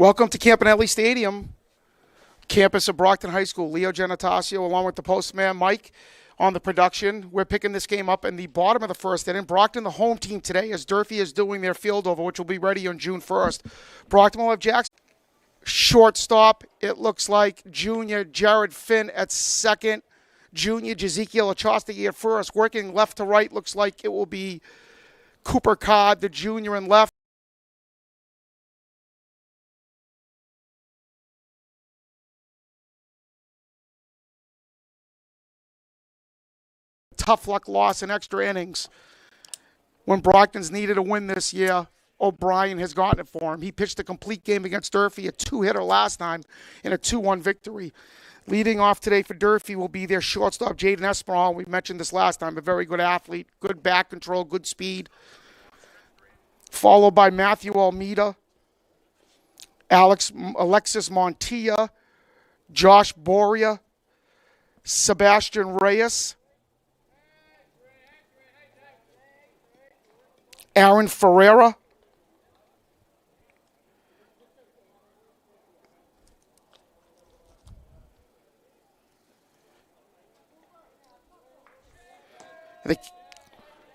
Welcome to Campanelli Stadium, campus of Brockton High School. Leo Gennatasio along with the postman Mike on the production. We're picking this game up in the bottom of the first inning. Brockton, the home team today, as Durfee is doing their field over, which will be ready on June 1st. Brockton will have Jackson. Shortstop, it looks like junior Jared Finn at second. Junior Jezekiel Achostegi at first. Working left to right, looks like it will be Cooper Codd, the junior, in left. Tough luck loss in extra innings. When Brockton's needed a win this year, O'Brien has gotten it for him. He pitched a complete game against Durfee, a two-hitter last time, in a 2-1 victory. Leading off today for Durfee will be their shortstop, Jaden Espinal. We mentioned this last time, a very good athlete, good back control, good speed. Followed by Matthew Almeida, Alexis Montilla, Josh Boria, Sebastian Reyes, Aaron Ferreira,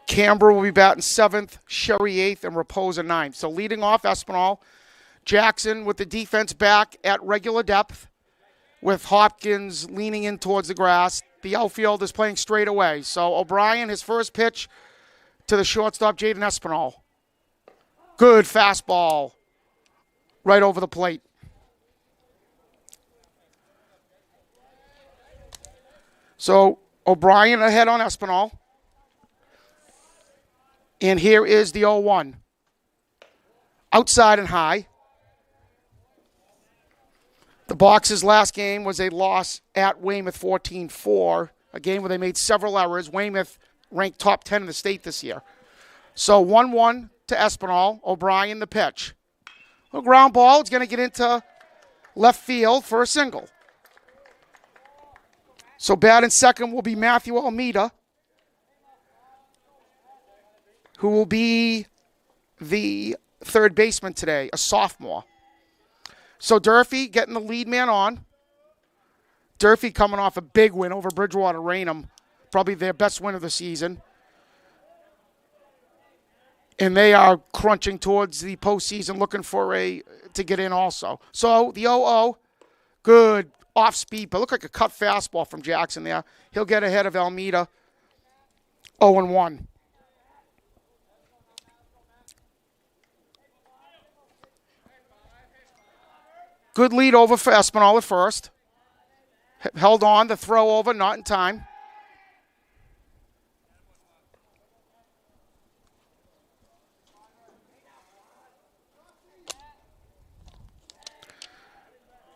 Canberra will be batting 7th, Sherry 8th, and Raposa 9th. So leading off, Espinal. Jackson with the defense back at regular depth with Hopkins leaning in towards the grass. The outfield is playing straight away. So O'Brien, his first pitch to the shortstop, Jaden Espinal. Good fastball right over the plate. So O'Brien ahead on Espinal. And here is the 0-1. Outside and high. The Boxers' last game was a loss at Weymouth 14-4, a game where they made several errors. Weymouth ranked top 10 in the state this year. So 1-1 to Espinal. O'Brien the pitch. A ground ball. It's going to get into left field for a single. So batting second will be Matthew Almeida, who will be the third baseman today, a sophomore. So Durfee getting the lead man on. Durfee coming off a big win over Bridgewater Raynham, probably their best win of the season. And they are crunching towards the postseason, looking for to get in also. So the 0-0, good off speed, but looked like a cut fastball from Jackson there. He'll get ahead of Almeida, 0-1. Good lead over for Espinal at first. Held on, the throw over, not in time.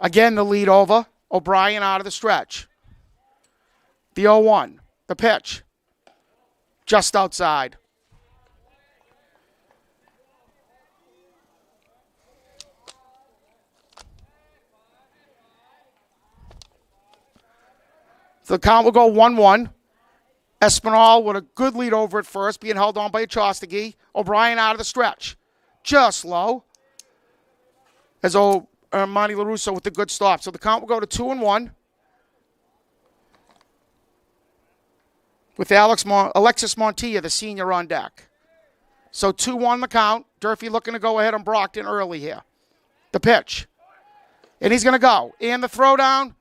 Again, the lead over. O'Brien out of the stretch. The 0-1, the pitch. Just outside. The count will go 1-1. Espinal with a good lead over at first, being held on by Achostegi. O'Brien out of the stretch. Just low. As Monty LaRusso with the good stop. So the count will go to 2-1. With Alexis Montilla, the senior, on deck. So 2-1 the count. Durfee looking to go ahead on Brockton early here. The pitch. And he's going to go. And the throwdown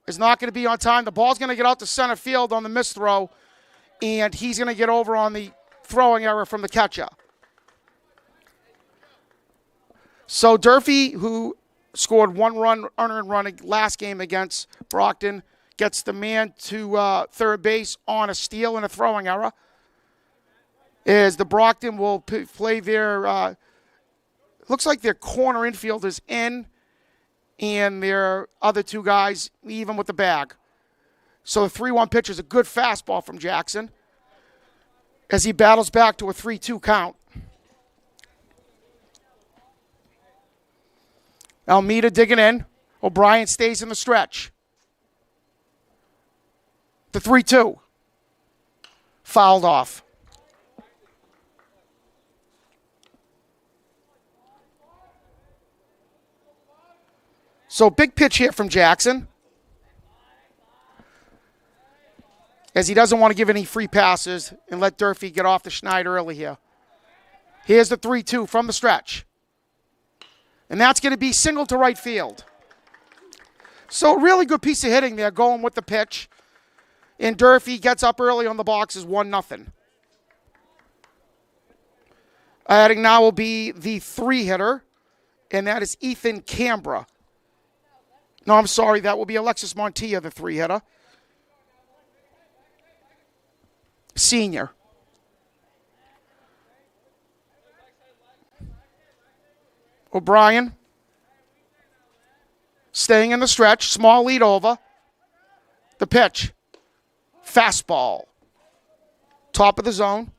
is not going to be on time. The ball's going to get out to center field on the missed throw, and he's going to get over on the throwing error from the catcher. So Durfee, who scored one unearned run last game against Brockton, gets the man to third base on a steal and a throwing error. As the Brockton will play their, looks like their corner infielders in, and their other two guys even with the bag. So the 3-1 pitch is a good fastball from Jackson as he battles back to a 3-2 count. Almeida digging in. O'Brien stays in the stretch. The 3-2. Fouled off. So big pitch here from Jackson, as he doesn't want to give any free passes and let Durfee get off the schneid early here. Here's the 3-2 from the stretch. And that's going to be single to right field. So a really good piece of hitting there going with the pitch. And Durfee gets up early on the boxes 1-0. Adding now will be the 3-hitter, and that is Ethan Cambra. No, I'm sorry, that will be Alexis Montilla, the 3-hitter. Senior. O'Brien staying in the stretch. Small lead over. The pitch. Fastball. Top of the zone.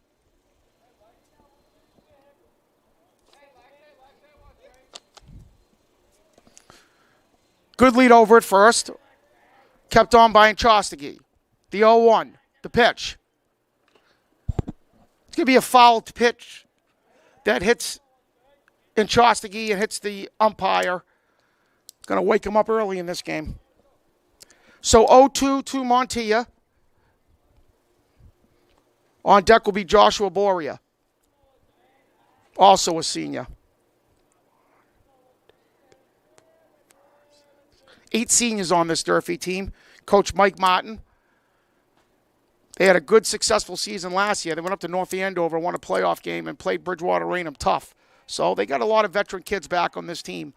Good lead over at first. Kept on by Chostagi. The 0-1. The pitch. It's going to be a foul pitch that hits in Chostagi and hits the umpire. Going to wake him up early in this game. So 0-2 to Montilla. On deck will be Joshua Boria, also a senior. 8 seniors on this Durfee team. Coach Mike Martin. They had a good, successful season last year. They went up to North Andover, won a playoff game, and played Bridgewater Raynham tough. So they got a lot of veteran kids back on this team.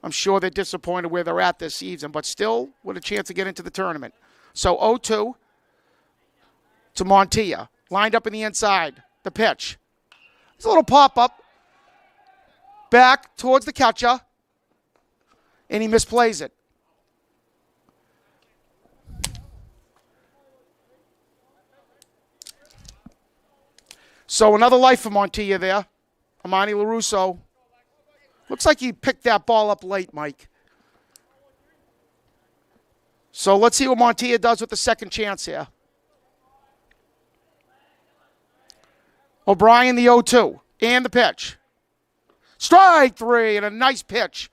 I'm sure they're disappointed where they're at this season, but still with a chance to get into the tournament. So 0-2 to Montilla. Lined up in the inside. The pitch. There's a little pop-up. Back towards the catcher. And he misplays it. So another life for Montilla there. Amani LaRusso. Looks like he picked that ball up late, Mike. So let's see what Montilla does with the second chance here. O'Brien, the 0-2. And the pitch. Strike 3 and a nice pitch.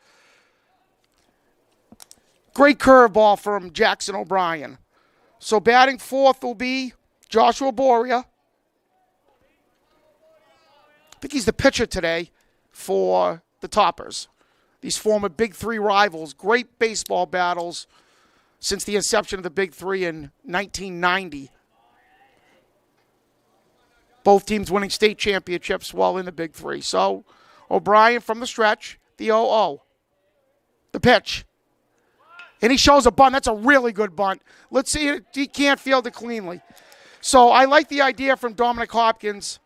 Great curveball from Jackson O'Brien. So batting fourth will be Joshua Boria. I think he's the pitcher today for the Toppers. These former Big Three rivals. Great baseball battles since the inception of the Big Three in 1990. Both teams winning state championships while in the Big Three. So O'Brien from the stretch, the 0-0. The pitch. And he shows a bunt. That's a really good bunt. Let's see it. He can't field it cleanly. So I like the idea from Dominic Hopkins.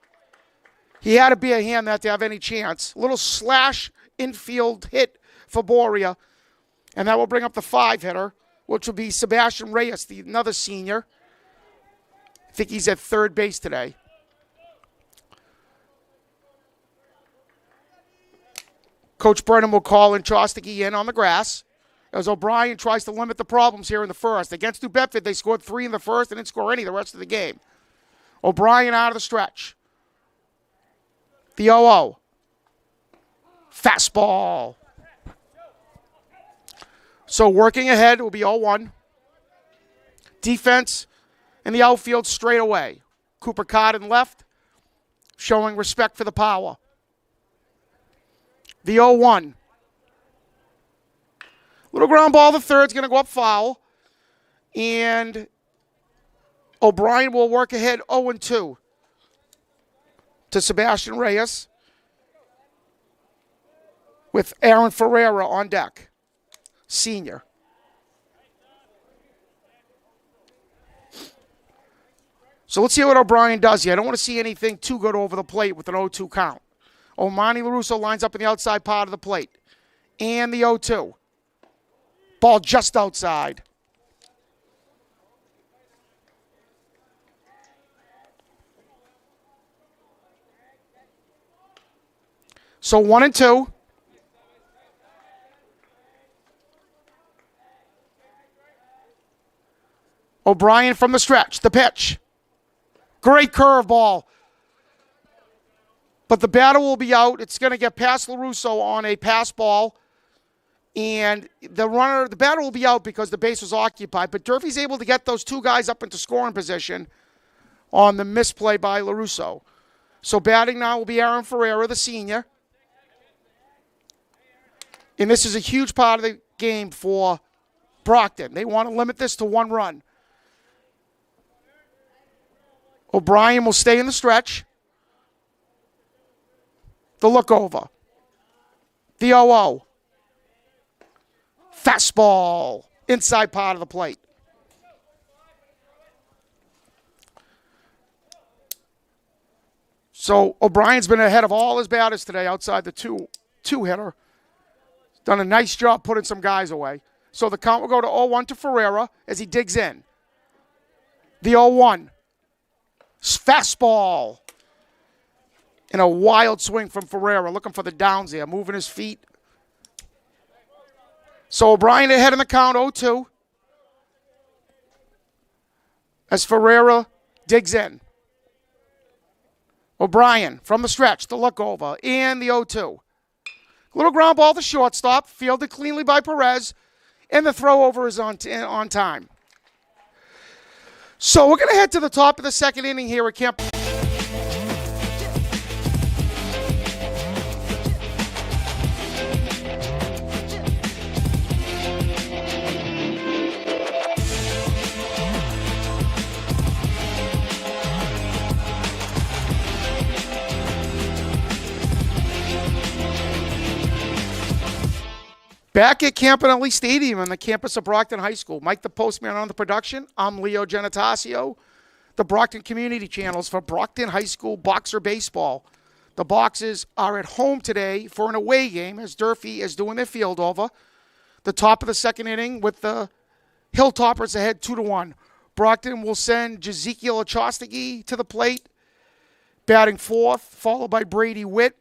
He had to be a hand that to have any chance. A little slash infield hit for Boria. And that will bring up the 5-hitter, which will be Sebastian Reyes, another senior. I think he's at third base today. Coach Brennan will call in Chostagi in on the grass as O'Brien tries to limit the problems here in the first. Against New Bedford, they scored 3 in the first and didn't score any the rest of the game. O'Brien out of the stretch. The 0-0. Fastball. So working ahead will be 0-1. Defense in the outfield straight away. Cooper Cotton left, showing respect for the power. The 0-1. Little ground ball, the third's going to go up foul. And O'Brien will work ahead 0-2 to Sebastian Reyes with Aaron Ferreira on deck, senior. So let's see what O'Brien does here. I don't want to see anything too good over the plate with an 0-2 count. Omani LaRusso lines up in the outside part of the plate. And the 0-2. Ball just outside. So 1-2. O'Brien from the stretch. The pitch. Great curveball. But the batter will be out. It's going to get past LaRusso on a pass ball. And the batter will be out because the base was occupied. But Durfee's able to get those two guys up into scoring position on the misplay by LaRusso. So batting now will be Aaron Ferreira, the senior. And this is a huge part of the game for Brockton. They want to limit this to 1 run. O'Brien will stay in the stretch. The look over. The 0-0. Fastball. Inside part of the plate. So O'Brien's been ahead of all his batters today outside the two-hitter. Done a nice job putting some guys away. So the count will go to 0-1 to Ferreira as he digs in. The 0-1. Fastball. And a wild swing from Ferreira, looking for the downs there, moving his feet. So O'Brien ahead in the count, 0-2. As Ferreira digs in. O'Brien from the stretch, the look over, and the 0-2. Little ground ball to shortstop, fielded cleanly by Perez, and the throw over is on time. So we're going to head to the top of the second inning here at Camp. Back at Campanelli Stadium on the campus of Brockton High School. Mike the Postman on the production. I'm Leo Genetasio. The Brockton Community Channels for Brockton High School Boxer Baseball. The Boxers are at home today for an away game as Durfee is doing their field over. The top of the second inning with the Hilltoppers ahead 2-1. Brockton will send Jezekiel Achostegi to the plate, batting fourth, followed by Brady Witt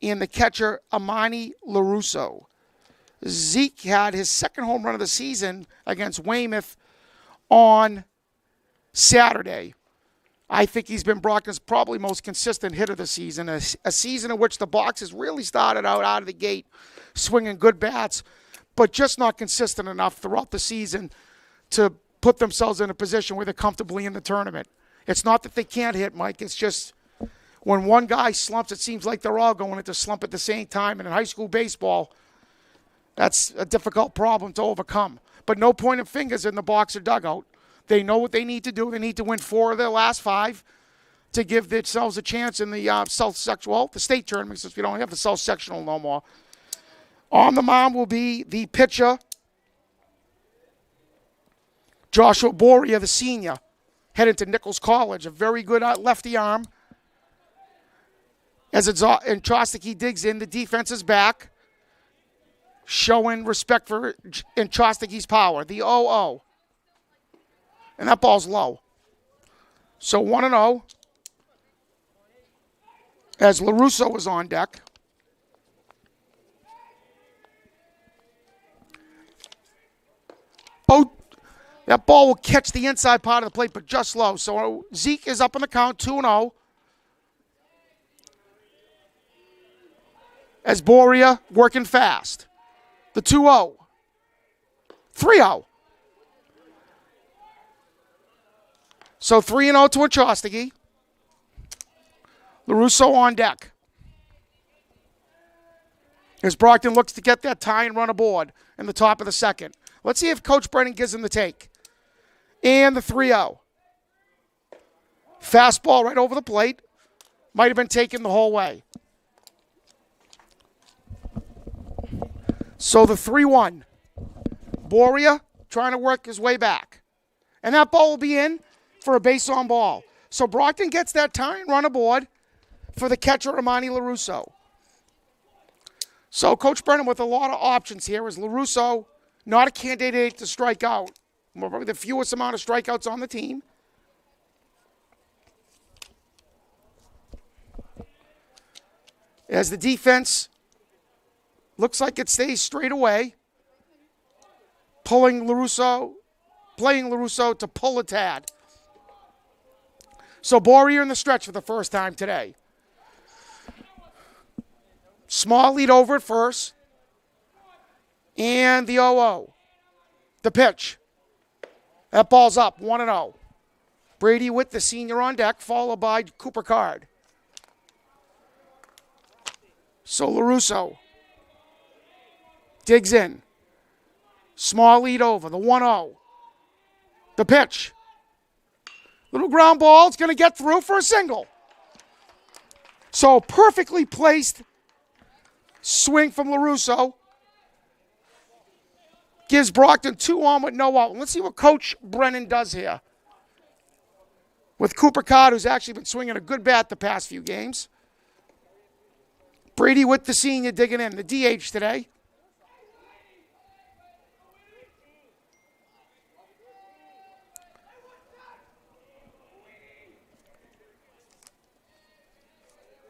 and the catcher Amani LaRusso. Zeke had his second home run of the season against Weymouth on Saturday. I think he's been Brockton's probably most consistent hitter this season, a season in which the Boxers really started out of the gate swinging good bats, but just not consistent enough throughout the season to put themselves in a position where they're comfortably in the tournament. It's not that they can't hit, Mike. It's just when one guy slumps, it seems like they're all going into slump at the same time. And in high school baseball, that's a difficult problem to overcome. But no pointing fingers in the Boxer dugout. They know what they need to do. They need to win 4 of their last 5 to give themselves a chance in the the state tournament, since we don't have the South Sectional no more. On the mound will be the pitcher, Joshua Boria, the senior, headed to Nichols College. A very good lefty arm. As Chostaki digs in, the defense is back, showing respect for Chostaki's power. The 0-0. And that ball's low. So 1-0 as LaRusso is on deck. Oh, that ball will catch the inside part of the plate, but just low. So Zeke is up on the count, 2-0. As Boria working fast. The 2-0. 3-0. So 3-0 to Achostegi. LaRusso on deck. As Brockton looks to get that tie and run aboard in the top of the second. Let's see if Coach Brennan gives him the take. And the 3-0. Fastball right over the plate. Might have been taken the whole way. So the 3-1. Boria trying to work his way back. And that ball will be in for a base on ball. So Brockton gets that tie and run aboard for the catcher, Amani LaRusso. So Coach Brennan with a lot of options here is LaRusso, not a candidate to strike out. Probably the fewest amount of strikeouts on the team. As the defense looks like it stays straight away, playing LaRusso to pull a tad. So Boria in the stretch for the first time today. Small lead over at first. And the 0-0. The pitch. That ball's up, 1-0. Brady Witt, the senior, on deck, followed by Cooper Card. So LaRusso digs in. Small lead over, the 1-0. The pitch. Little ground ball, it's going to get through for a single. So perfectly placed swing from LaRusso. Gives Brockton 2 on with no out. Let's see what Coach Brennan does here. With Cooper Card, who's actually been swinging a good bat the past few games. Brady Witt, the senior, digging in. The DH today.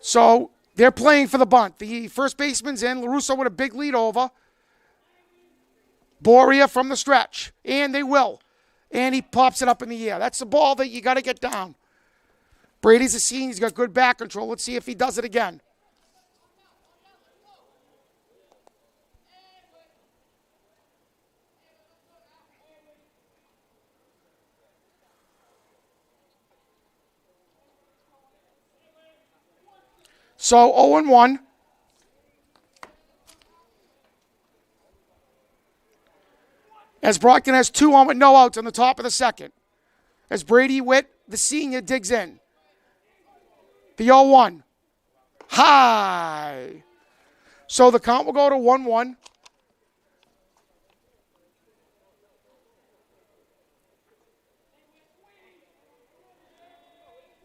So they're playing for the bunt. The first baseman's in. LaRusso with a big lead over. Boria from the stretch. And they will. And he pops it up in the air. That's the ball that you got to get down. Brady's a senior. He's got good back control. Let's see if he does it again. So 0-1. As Brockton has 2 on with no outs on the top of the second. As Brady Witt, the senior, digs in. The 0-1. High. So the count will go to 1-1.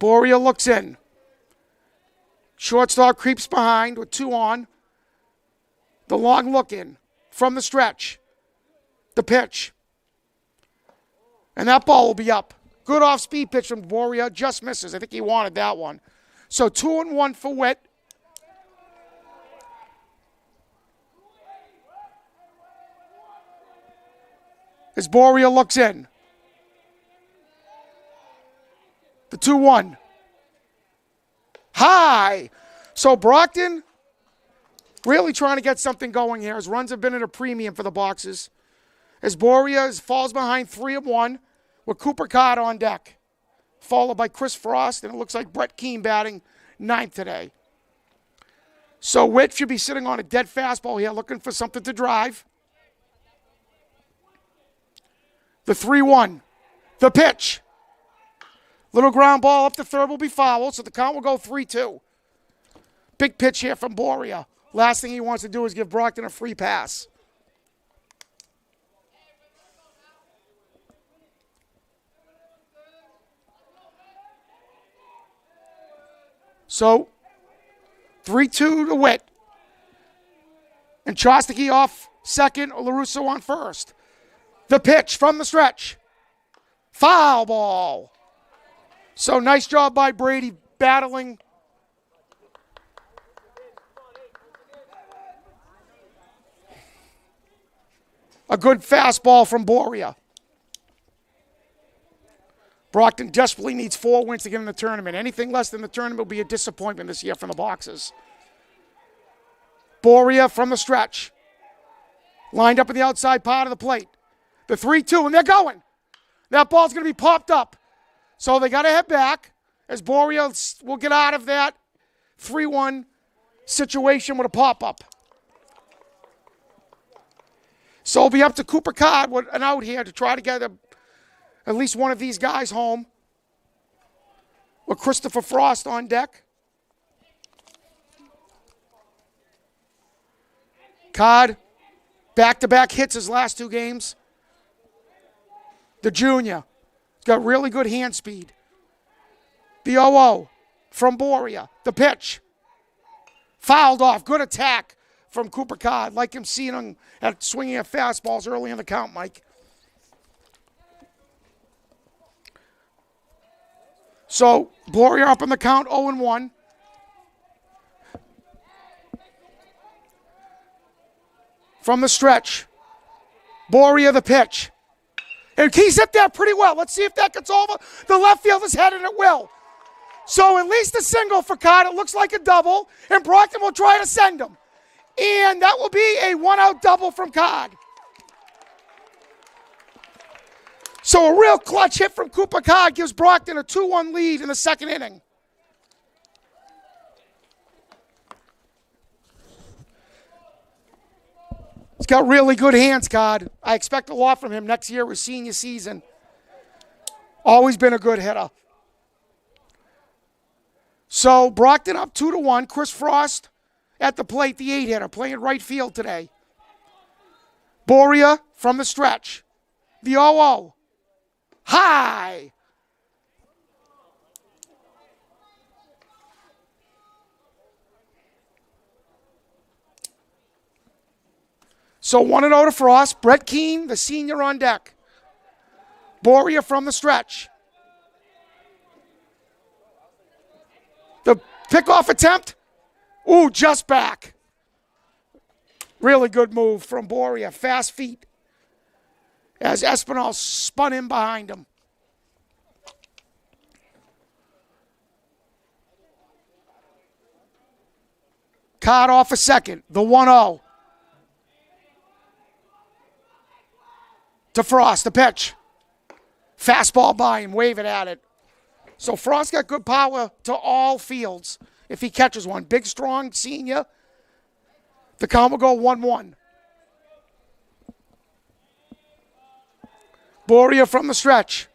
Boria looks in. Shortstop creeps behind with 2 on. The long look in from the stretch. The pitch. And that ball will be up. Good off-speed pitch from Boria. Just misses. I think he wanted that one. So 2-1 for Witt. As Boria looks in. The 2-1. High. So Brockton really trying to get something going here. His runs have been at a premium for the boxes. As Boria falls behind 3-1 with Cooper Card on deck. Followed by Chris Frost, and it looks like Brett Keane batting 9th today. So Witt should be sitting on a dead fastball here, looking for something to drive. The 3-1. The pitch. Little ground ball up the third will be foul, so the count will go 3-2. Big pitch here from Boria. Last thing he wants to do is give Brockton a free pass. So, 3-2 to Witt. And Chostachy off second, LaRusso on first. The pitch from the stretch. Foul ball. So, nice job by Brady battling. A good fastball from Boria. Brockton desperately needs 4 wins to get in the tournament. Anything less than the tournament will be a disappointment this year from the boxes. Boria from the stretch. Lined up in the outside part of the plate. The 3-2, and they're going. That ball's going to be popped up. So they got to head back as Boria will get out of that 3-1 situation with a pop-up. So it'll be up to Cooper Card with an out here to try to get at least one of these guys home. With Christopher Frost on deck. Card, back-to-back hits his last 2 games. The junior. He's got really good hand speed. The 0-0 from Boria. The pitch. Fouled off. Good attack from Cooper Card. Like him seeing him at swinging at fastballs early in the count, Mike. So, Boria up in the count, 0-1. From the stretch. Boria the pitch. And he's hit that pretty well. Let's see if that gets over the left fielder's head, and it will. So at least a single for Card. It looks like a double, and Brockton will try to send him. And that will be a one-out double from Cod. So a real clutch hit from Cooper Cod gives Brockton a 2-1 lead in the second inning. He's got really good hands, Cod. I expect a lot from him next year with senior season. Always been a good hitter. So Brockton up 2-1. Chris Frost at the plate, the 8-hitter, playing right field today. Boria from the stretch. The 0-0. High. So 1-0 to Frost. Brett Keene, the senior, on deck. Boria from the stretch. The pickoff attempt. Ooh, just back. Really good move from Boria. Fast feet. As Espinal spun in behind him. Card off a second. The 1-0. To Frost, the pitch. Fastball by him, wave it at it. So Frost got good power to all fields if he catches one. Big, strong senior. The count will go 1-1. Boria from the stretch.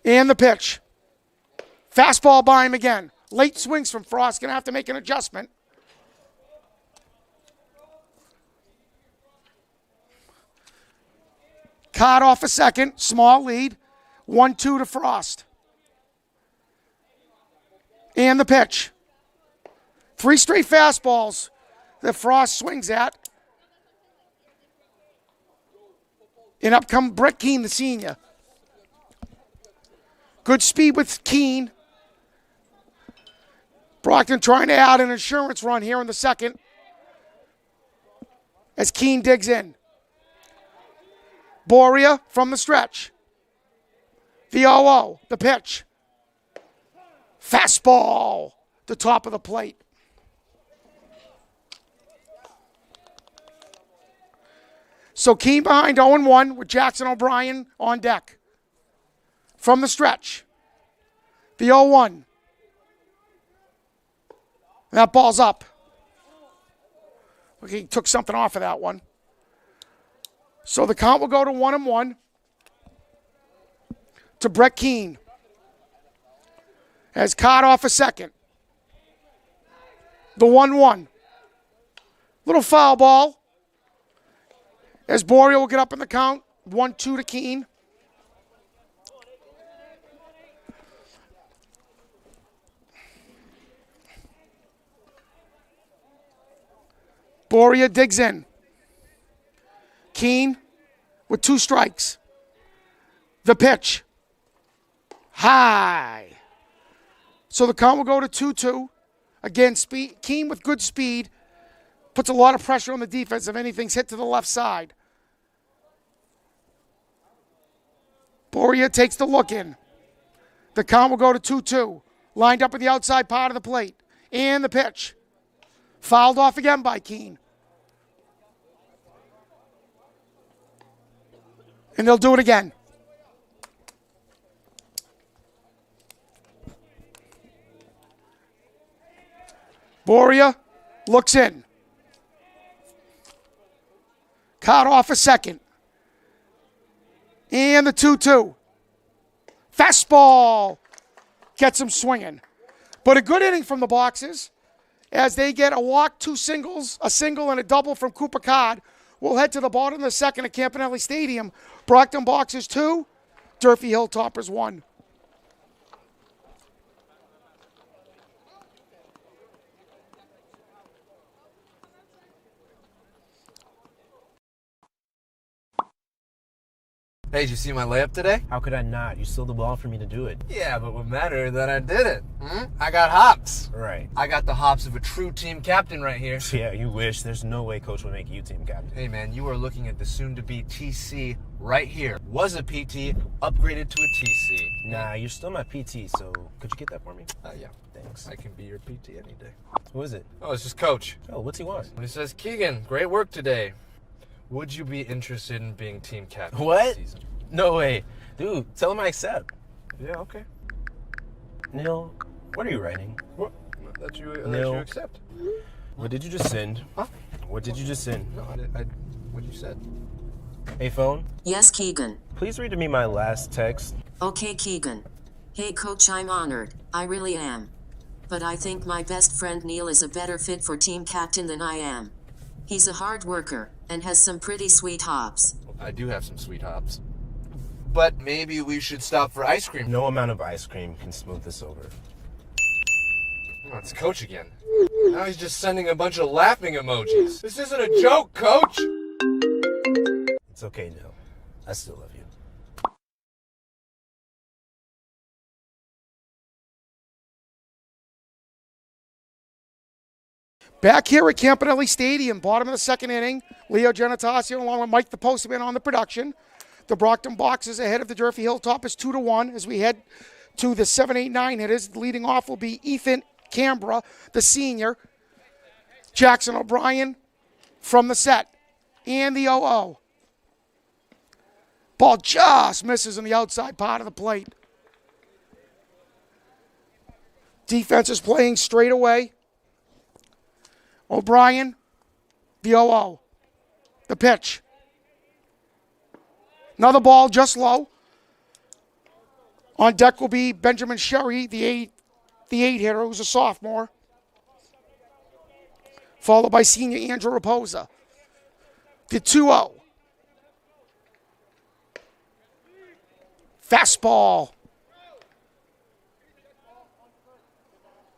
And the pitch. Fastball by him again. Late swings from Frost. Going to have to make an adjustment. Card off a second. Small lead. 1-2 to Frost. And the pitch. 3 straight fastballs that Frost swings at. And up comes Brett Keene, the senior. Good speed with Keene. Brockton trying to add an insurance run here in the second. As Keene digs in. Boria from the stretch. The 0-0, the pitch. Fastball, the top of the plate. So Keene behind 0-1 with Jackson O'Brien on deck. From the stretch. The 0-1. That ball's up. Okay, he took something off of that one. So the count will go to 1-1 to Brett Keene. Has caught off a second. The 1-1. Little foul ball. As Boria will get up in the count. 1-2 to Keene. Boria digs in. Keene with 2 strikes. The pitch. High. So the count will go to 2-2. Again, Keene with good speed. Puts a lot of pressure on the defense if anything's hit to the left side. Boria takes the look in. The count will go to 2-2. Lined up at the outside part of the plate. And the pitch. Fouled off again by Keene. And they'll do it again. Boria looks in. Caught off a second. And the 2-2. Fastball. Gets him swinging. But a good inning from the boxes as they get a walk, 2 singles, a single and a double from Cooper Cod. We'll head to the bottom of the second at Campanelli Stadium. Brockton boxes 2, Durfee Hilltoppers 1. Hey, did you see my layup today? How could I not? You stole the ball for me to do it. Yeah, but what mattered that I did it. I got hops. Right. I got the hops of a true team captain right here. Yeah, you wish. There's no way coach would make you team captain. Hey, man, you are looking at the soon-to-be TC right here. Was a PT, upgraded to a TC. Nah, you're still my PT, so could you get that for me? Yeah. Thanks. I can be your PT any day. Who is it? Oh, it's just Coach. Oh, what's he want? He says, Keegan, great work today. Would you be interested in being team captain What? this season? No way. Dude, tell him I accept. Yeah, okay. Neil, what are you writing? What? That you accept. What did you just send? Huh? What did you just send? No, what you said. Hey, phone? Yes, Keegan. Please read to me my last text. Okay, Keegan. Hey, Coach, I'm honored. I really am. But I think my best friend Neil is a better fit for team captain than I am. He's a hard worker and has some pretty sweet hops. I do have some sweet hops. But maybe we should stop for ice cream. No amount of ice cream can smooth this over. Oh, it's Coach again. Now he's just sending a bunch of laughing emojis. This isn't a joke, Coach! It's okay, Neil. I still love you. Back here at Campanelli Stadium, bottom of the second inning, Leo Genatasio along with Mike the Postman on the production. The Brockton Boxers ahead of the Durfee Hilltoppers 2-1 as we head to the 7-8-9 hitters. Leading off will be Ethan Canberra, the senior. Jackson O'Brien from the set. And the 0-0. Ball just misses on the outside part of the plate. Defense is playing straight away. O'Brien, the 0-0. The pitch. Another ball just low. On deck will be Benjamin Sherry, the eight hitter, who's a sophomore. Followed by senior Andrew Raposa. The 2-0. Fastball.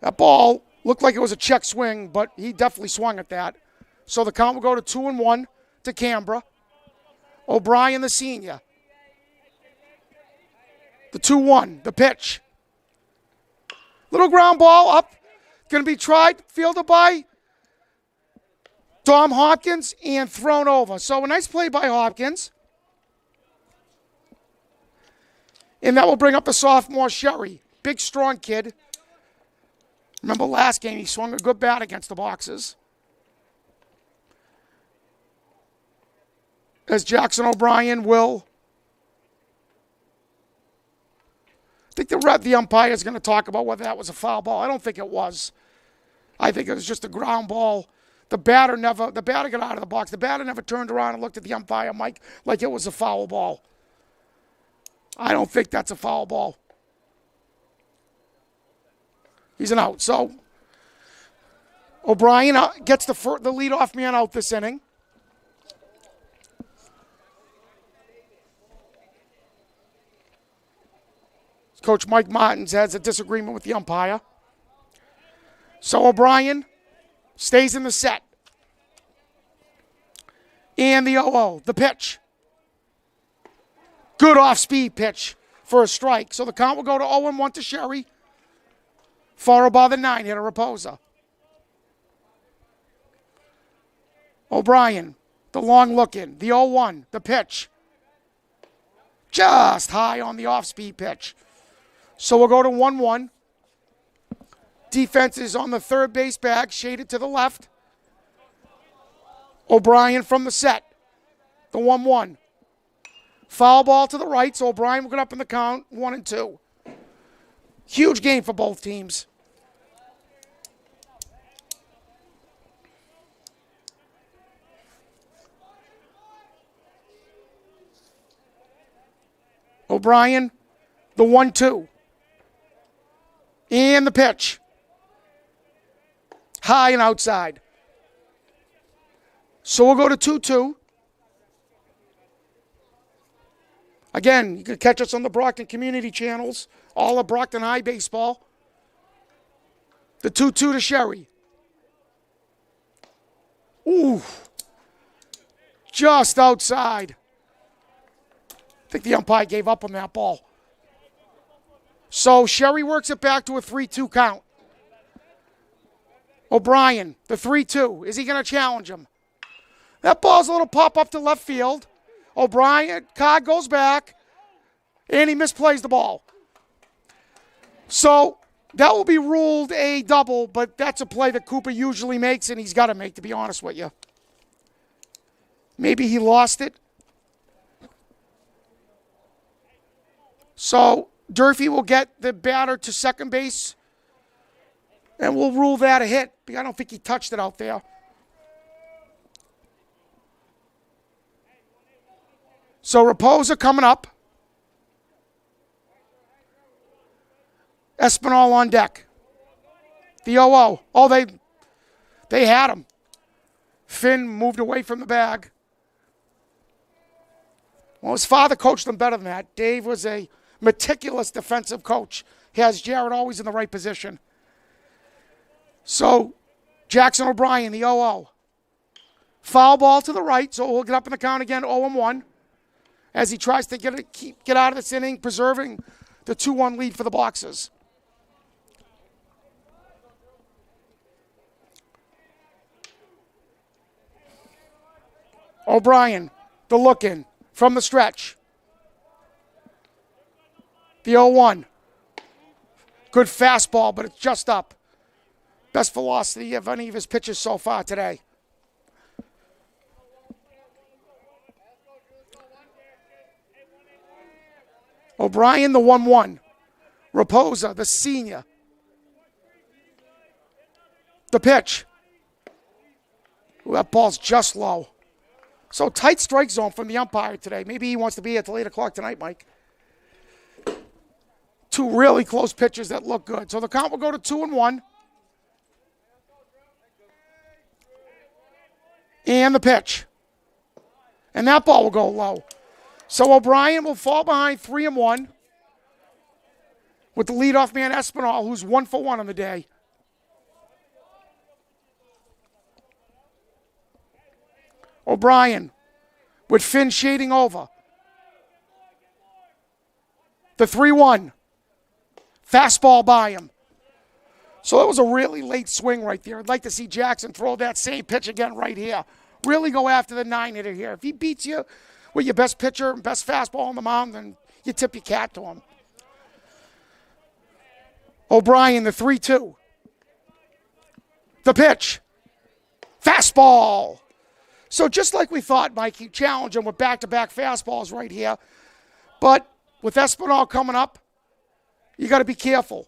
That ball looked like it was a check swing, but he definitely swung at that. So the count will go to 2-1 to Canberra. O'Brien, the senior. The 2-1, the pitch. Little ground ball up. Going to be tried, fielded by Dom Hopkins and thrown over. So a nice play by Hopkins. And that will bring up the sophomore Sherry. Big, strong kid. Remember last game, he swung a good bat against the Boxers. As Jackson O'Brien will. I think the umpire is going to talk about whether that was a foul ball. I don't think it was. I think it was just a ground ball. The batter got out of the box. The batter never turned around and looked at the umpire, Mike, like it was a foul ball. I don't think that's a foul ball. He's an out. So O'Brien gets the leadoff man out this inning. Coach Mike Martins has a disagreement with the umpire. So O'Brien stays in the set. And the 0-0, the pitch. Good off-speed pitch for a strike. So the count will go to 0-1 to Sherry. Far above the 9 hitter, Raposa. O'Brien, the long look in, the 0-1, the pitch. Just high on the off-speed pitch. So we'll go to 1-1. Defense is on the third base bag, shaded to the left. O'Brien from the set, the 1-1. Foul ball to the right, so O'Brien will get up in the count, 1-2. Huge game for both teams. O'Brien, the 1-2. And the pitch. High and outside. So we'll go to 2-2. Again, you can catch us on the Brockton community channels, all of Brockton High Baseball. The 2-2 to Sherry. Ooh. Just outside. think the umpire gave up on that ball. So Sherry works it back to a 3-2 count. O'Brien, the 3-2. Is he going to challenge him? That ball's a little pop up to left field. O'Brien, card goes back, and he misplays the ball. So that will be ruled a double, but that's a play that Cooper usually makes, and he's got to make, to be honest with you. Maybe he lost it. So Durfee will get the batter to second base, and we'll rule that a hit. I don't think he touched it out there. So Raposa coming up. Espinal on deck. The 0-0. Oh, they had him. Finn moved away from the bag. Well, his father coached him better than that. Dave was a meticulous defensive coach. He has Jared always in the right position. So Jackson O'Brien, the 0-0. Foul ball to the right, so we'll get up in the count again, 0-1, as he tries to get out of this inning, preserving the 2-1 lead for the Boxers. O'Brien, the look-in from the stretch. The 0-1. Good fastball, but it's just up. Best velocity of any of his pitches so far today. O'Brien, the 1-1. Raposa, the senior. The pitch. Ooh, that ball's just low. So tight strike zone from the umpire today. Maybe he wants to be at till 8 o'clock tonight, Mike. Two really close pitches that look good. So the count will go to 2-1. And the pitch. And that ball will go low. So O'Brien will fall behind 3-1 with the leadoff man Espinal, who's 1 for 1 on the day. O'Brien with Finn shading over. The 3-1. Fastball by him. So it was a really late swing right there. I'd like to see Jackson throw that same pitch again right here. Really go after the 9-hitter here. If he beats you with your best pitcher and best fastball on the mound, then you tip your cap to him. O'Brien, the 3-2. The pitch. Fastball. So just like we thought, Mike, you challenge him with back-to-back fastballs right here. But with Espinal coming up, you got to be careful.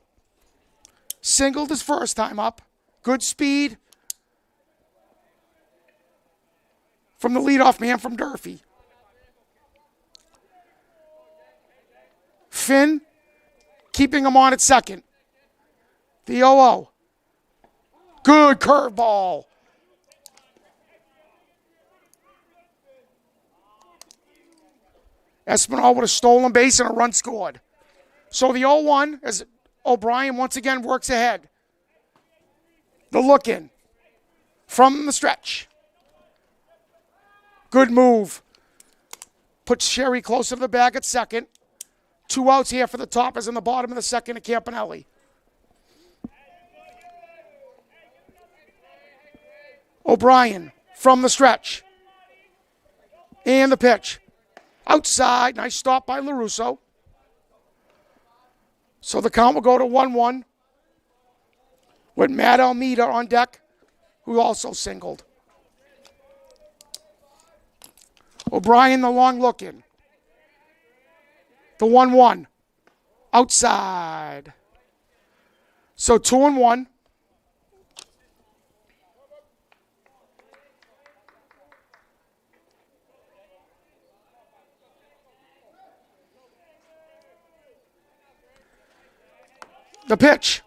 Singled his first time up. Good speed from the leadoff man from Durfee. Finn keeping him on at second. The 0-0. Good curveball. Espinal with a stolen base and a run scored. So the 0-1 as O'Brien once again works ahead. The look in from the stretch. Good move. Puts Sherry closer to the bag at second. 2 outs here for the Toppers in the bottom of the second at Campanelli. O'Brien from the stretch. And the pitch. Outside. Nice stop by LaRusso. So the count will go to 1-1 with Matt Almeida on deck, who also singled. O'Brien, the long look in. The 1-1. Outside. So 2-1. The pitch.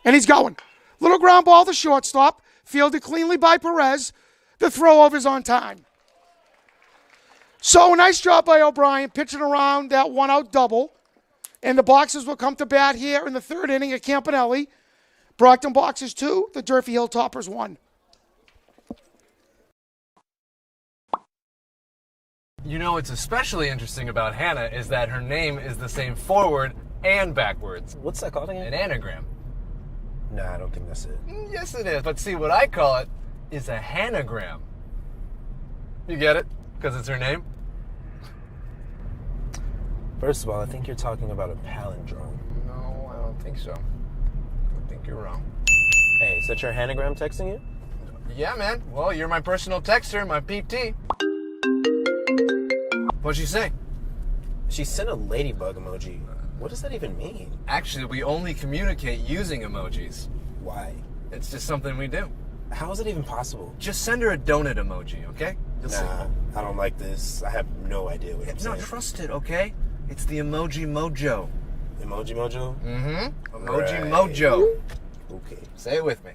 And he's going. Little ground ball to shortstop. Fielded cleanly by Perez. The throw over is on time. So a nice job by O'Brien pitching around that 1-out double. And the Boxers will come to bat here in the third inning at Campanelli. Brockton Boxers 2, the Durfee Hilltoppers 1. You know what's especially interesting about Hannah is that her name is the same forward and backwards. What's that called again? An anagram. Nah, I don't think that's it. Yes, it is. But see, what I call it is a Hannagram. You get it? Because it's her name? First of all, I think you're talking about a palindrome. No, I don't think so. I think you're wrong. Hey, is that your Hannagram texting you? Yeah, man. Well, you're my personal texter, my PT. What'd she say? She sent a ladybug emoji. What does that even mean? Actually, we only communicate using emojis. Why? It's just something we do. How is it even possible? Just send her a donut emoji, okay? You'll see. Nah, I don't like this. I have no idea what you're No, saying. trust it, okay? It's the emoji mojo. Emoji mojo? Mm-hmm. Emoji Right. mojo. Okay. Say it with me.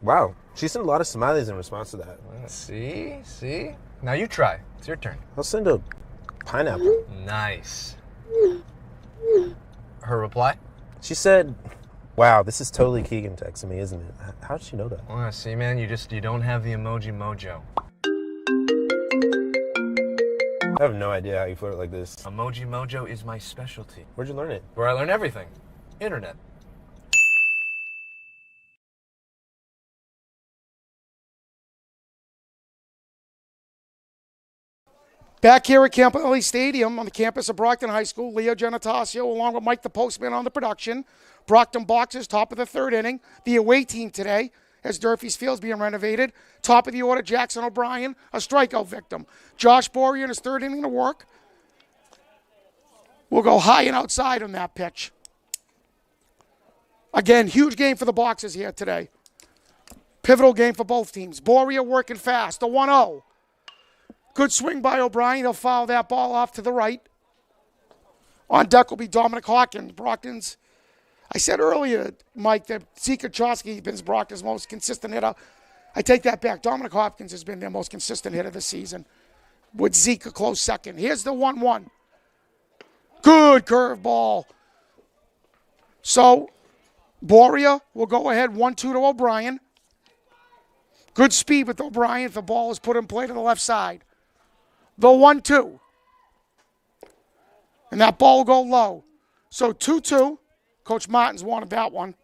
Wow. She sent a lot of smileys in response to that. See? Now you try. It's your turn. I'll send a pineapple. Nice. Her reply? She said, wow, this is totally Keegan texting me, isn't it? How did she know that? Well, see, man, you don't have the emoji mojo. I have no idea how you flirt like this. Emoji mojo is my specialty. Where'd you learn it? Where I learn everything. Internet. Back here at Campanelli Stadium on the campus of Brockton High School, Leo Genatasio along with Mike the Postman on the production. Brockton Boxers, top of the third inning. The away team today, as Durfee's field's being renovated. Top of the order, Jackson O'Brien, a strikeout victim. Josh Boria in his third inning to work. We'll go high and outside on that pitch. Again, huge game for the Boxers here today. Pivotal game for both teams. Boria working fast, the 1-0. Good swing by O'Brien. He'll foul that ball off to the right. On deck will be Dominic Hawkins. Brockton's, I said earlier, Mike, that Zeke Chosky has been Brockton's most consistent hitter. I take that back. Dominic Hopkins has been their most consistent hitter this season, with Zeke a close second. Here's the 1-1. Good curveball. So, Boria will go ahead 1-2 to O'Brien. Good speed with O'Brien if the ball is put in play to the left side. The 1-2. And that ball will go low. So 2-2. Coach Martins wanted that one.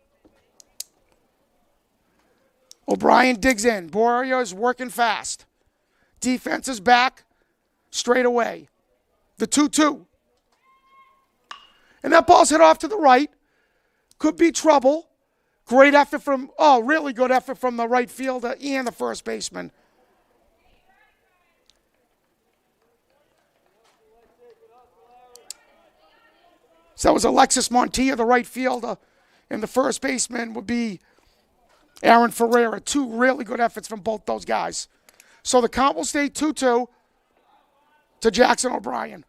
O'Brien digs in. Boria is working fast. Defense is back. Straight away. The 2-2. And that ball's hit off to the right. Could be trouble. Great effort from, really good effort from the right fielder and the first baseman. So that was Alexis Montilla, the right fielder, and the first baseman would be Aaron Ferreira. Two really good efforts from both those guys. So the count will stay 2-2 to Jackson O'Brien.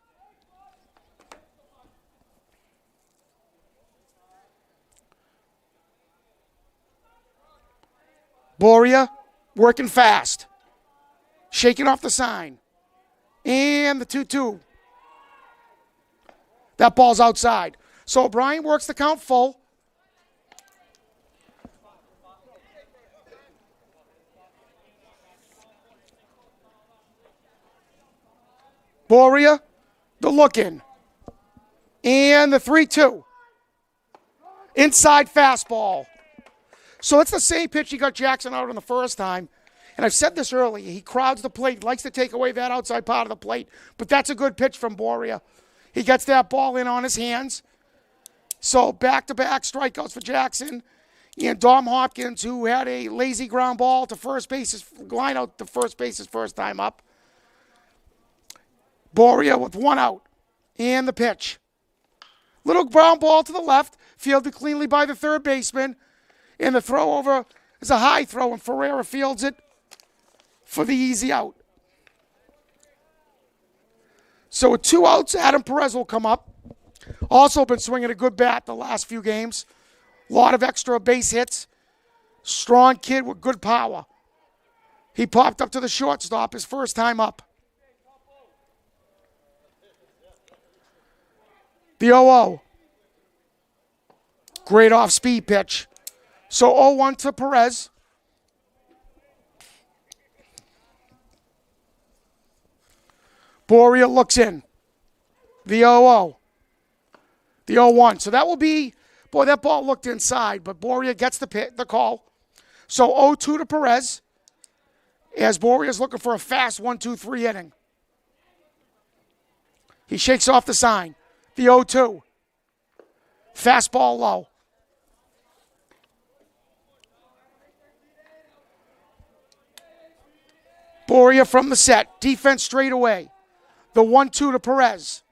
Boria working fast. Shaking off the sign. And the 2-2. That ball's outside. So O'Brien works the count full. Boria, the look in. And the 3-2. Inside fastball. So it's the same pitch he got Jackson out on the first time. And I've said this earlier. He crowds the plate, likes to take away that outside part of the plate. But that's a good pitch from Boria. He gets that ball in on his hands. So back-to-back strikeouts for Jackson. And Dom Hopkins, who had a lazy ground ball to first base, line out to first base his first time up. Boria with one out. And the pitch. Little ground ball to the left, fielded cleanly by the third baseman. And the throw over is a high throw, and Ferreira fields it for the easy out. So with 2 outs, Adam Perez will come up. Also been swinging a good bat the last few games. A lot of extra base hits. Strong kid with good power. He popped up to the shortstop his first time up. The 0-0. Great off-speed pitch. So 0-1 to Perez. Boria looks in. The 0-0. The 0-1. So that will be, boy, that ball looked inside, but Boria gets the call. So 0-2 to Perez, as Boria's looking for a fast 1-2-3 inning. He shakes off the sign. The 0-2. Fastball low. Boria from the set. Defense straight away. The 1-2 to Perez.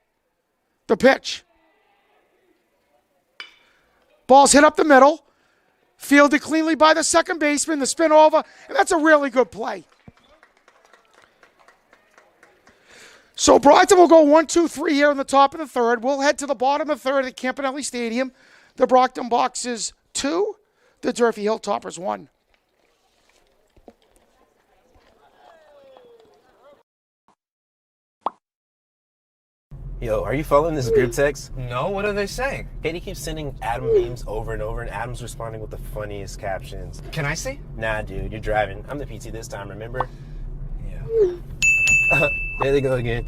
The pitch. Ball's hit up the middle. Fielded cleanly by the second baseman. The spin over. And that's a really good play. So Brockton will go 1-2-3 here in the top of the third. We'll head to the bottom of the third at Campanelli Stadium. The Brockton Boxes 2. The Durfee Hilltoppers 1. Yo, are you following this group text? No, what are they saying? Katie keeps sending Adam memes over and over, and Adam's responding with the funniest captions. Can I see? Nah, dude, you're driving. I'm the PT this time, remember? Yeah. There they go again.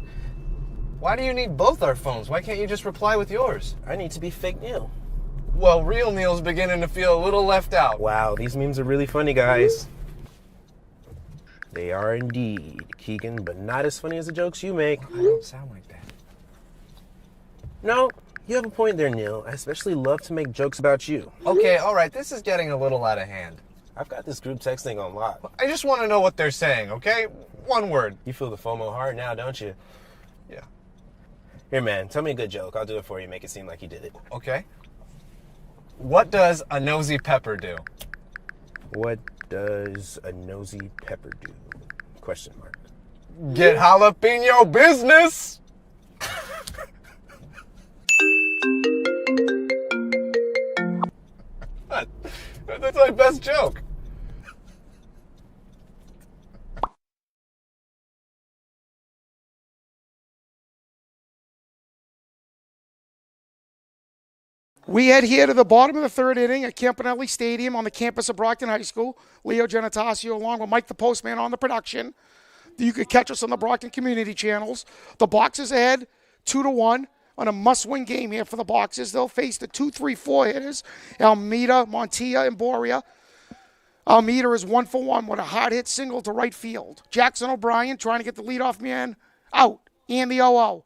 Why do you need both our phones? Why can't you just reply with yours? I need to be fake Neil. Well, real Neil's beginning to feel a little left out. Wow, these memes are really funny, guys. They are indeed, Keegan, but not as funny as the jokes you make. I don't sound like that. No, you have a point there, Neil. I especially love to make jokes about you. Okay, all right, this is getting a little out of hand. I've got this group text thing on lock. I just want to know what they're saying, okay? One word. You feel the FOMO hard now, don't you? Yeah. Here, man, tell me a good joke. I'll do it for you. Make it seem like you did it. Okay. What does a nosy pepper do? What does a nosy pepper do? Question mark. Get jalapeno business! That's my best joke. We head here to the bottom of the third inning at Campanelli Stadium on the campus of Brockton High School. Leo Genetasio along with Mike the Postman on the production. You could catch us on the Brockton community channels. The Boxers ahead 2-1 on a must-win game here for the Boxers. They'll face the 2-3-4 hitters, Almeida, Montilla, and Boria. Almeida is 1-for-1 with a hard hit single to right field. Jackson O'Brien trying to get the leadoff man out. And the 0-0.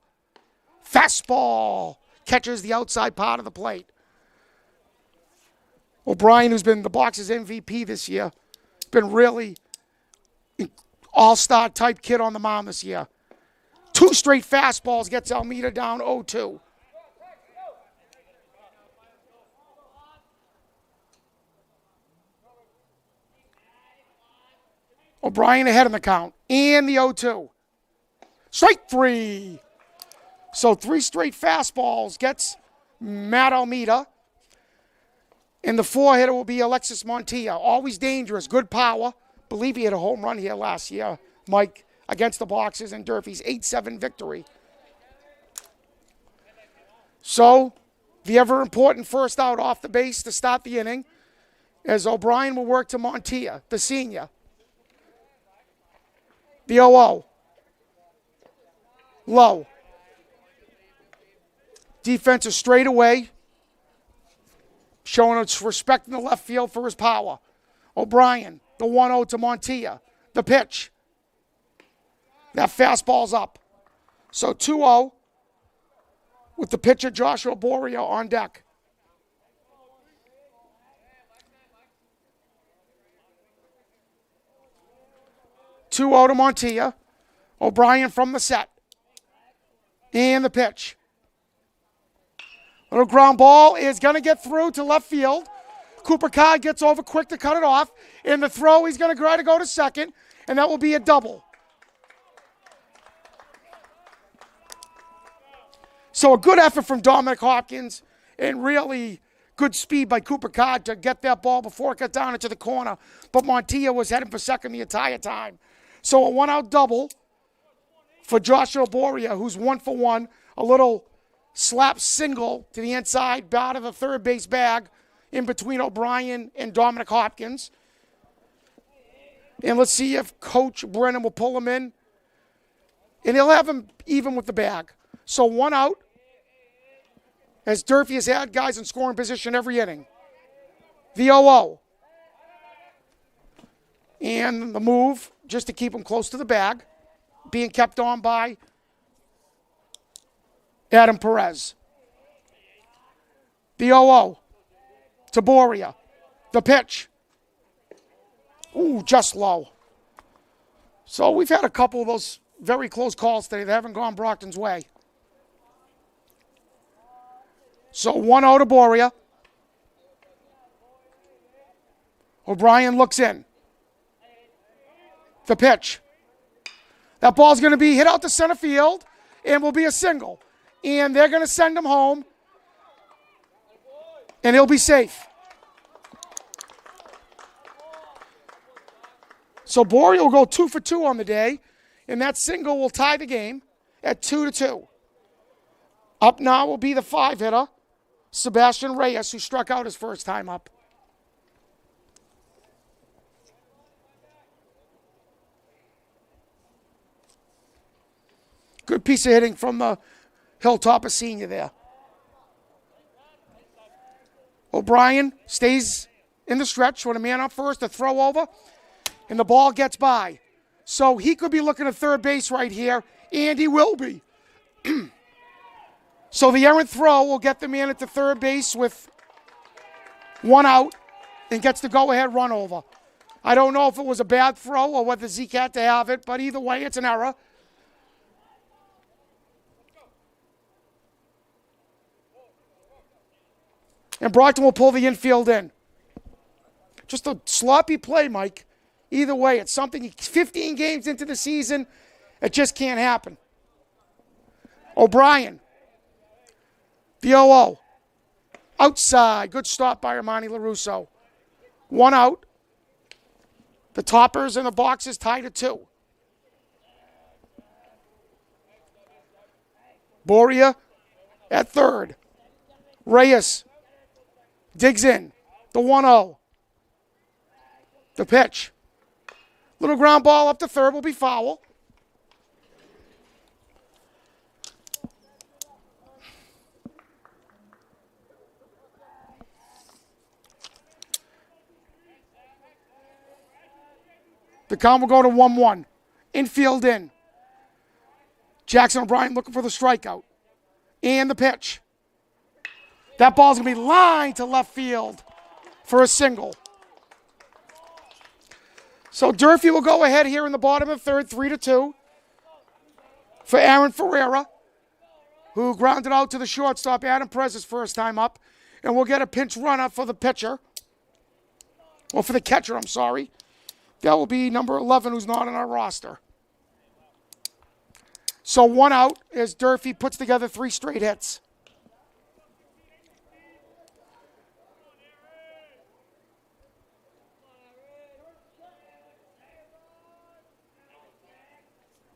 Fastball catches the outside part of the plate. O'Brien, who's been the Boxers MVP this year, been really all-star type kid on the mound this year. 2 straight fastballs gets Almeida down 0-2. O'Brien ahead in the count. And the 0-2. Strike 3. So 3 straight fastballs gets Matt Almeida. And the 4-hitter will be Alexis Montilla. Always dangerous, good power. Believe he hit a home run here last year, Mike, against the Boxers in Durfee's 8-7 victory. So the ever-important first out off the base to start the inning, as O'Brien will work to Montilla, the senior. The 0-0. Low. Defense is straight away, showing its respect in the left field for his power. O'Brien, the 1-0 to Montilla. The pitch. That fastball's up. So 2-0 with the pitcher Joshua Boria on deck. Two 0 to Montilla. O'Brien from the set. And the pitch. Little ground ball is going to get through to left field. Cooper Card gets over quick to cut it off. In the throw, he's going to try to go to second, and that will be a double. So a good effort from Dominic Hopkins, and really good speed by Cooper Card to get that ball before it got down into the corner. But Montilla was heading for second the entire time. So a one-out double for Joshua Boria, who's 1-for-1. A little slap single to the inside, out of the third base bag in between O'Brien and Dominic Hopkins. And let's see if Coach Brennan will pull him in and he'll have him even with the bag. So 1 out, as Durfee has had guys in scoring position every inning. The 0-0. And the move, just to keep him close to the bag, being kept on by Adam Perez. The 0-0 to Boria. The pitch. Ooh, just low. So we've had a couple of those very close calls today that haven't gone Brockton's way. So 1-0 to Boria. O'Brien looks in. The pitch. That ball's going to be hit out to center field and will be a single. And they're going to send him home. And he'll be safe. So Boria will go 2 for 2 on the day. And that single will tie the game at 2-2. Up now will be the 5-hitter, Sebastian Reyes, who struck out his first time up. Good piece of hitting from the Hilltopper senior there. O'Brien stays in the stretch with a man up first, a throw over, and the ball gets by. So he could be looking at third base right here, and he will be. So the errant throw will get the man at the third base with 1 out and gets the go-ahead run over. I don't know if it was a bad throw or whether Zeke had to have it, but either way, it's an error. And Brockton will pull the infield in. Just a sloppy play, Mike. Either way, it's something, 15 games into the season, it just can't happen. O'Brien. The 0-0. Outside. Good stop by Armani LaRusso. 1 out. The toppers in the boxes tied at 2. Boria at third. Reyes digs in. The 1-0. The pitch. Little ground ball up to third will be foul. The count will go to 1-1. Infield in. Jackson O'Brien looking for the strikeout. And the pitch. That ball's going to be lined to left field for a single. So Durfee will go ahead here in the bottom of the third, 3-2. For Aaron Ferreira, who grounded out to the shortstop, Adam Perez's first time up. And we'll get a pinch runner for the pitcher. Or for the catcher, I'm sorry. That will be number 11, who's not on our roster. So 1 out as Durfee puts together 3 straight hits.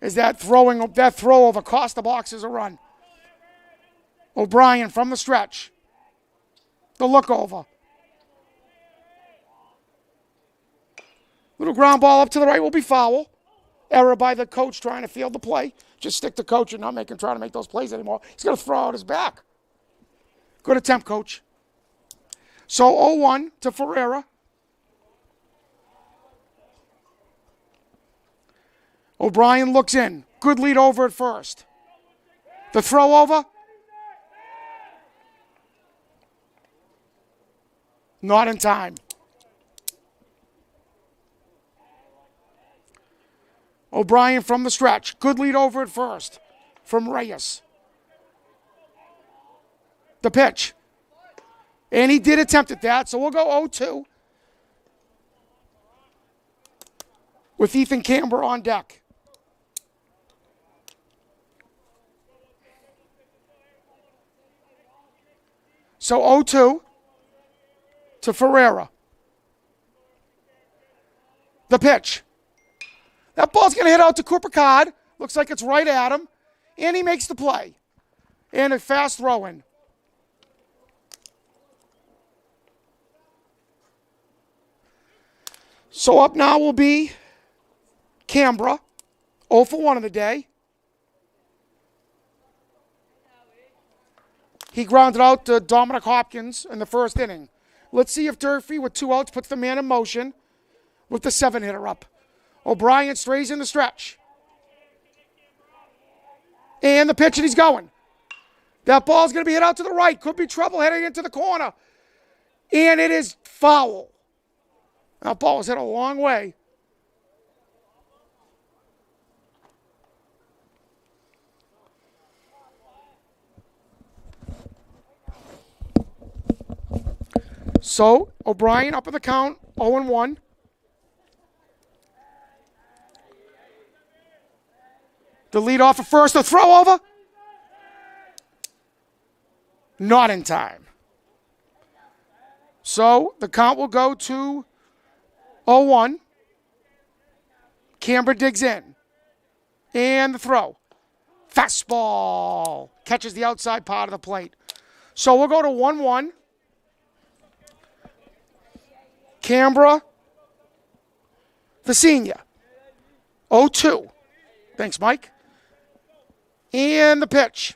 Is that throw over cost the boxes a run. O'Brien from the stretch. The look over. Little ground ball up to the right will be foul. Error by the coach trying to field the play. Just stick to coach and not trying to make those plays anymore. He's going to throw out his back. Good attempt, coach. So 0-1 to Ferreira. O'Brien looks in. Good lead over at first. The throw over. Not in time. O'Brien from the stretch. Good lead over at first from Reyes. The pitch. And he did attempt at that, so we'll go 0-2 with Ethan Camber on deck. So 0-2 to Ferreira. The pitch. That ball's going to hit out to Cooper Codd. Looks like it's right at him. And he makes the play. And a fast throw in. So up now will be Canberra. 0 for 1 of the day. He grounded out to Dominic Hopkins in the first inning. Let's see if Durfee, with 2 outs, puts the man in motion with the 7-hitter up. O'Brien strays in the stretch. And the pitch, and he's going. That ball's going to be hit out to the right. Could be trouble heading into the corner. And it is foul. That ball was hit a long way. So, O'Brien up in the count, 0-1. The lead off at first, the throw over. Not in time. So, the count will go to 0-1. Canberra digs in. And the throw. Fastball. Catches the outside part of the plate. So, we'll go to 1-1. Canberra, the senior, 0-2. Thanks, Mike. And the pitch.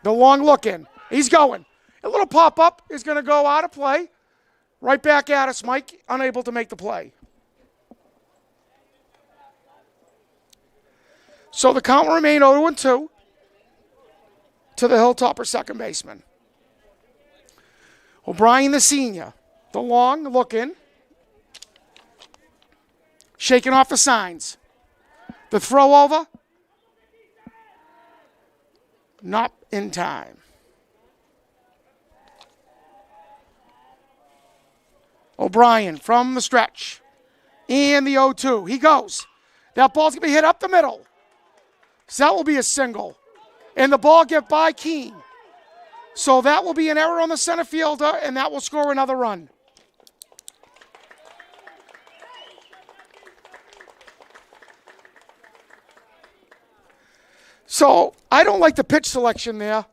The long look in. He's going. A little pop-up is going to go out of play. Right back at us, Mike, unable to make the play. So the count will remain 0-2 to the Hilltopper second baseman. O'Brien, the senior, the long look in, shaking off the signs. The throw over, not in time. O'Brien from the stretch, and the 0-2. He goes. That ball's going to be hit up the middle. So that will be a single. And the ball get by Keene. So that will be an error on the center fielder, and that will score another run. So I don't like the pitch selection there.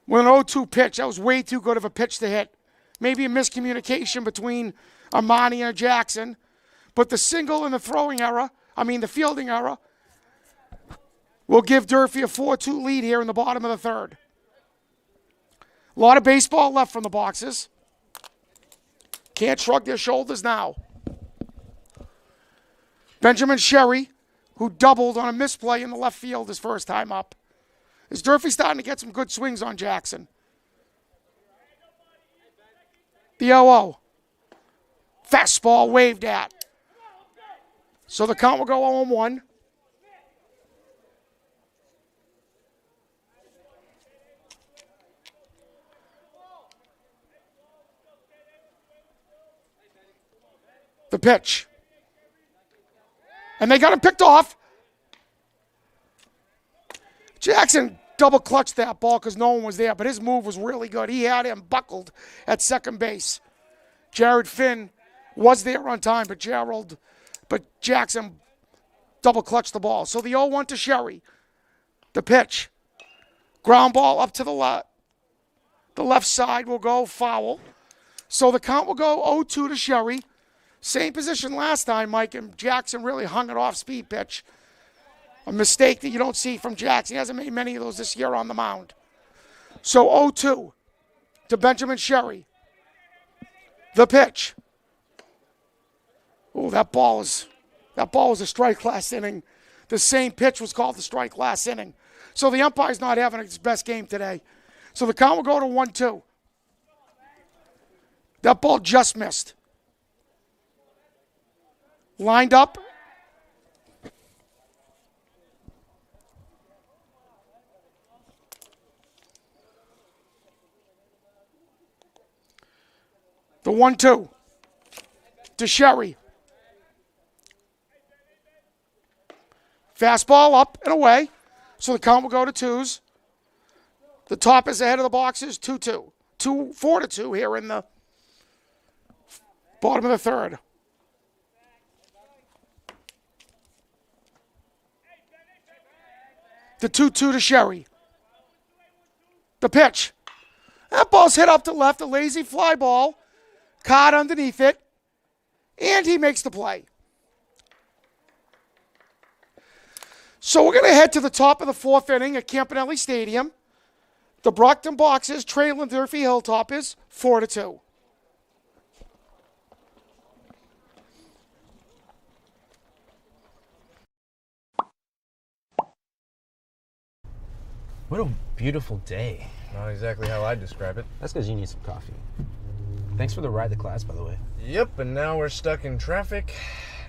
With an 0-2 pitch, that was way too good of a pitch to hit. Maybe a miscommunication between Armani and Jackson. But the single and the the fielding error, will give Durfee a 4-2 lead here in the bottom of the third. A lot of baseball left from the boxes. Can't shrug their shoulders now. Benjamin Sherry, who doubled on a misplay in the left field his first time up. Is Durfee starting to get some good swings on Jackson? The 0-0. Fastball waved at. So the count will go 0-1. The pitch. And they got him picked off. Jackson double clutched that ball because no one was there, but his move was really good. He had him buckled at second base. Jared Finn was there on time, but Jackson double clutched the ball. So the 0-1 to Sherry. The pitch. Ground ball up to the left. The left side will go foul. So the count will go 0-2 to Sherry. Same position last time, Mike, and Jackson really hung it off speed pitch. A mistake that you don't see from Jackson. He hasn't made many of those this year on the mound. So 0-2 to Benjamin Sherry. The pitch. Oh, that ball was a strike last inning. The same pitch was called the strike last inning. So the umpire's not having his best game today. So the count will go to 1-2. That ball just missed. Lined up. The 1-2 to Sherry. Fastball up and away. So the count will go to 2s. The top is ahead of the boxes, 2-2. 4-2 here in the bottom of the third. The 2-2 to Sherry. The pitch. That ball's hit up to left, a lazy fly ball. Caught underneath it. And he makes the play. So we're going to head to the top of the fourth inning at Campanelli Stadium. The Brockton Boxers trailing Durfee Hilltoppers 4-2. What a beautiful day. Not exactly how I'd describe it. That's because you need some coffee. Thanks for the ride to class, by the way. Yep, and now we're stuck in traffic,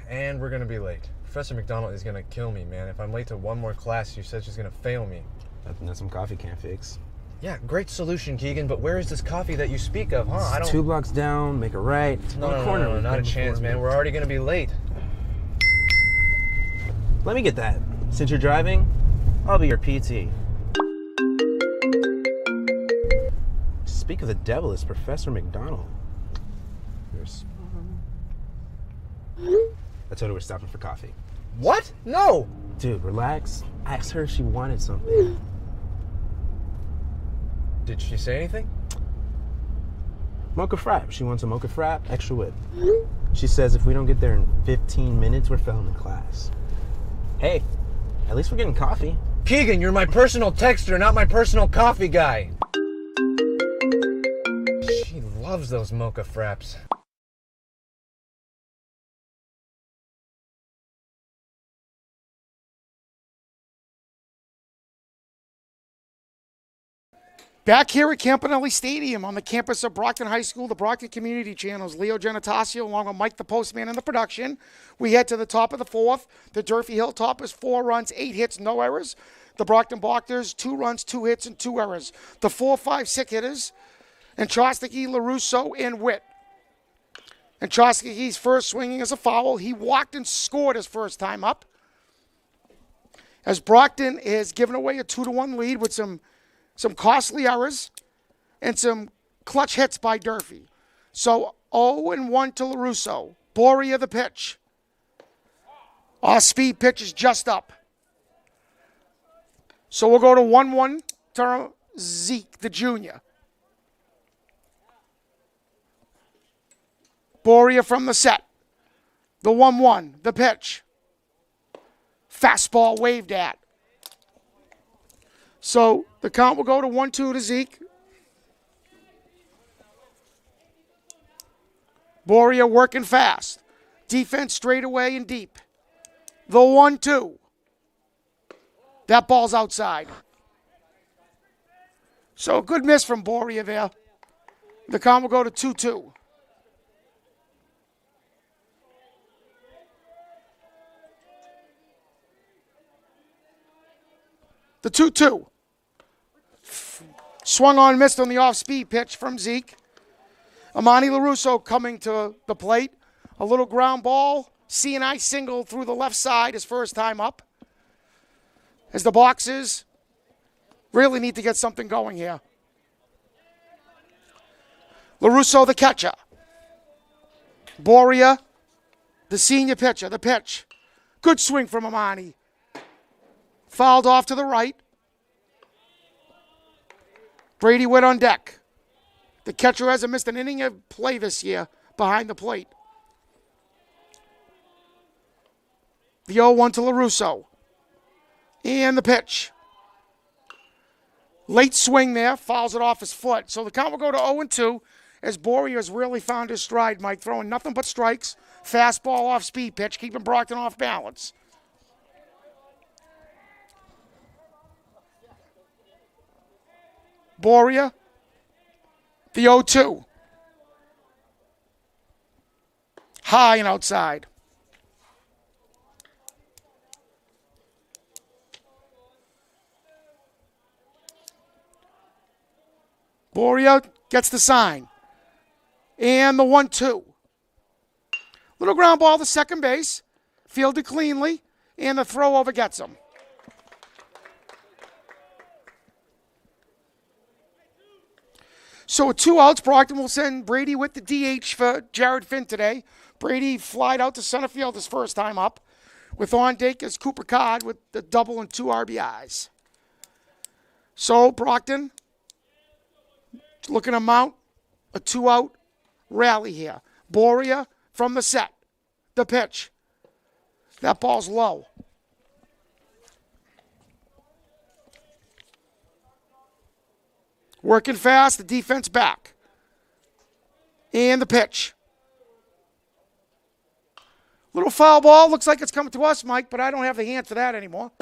and we're going to be late. Professor McDonald is going to kill me, man. If I'm late to one more class, she said she's going to fail me. Nothing that some coffee can't fix. Yeah, great solution, Keegan, but where is this coffee that you speak of, huh? It's 2 blocks down, make a right. No, not a chance, man. We're already going to be late. Let me get that. Since you're driving, I'll be your PT. Speak of the devil, it's Professor McDonald. I told her we're stopping for coffee. What? No! Dude, relax. I asked her if she wanted something. Did she say anything? Mocha frap. She wants a mocha frap, extra whip. She says if we don't get there in 15 minutes, we're failing in class. Hey, at least we're getting coffee. Keegan, you're my personal texter, not my personal coffee guy. She loves those mocha fraps. Back here at Campanelli Stadium on the campus of Brockton High School, the Brockton Community Channels, Leo Genotasio along with Mike the Postman in the production. We head to the top of the fourth. The Durfee Hilltoppers, 4 runs, 8 hits, no errors. The Brockton Boxers, 2 runs, 2 hits, and 2 errors. The 4, 5, 6 hitters, and Chostaki, LaRusso, and Witt. And Chostaki's first swinging is a foul. He walked and scored his first time up. As Brockton is giving away a 2-1 lead with some costly errors and some clutch hits by Durfee. So 0-1 to LaRusso. Boria the pitch. Off-speed pitch is just up. So we'll go to 1-1 to Zeke, the junior. Boria from the set. The 1-1, the pitch. Fastball waved at. So the count will go to 1-2 to Zeke. Boria working fast. Defense straight away and deep. The 1-2. That ball's outside. So good miss from Boria there. The count will go to 2-2. The 2-2. Swung on, missed on the off-speed pitch from Zeke. Amani LaRusso coming to the plate. A little ground ball. C&I single through the left side his first time up. As the Boxers really need to get something going here. LaRusso, the catcher. Boria, the senior pitcher, the pitch. Good swing from Amani. Fouled off to the right. Brady Witt on deck. The catcher hasn't missed an inning of play this year behind the plate. The 0-1 to LaRusso. And the pitch. Late swing there, fouls it off his foot. So the count will go to 0-2 as Boria has really found his stride, Mike, throwing nothing but strikes. Fastball off speed pitch, keeping Brockton off balance. Boria, the 0-2. High and outside. Boria gets the sign. And the 1-2. Little ground ball to second base. Fielded cleanly. And the throw over gets him. So with 2 outs, Brockton will send Brady with the DH for Jared Finn today. Brady flied out to center field his first time up. With on deck is Cooper Codd with the double and 2 RBIs. So Brockton looking to mount a 2-out rally here. Boria from the set. The pitch. That ball's low. Working fast, the defense back. And the pitch. Little foul ball. Looks like it's coming to us, Mike, but I don't have the hand for that anymore.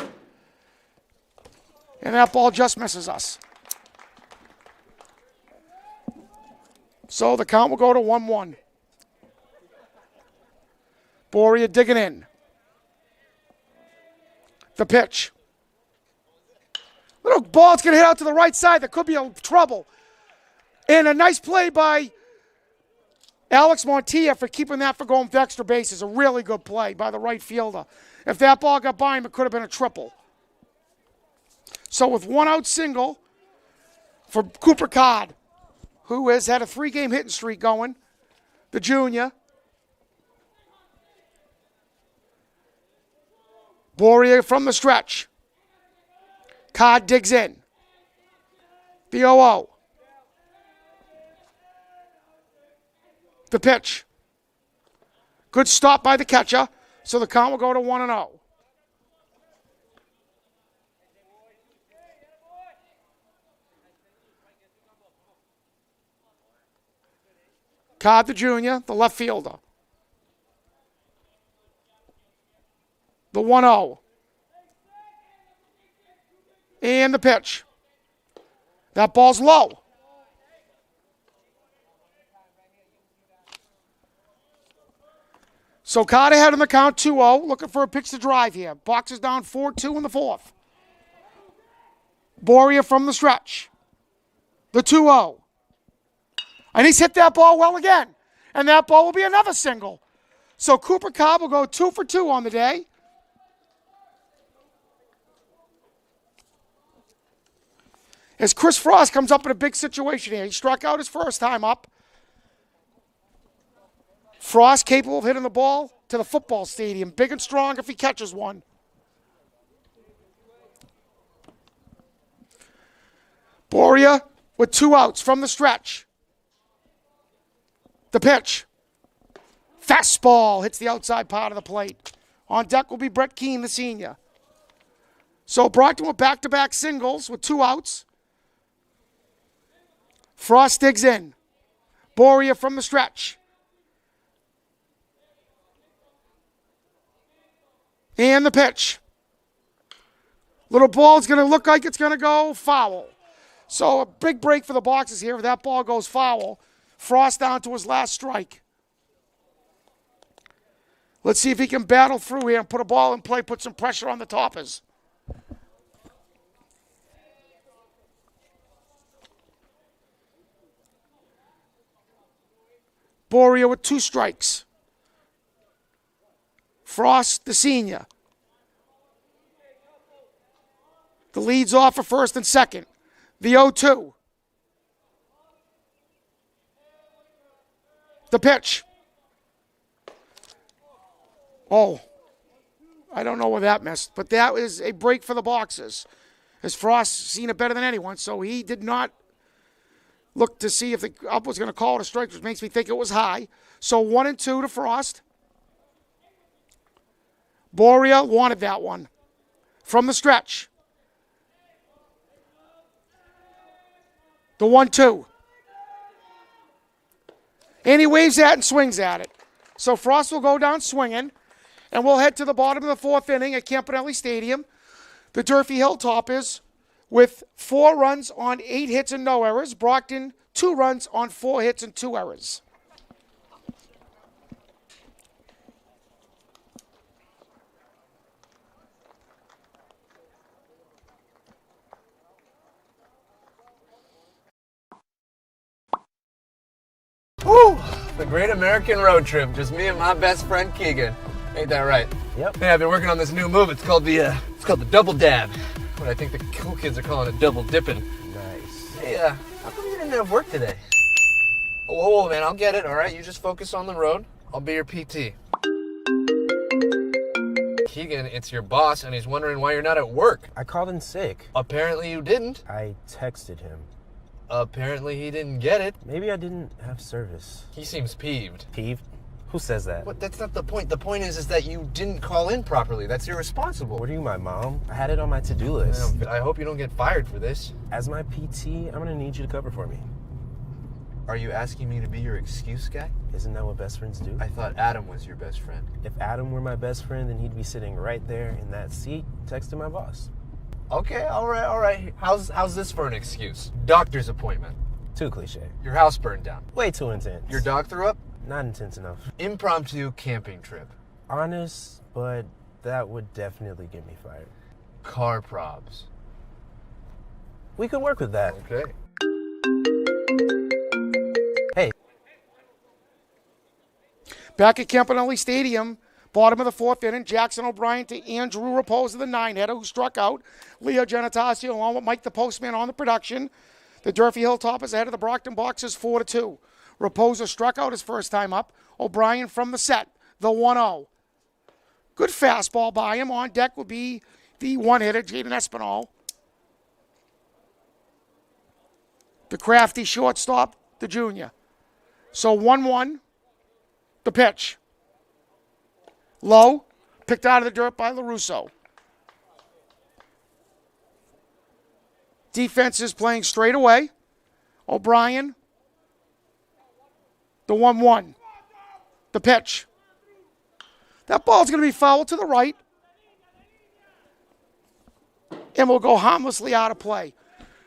And that ball just misses us. So the count will go to 1-1. Boria digging in. The pitch. Little ball's going to hit out to the right side. There could be a trouble. And a nice play by Alex Montilla for keeping that for going to extra bases. A really good play by the right fielder. If that ball got by him, it could have been a triple. So with one out single for Cooper Codd, who has had a 3-game hitting streak going, the junior. Boria from the stretch. Codd digs in. The 0-0. The pitch. Good stop by the catcher, so the count will go to 1-0. Codd the junior, the left fielder. The 1-0. And the pitch. That ball's low. So Codd ahead in the count, 2-0. Looking for a pitch to drive here. Boxes down 4-2 in the fourth. Boria from the stretch. The 2-0. And he's hit that ball well again. And that ball will be another single. So Cooper Cobb will go 2 for 2 on the day. As Chris Frost comes up in a big situation here. He struck out his first time up. Frost capable of hitting the ball to the football stadium. Big and strong if he catches one. Boria with 2 outs from the stretch. The pitch. Fastball hits the outside part of the plate. On deck will be Brett Keane, the senior. So Brockton with back-to-back singles with 2 outs. Frost digs in. Boria from the stretch. And the pitch. Little ball's going to look like it's going to go foul. So a big break for the boxes here. If that ball goes foul, Frost down to his last strike. Let's see if he can battle through here and put a ball in play, put some pressure on the toppers. Boria with 2 strikes. Frost, the senior. The lead's off for first and second. The 0-2. The pitch. Oh, I don't know where that missed, but that is a break for the boxes. As Frost seen it better than anyone, so he did not look to see if the up was going to call it a strike, which makes me think it was high. So 1-2 to Frost. Boria wanted that one. From the stretch. The 1-2. And he waves at it and swings at it. So Frost will go down swinging. And we'll head to the bottom of the 4th inning at Campanelli Stadium. The Durfee Hilltoppers with 4 runs on 8 hits and no errors. Brockton, 2 runs on 4 hits and 2 errors. Woo! The great American road trip. Just me and my best friend Keegan. Ain't that right? Yep. Yeah, I've been working on this new move. It's called the double dab. What I think the cool kids are calling it double dipping. Nice. Hey, how come you didn't have work today? Oh, man, I'll get it. All right, you just focus on the road. I'll be your PT. Keegan, it's your boss, and he's wondering why you're not at work. I called in sick. Apparently you didn't. I texted him. Apparently he didn't get it. Maybe I didn't have service. He seems peeved. Peeved? Who says that? But that's not the point. The point is that you didn't call in properly. That's irresponsible. What are you, my mom? I had it on my to-do list. I hope you don't get fired for this. As my PT, I'm going to need you to cover for me. Are you asking me to be your excuse guy? Isn't that what best friends do? I thought Adam was your best friend. If Adam were my best friend, then he'd be sitting right there in that seat texting my boss. Okay, all right. How's this for an excuse? Doctor's appointment. Too cliche. Your house burned down. Way too intense. Your dog threw up? Not intense enough. Impromptu camping trip. Honest, but that would definitely get me fired. Car probs. We could work with that. Okay. Hey. Back at Campanelli Stadium, bottom of the fourth inning, Jackson O'Brien to Andrew Raposa, the nine-hitter, who struck out. Leo Genetasio along with Mike the Postman on the production. The Durfee Hilltoppers ahead of the Brockton Boxers 4-2. Raposa struck out his first time up. O'Brien from the set, the 1-0. Good fastball by him. On deck will be the one-hitter, Jaden Espinal. The crafty shortstop, the junior. So 1-1, the pitch. Low, picked out of the dirt by LaRusso. Defense is playing straight away. O'Brien, the 1-1, the pitch. That ball's going to be fouled to the right and will go harmlessly out of play.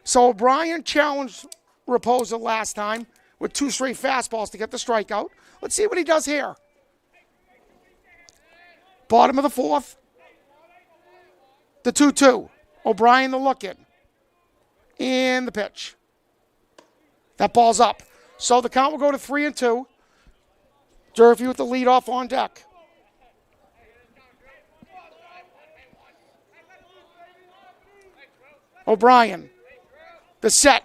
So O'Brien challenged Raposa last time with 2 straight fastballs to get the strikeout. Let's see what he does here. Bottom of the fourth, the 2-2. O'Brien the look-in. And the pitch. That ball's up. So the count will go to 3-2. Durfee with the leadoff on deck. O'Brien, the set,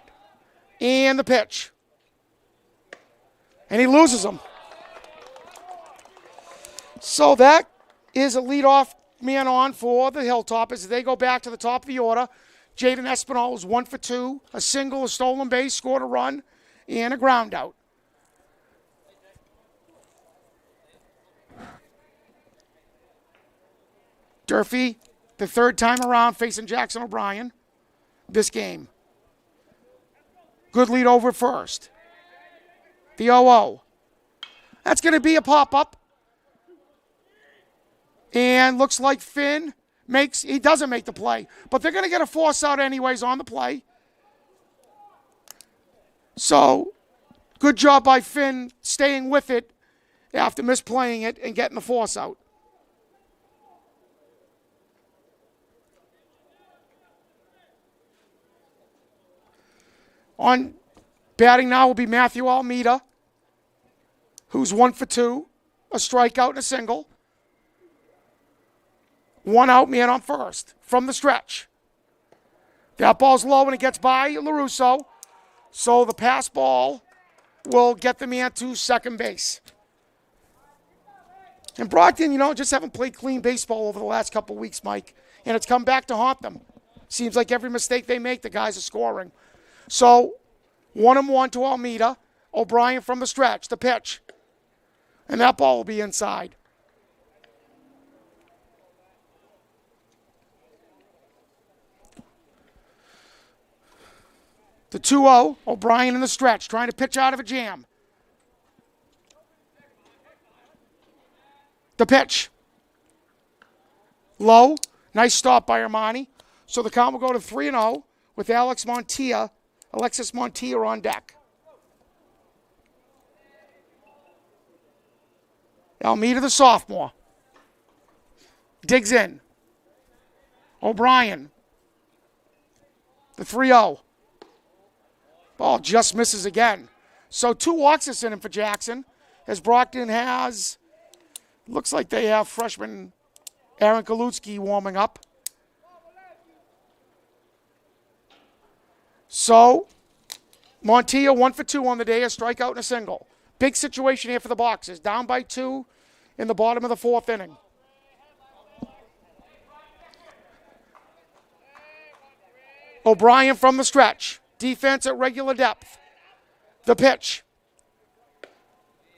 and the pitch. And he loses them. So that is a leadoff man on for the Hilltoppers as they go back to the top of the order. Jaden Espinal was 1 for 2, a single, a stolen base, scored a run, and a ground out. Durfee, the third time around, facing Jackson O'Brien this game. Good lead over first. The 0-0. That's going to be a pop-up. And looks like Finn he doesn't make the play. But they're going to get a force out anyways on the play. So, good job by Finn staying with it after misplaying it and getting the force out. On batting now will be Matthew Almeida, who's 1 for 2, a strikeout and a single. 1 out, man on first from the stretch. That ball's low and it gets by LaRusso. So the pass ball will get the man to second base. And Brockton, just haven't played clean baseball over the last couple of weeks, Mike. And it's come back to haunt them. Seems like every mistake they make, the guys are scoring. So 1-1 to Almeida. O'Brien from the stretch, the pitch. And that ball will be inside. The 2-0, O'Brien in the stretch, trying to pitch out of a jam. The pitch. Low, nice stop by Armani. So the count will go to 3-0 with Alexis Montilla on deck. Almeida, the sophomore. Digs in. O'Brien. The 3-0. Ball just misses again. So 2 walks this inning for Jackson, as Brockton has, looks like they have freshman Aaron Kalutsky warming up. So Montilla 1 for 2 on the day, a strikeout and a single. Big situation here for the Boxers, down by 2 in the bottom of the fourth inning. O'Brien from the stretch. Defense at regular depth. The pitch.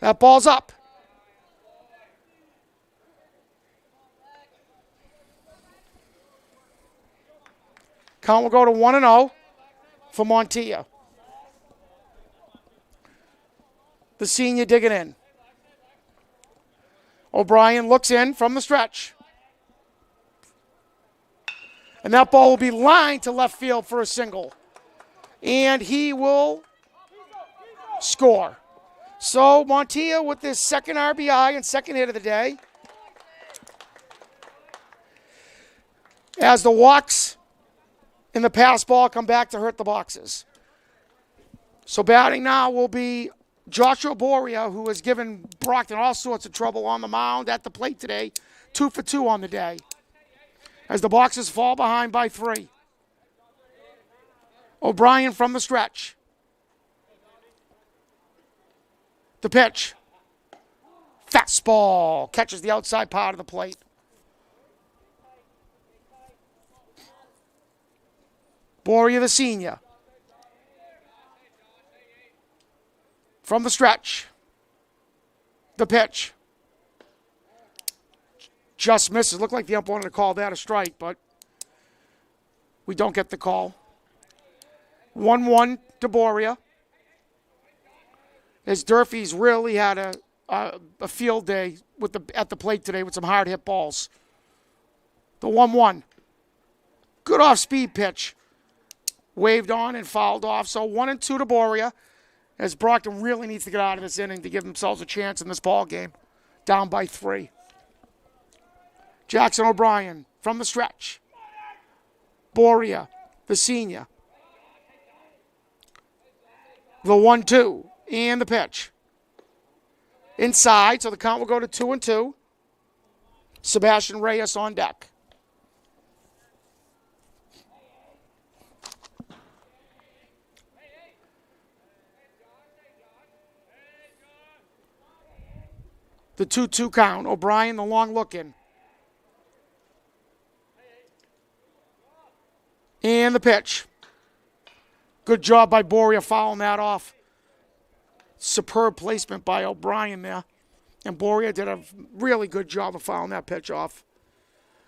That ball's up. Count will go to 1-0 for Montilla. The senior digging in. O'Brien looks in from the stretch. And that ball will be lined to left field for a single. And he will score. So Montilla with his second RBI and second hit of the day. As the walks in the pass ball come back to hurt the boxes. So batting now will be Joshua Boria, who has given Brockton all sorts of trouble on the mound at the plate today. 2 for 2 on the day. As the boxes fall behind by 3. O'Brien from the stretch. The pitch. Fastball. Catches the outside part of the plate. Boria, the senior. From the stretch. The pitch. Just misses. Looked like the ump wanted to call that a strike, but we don't get the call. 1-1 to Boria. As Durfee's really had a field day at the plate today with some hard hit balls. The 1-1. Good off-speed pitch. Waved on and fouled off. So 1-2 to Boria. As Brockton really needs to get out of this inning to give themselves a chance in this ball game. Down by 3. Jackson O'Brien from the stretch. Boria, the senior. The 1-2 and the pitch. Inside, so the count will go to 2-2. Sebastian Reyes on deck. The 2-2 count. O'Brien, the long look in. And the pitch. Good job by Boria fouling that off. Superb placement by O'Brien there. And Boria did a really good job of fouling that pitch off.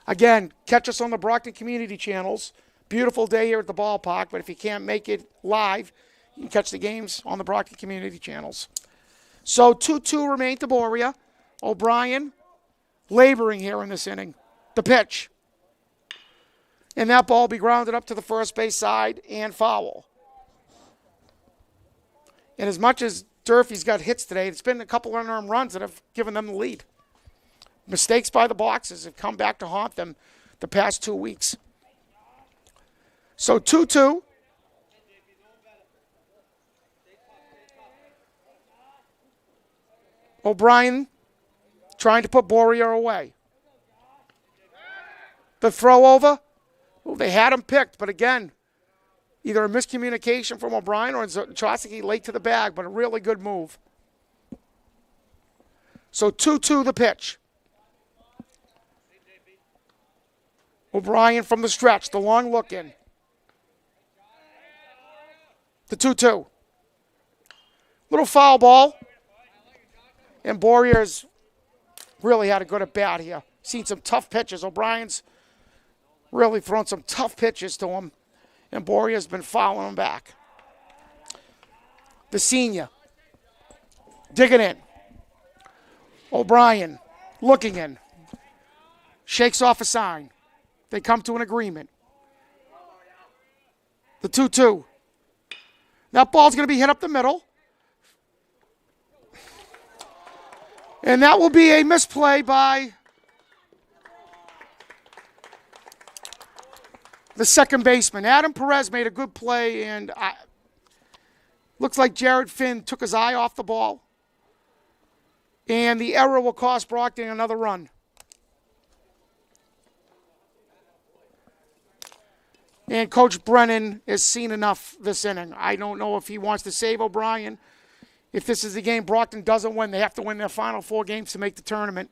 Again, catch us on the Brockton community channels. Beautiful day here at the ballpark, but if you can't make it live, you can catch the games on the Brockton community channels. So 2-2 remain to Boria. O'Brien laboring here in this inning. The pitch. And that ball will be grounded up to the first base side and foul. And as much as Durfee's got hits today, it's been a couple of unearned runs that have given them the lead. Mistakes by the boxes have come back to haunt them the past 2 weeks. So 2-2. O'Brien trying to put Boria away. The throw over. Well, they had him picked, but again, either a miscommunication from O'Brien or Chosky late to the bag, but a really good move. So 2-2 the pitch. O'Brien from the stretch, the long look in. The 2-2. Little foul ball. And Borier's really had a good at bat here. Seen some tough pitches. O'Brien's really thrown some tough pitches to him. And Boria's been fouling him back. The senior. Digging in. O'Brien looking in. Shakes off a sign. They come to an agreement. The 2-2. That ball's going to be hit up the middle. And that will be a misplay by the second baseman. Adam Perez made a good play, and looks like Jared Finn took his eye off the ball. And the error will cost Brockton another run. And Coach Brennan has seen enough this inning. I don't know if he wants to save O'Brien. If this is the game Brockton doesn't win, they have to win their final 4 games to make the tournament.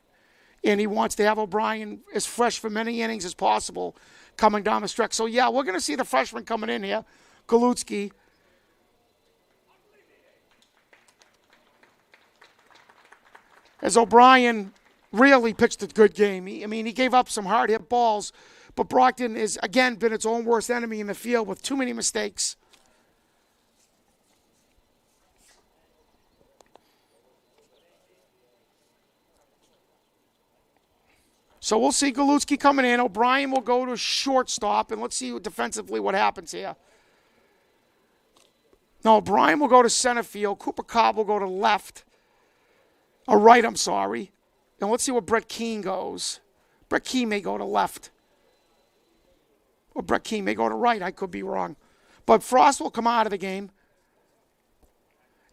And he wants to have O'Brien as fresh for many innings as possible coming down the stretch. So, yeah, we're going to see the freshman coming in here, Galutsky. As O'Brien really pitched a good game. He gave up some hard-hit balls, But Brockton has, again, been its own worst enemy in the field with too many mistakes. So we'll see Galutski coming in. O'Brien will go to shortstop, and let's see defensively what happens here. No, O'Brien will go to center field. Cooper Cobb will go to left. Right, I'm sorry. And let's see where Brett Keane goes. Brett Keane may go to left. Or Brett Keane may go to right. I could be wrong. But Frost will come out of the game.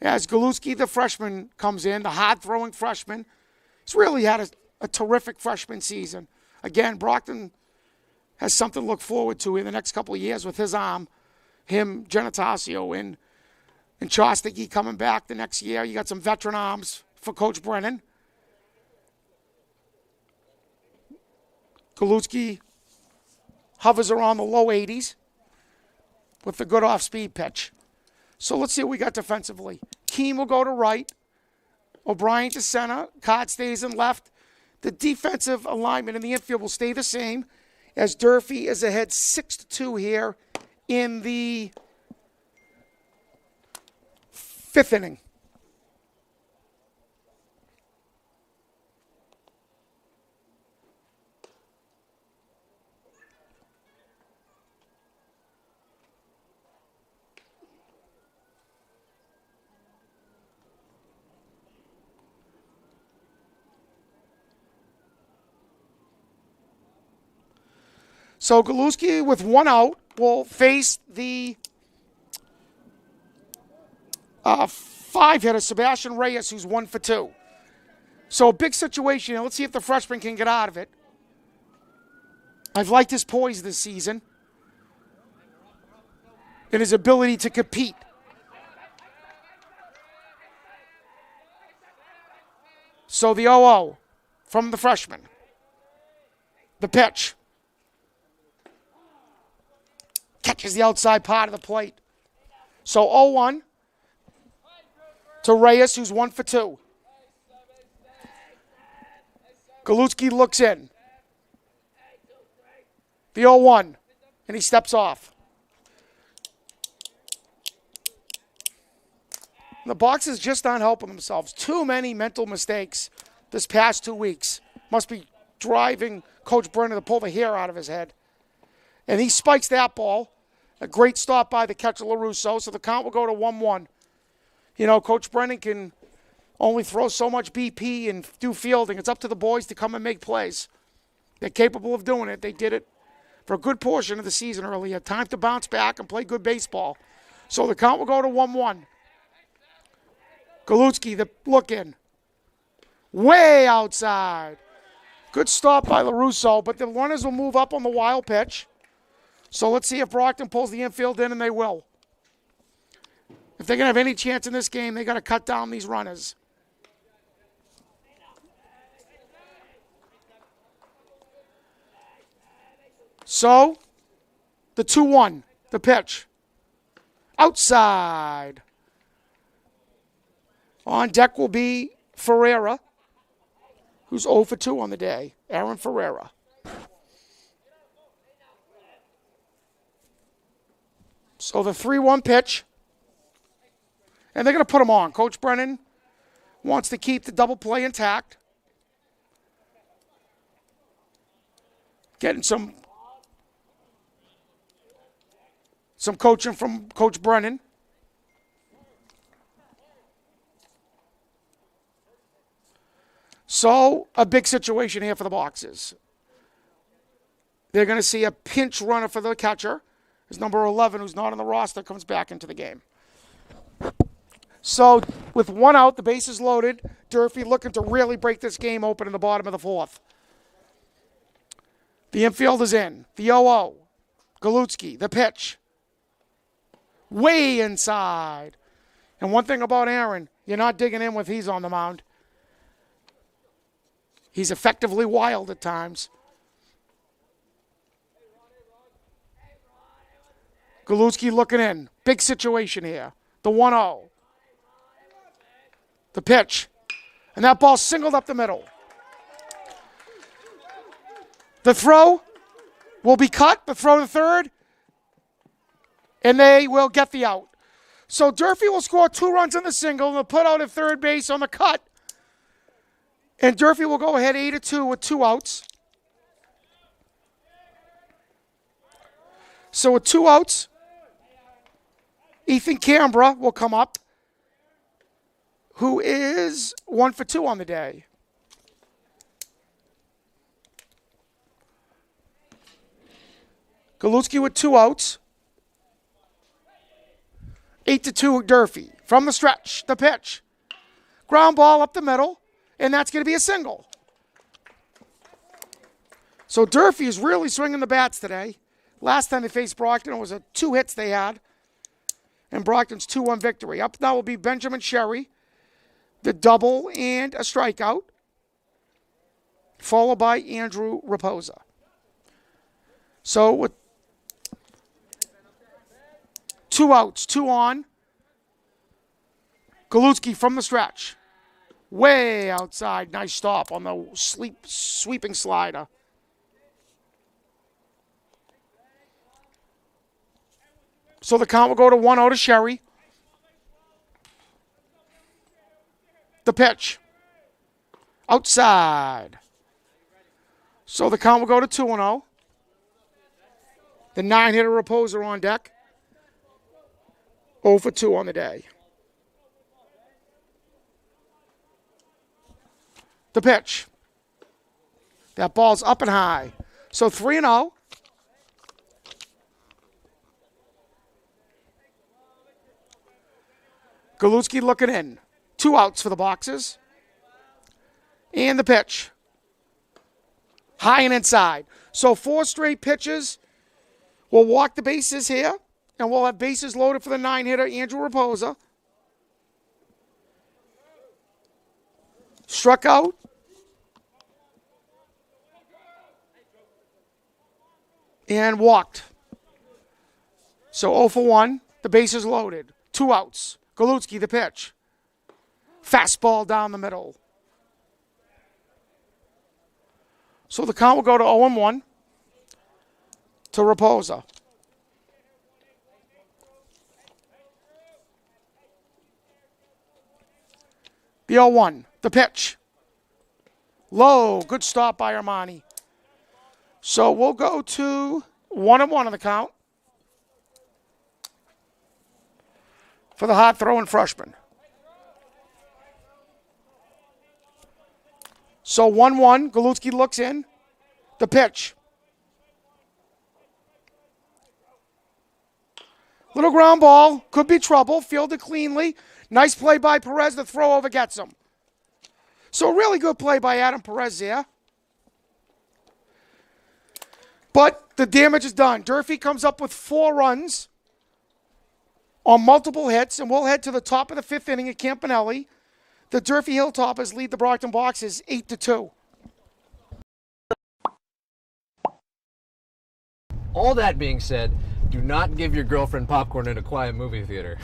As Galutski, the freshman, comes in, the hard-throwing freshman. He's really had a terrific freshman season. Again, Brockton has something to look forward to in the next couple of years with his arm. Him, Genatasio, and Chostachy coming back the next year. You got some veteran arms for Coach Brennan. Galutski hovers around the low 80s with the good off-speed pitch. So let's see what we got defensively. Keane will go to right. O'Brien to center. Cott stays in left. The defensive alignment in the infield will stay the same as Durfee is ahead 6-2 here in the 5th inning. So Galutski with one out will face the 5-hitter, Sebastian Reyes, who's 1 for 2. So a big situation. Let's see if the freshman can get out of it. I've liked his poise this season and his ability to compete. So the 0-0 from the freshman. The pitch. Catches the outside part of the plate. So 0-1 to Reyes, who's 1 for 2. Galutski looks in. The 0-1, and he steps off. The boxers just aren't helping themselves. Too many mental mistakes this past 2 weeks. Must be driving Coach Brennan to pull the hair out of his head. And he spikes that ball. A great stop by the catcher, LaRusso, so the count will go to 1-1. You know, Coach Brennan can only throw so much BP and do fielding. It's up to the boys to come and make plays. They're capable of doing it. They did it for a good portion of the season earlier. Time to bounce back and play good baseball. So the count will go to 1-1. Galutski, the look in. Way outside. Good stop by LaRusso, but the runners will move up on the wild pitch. So let's see if Brockton pulls the infield in, and they will. If they're going to have any chance in this game, they got to cut down these runners. So, the 2-1, the pitch. Outside. On deck will be Ferreira, who's 0 for 2 on the day. Aaron Ferreira. So the 3-1 pitch. And they're going to put him on. Coach Brennan wants to keep the double play intact. Getting some coaching from Coach Brennan. So a big situation here for the Boxers. They're going to see a pinch runner for the catcher. His number 11, who's not on the roster, comes back into the game. So with one out, the bases loaded, Durfee looking to really break this game open in the bottom of the 4th. The infield is in. The 0-0. Galutski, the pitch. Way inside. And one thing about Aaron, you're not digging in when he's on the mound. He's effectively wild at times. Galutski looking in. Big situation here. The 1-0. The pitch. And that ball singled up the middle. The throw will be cut, the throw to third, and they will get the out. So Durfee will score 2 runs in the single, and they'll put out at third base on the cut. And Durfee will go ahead 8-2 with 2 outs. So with 2 outs, Ethan Canberra will come up, who is 1 for 2 on the day. Galutsky with 2 outs. 8-2 Durfee. From the stretch, the pitch. Ground ball up the middle, and that's going to be a single. So Durfee is really swinging the bats today. Last time they faced Brockton, it was 2 hits they had. And Brockton's 2-1 victory. Up now will be Benjamin Sherry, the double and a strikeout, followed by Andrew Raposa. So with 2 outs, 2 on, Galutsky from the stretch. Way outside. Nice stop on the sweeping slider. So the count will go to 1-0 to Sherry. The pitch. Outside. So the count will go to 2-0. The 9-hitter Raposa on deck. 0 for 2 on the day. The pitch. That ball's up and high. So 3-0. Galutsky looking in. 2 outs for the Boxers. And the pitch. High and inside. So 4 straight pitches. We'll walk the bases here. And we'll have bases loaded for the 9-hitter, Andrew Raposa. Struck out. And walked. So 0 for 1. The bases loaded. 2 outs. Galutsky, the pitch. Fastball down the middle. So the count will go to 0-1 to Raposa. The 0-1. The pitch. Low. Good stop by Armani. So we'll go to 1-1 on the count for the hot throwing freshman. So 1-1. Galutsky looks in. The pitch. Little ground ball. Could be trouble. Fielded cleanly. Nice play by Perez. The throw over gets him. So a really good play by Adam Perez there. But the damage is done. Durfee comes up with 4 runs on multiple hits, and we'll head to the top of the 5th inning at Campanelli. The Durfee Hilltoppers lead the Brockton Boxers 8-2. All that being said, do not give your girlfriend popcorn in a quiet movie theater.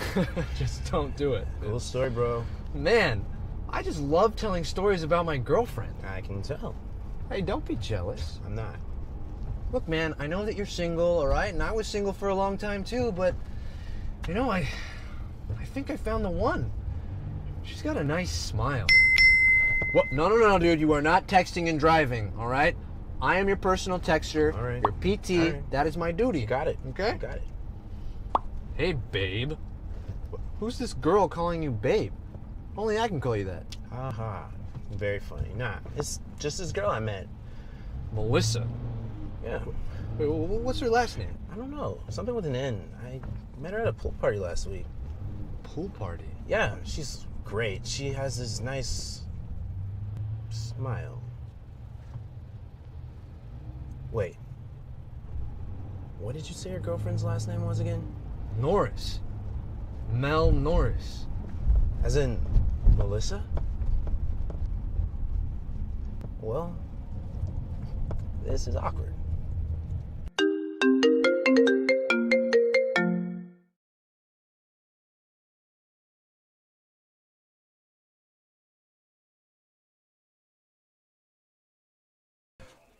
Just don't do it. Cool story, bro. Man, I just love telling stories about my girlfriend. I can tell. Hey, don't be jealous. I'm not. Look, man, I know that you're single, all right? And I was single for a long time, too, but, you know, I think I found the one. She's got a nice smile. What? No, dude. You are not texting and driving, all right? I am your personal texter. All right. Your PT. Right. That is my duty. You got it. Okay? You got it. Hey, babe. Who's this girl calling you babe? Only I can call you that. Aha. Very funny. Nah, it's just this girl I met. Melissa. Yeah. Wait, what's her last name? I don't know. Something with an N. I met her at a pool party last week. Pool party? Yeah, she's great. She has this nice smile. Wait. What did you say your girlfriend's last name was again? Norris. Mel Norris. As in Melissa? Well, this is awkward.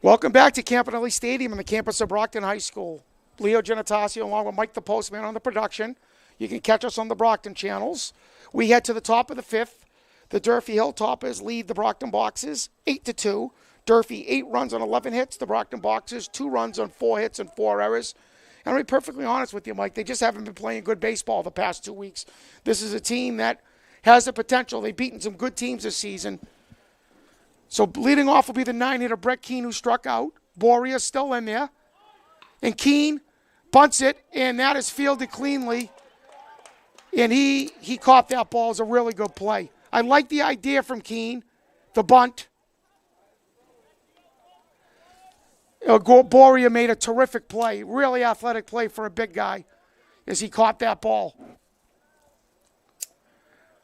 Welcome back to Campanelli Stadium on the campus of Brockton High School. Leo Genetasio along with Mike the Postman on the production. You can catch us on the Brockton channels. We head to the top of the fifth. The Durfee Hilltoppers lead the Brockton Boxers 8-2. Durfee 8 runs on 11 hits. The Brockton Boxers 2 runs on 4 hits and 4 errors. And I'll be perfectly honest with you, Mike, they just haven't been playing good baseball the past 2 weeks. This is a team that has the potential. They've beaten some good teams this season. So leading off will be the 9-hitter Brett Keene, who struck out. Boria's still in there. And Keene bunts it, and that is fielded cleanly. And he caught that ball. It was a really good play. I like the idea from Keene, the bunt. Boria made a terrific play, really athletic play for a big guy as he caught that ball.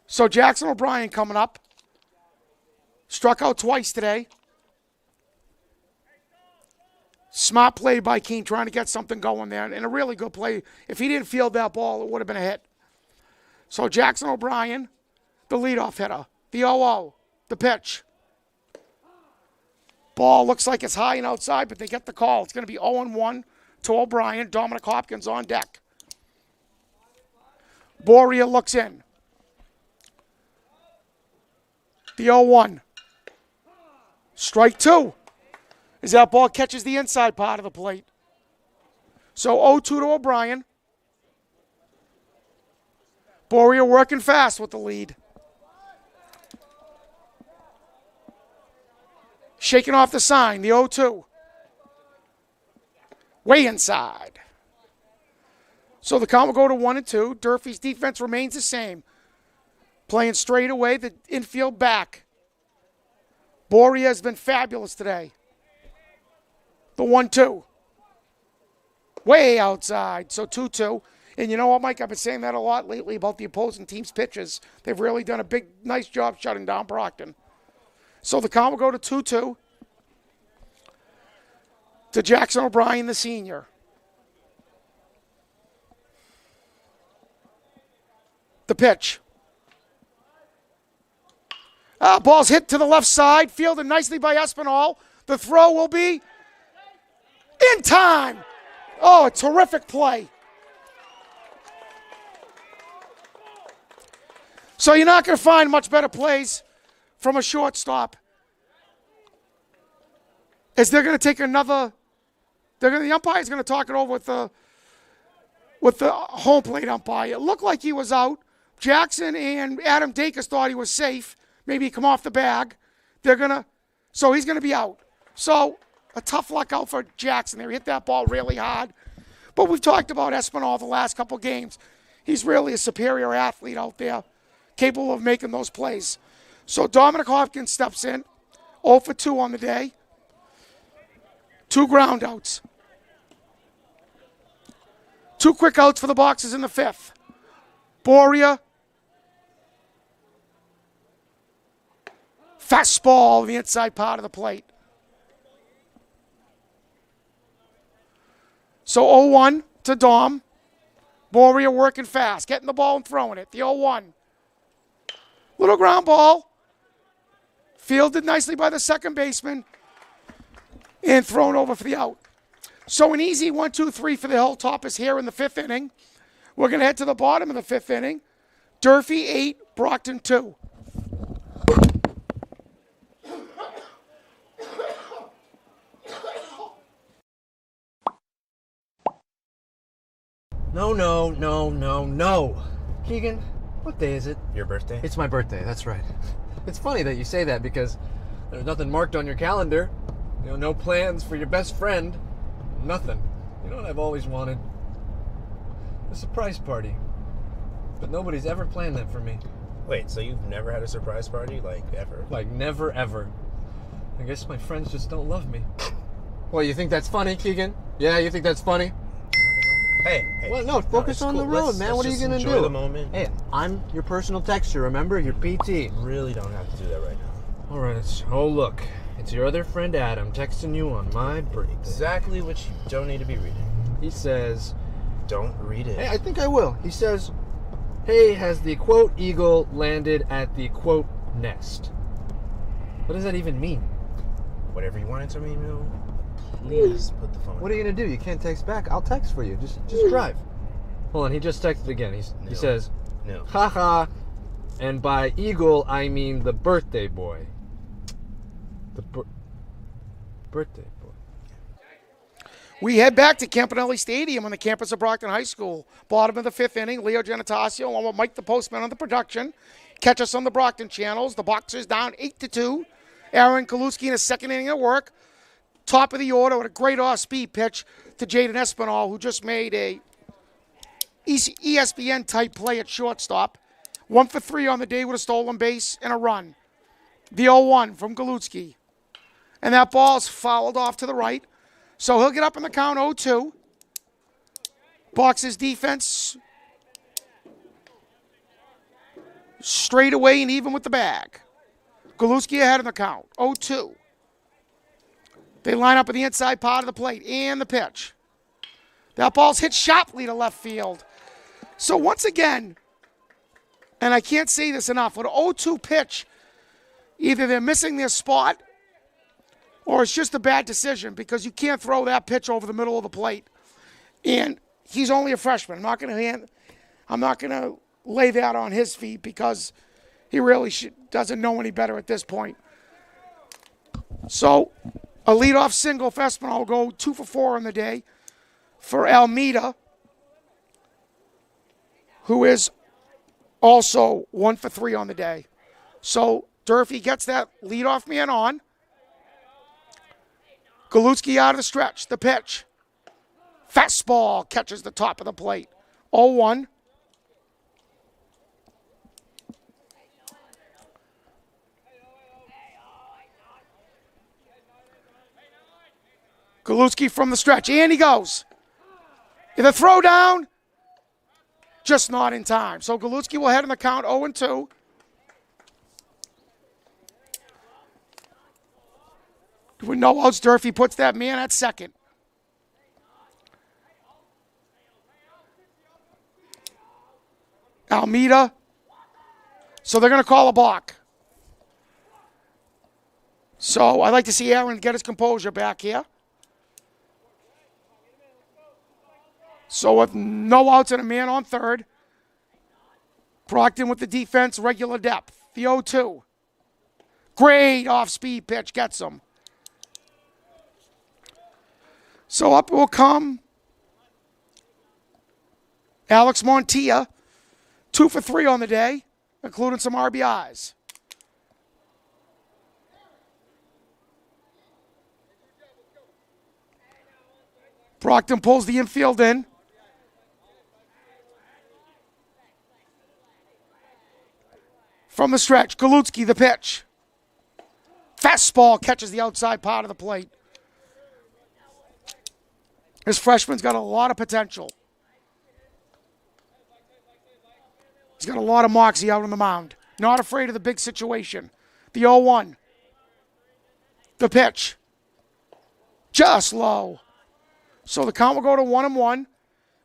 So Jackson O'Brien coming up. Struck out twice today. Smart play by Keene, trying to get something going there. And a really good play. If he didn't field that ball, it would have been a hit. So Jackson O'Brien, the leadoff hitter. The 0-0, the pitch. Ball looks like it's high and outside, but they get the call. It's going to be 0-1 to O'Brien. Dominic Hopkins on deck. Boria looks in. The 0-1. Strike 2. As that ball catches the inside part of the plate. So 0-2 to O'Brien. Boria working fast with the lead. Shaking off the sign, the 0-2. Way inside. So the count will go to 1-2. Durfee's defense remains the same. Playing straight away, the infield back. Boria has been fabulous today. The 1-2. Way outside. So 2-2. And you know what, Mike? I've been saying that a lot lately about the opposing team's pitches. They've really done a nice job shutting down Brockton. So the count will go to 2-2 to Jackson O'Brien, the senior. The pitch. Ball's hit to the left side, fielded nicely by Espinal. The throw will be in time. Oh, a terrific play. So you're not going to find much better plays from a shortstop. As they're going to take another, the umpire's going to talk it over with the home plate umpire. It looked like he was out. Jackson and Adam Dacus thought he was safe. Maybe he come off the bag. So he's going to be out. So a tough luck out for Jackson there. He hit that ball really hard. But we've talked about Espinal the last couple games. He's really a superior athlete out there, capable of making those plays. So Dominic Hopkins steps in, 0 for 2 on the day. 2 ground outs. 2 quick outs for the Boxers in the 5th. Boria. Fastball on the inside part of the plate. So 0-1 to Dom. Boria working fast, getting the ball and throwing it. The 0-1. Little ground ball. Fielded nicely by the second baseman. And thrown over for the out. So an easy 1-2-3 for the Hilltoppers here in the 5th inning. We're going to head to the bottom of the 5th inning. Durfee 8, Brockton 2. No. Keegan, what day is it? Your birthday? It's my birthday, that's right. It's funny that you say that because there's nothing marked on your calendar. You know, no plans for your best friend. Nothing. You know what I've always wanted? A surprise party. But nobody's ever planned that for me. Wait, so you've never had a surprise party, like, ever? Like, never, ever. I guess my friends just don't love me. Well, you think that's funny, Keegan? Yeah, you think that's funny? Hey. Well, no, focus on the road, man. What are you going to do? Enjoy the moment. Hey, I'm your personal texter, remember? Your PT. Really don't have to do that right now. All right. Oh, look. It's your other friend, Adam, texting you on my birthday. Exactly what you don't need to be reading. He says... Don't read it. Hey, I think I will. He says, hey, has the, quote, eagle landed at the, quote, nest? What does that even mean? whatever you want to answer me, please put the phone. What are you gonna do? You can't text back. I'll text for you. Just drive. Hold on. He just texted again. He says, No. haha, and by eagle I mean the birthday boy. The birthday boy. We head back to Campanelli Stadium on the campus of Brockton High School. Bottom of the 5th inning, Leo Genetasio along with Mike the Postman on the production. Catch us on the Brockton channels. The Boxers down 8-2. Aaron Kaluski in his second inning of work. Top of the order with a great off-speed pitch to Jaden Espinal, who just made a ESPN-type play at shortstop. 1 for 3 on the day with a stolen base and a run. The 0-1 from Galutsky. And that ball's fouled off to the right. So he'll get up in the count 0-2. Boxers defense straight away and even with the bag. Galutsky ahead in the count, 0-2. They line up at the inside part of the plate and the pitch. That ball's hit sharply to left field. So once again, and I can't say this enough, with an 0-2 pitch, either they're missing their spot or it's just a bad decision because you can't throw that pitch over the middle of the plate. And he's only a freshman. I'm not going to lay that on his feet because he really doesn't know any better at this point. So a leadoff single for Espinal will go 2 for 4 on the day for Almeida, who is also 1 for 3 on the day. So Durfee gets that leadoff man on. Galutsky out of the stretch. The pitch. Fastball catches the top of the plate. 0-1. Galutsky from the stretch. And he goes. The throw down. Just not in time. So Galutsky will head in the count 0-2. With no outs, Durfee puts that man at second. Almeida. So they're going to call a balk. So I'd like to see Aaron get his composure back here. So with no outs and a man on third, Brockton with the defense, regular depth. The 0-2. Great off-speed pitch, gets him. So up will come Alex Montilla, 2 for 3 on the day, including some RBIs. Brockton pulls the infield in. From the stretch, Galutsky, the pitch. Fastball catches the outside part of the plate. This freshman's got a lot of potential. He's got a lot of moxie out on the mound. Not afraid of the big situation. The 0-1. The pitch. Just low. So the count will go to 1-1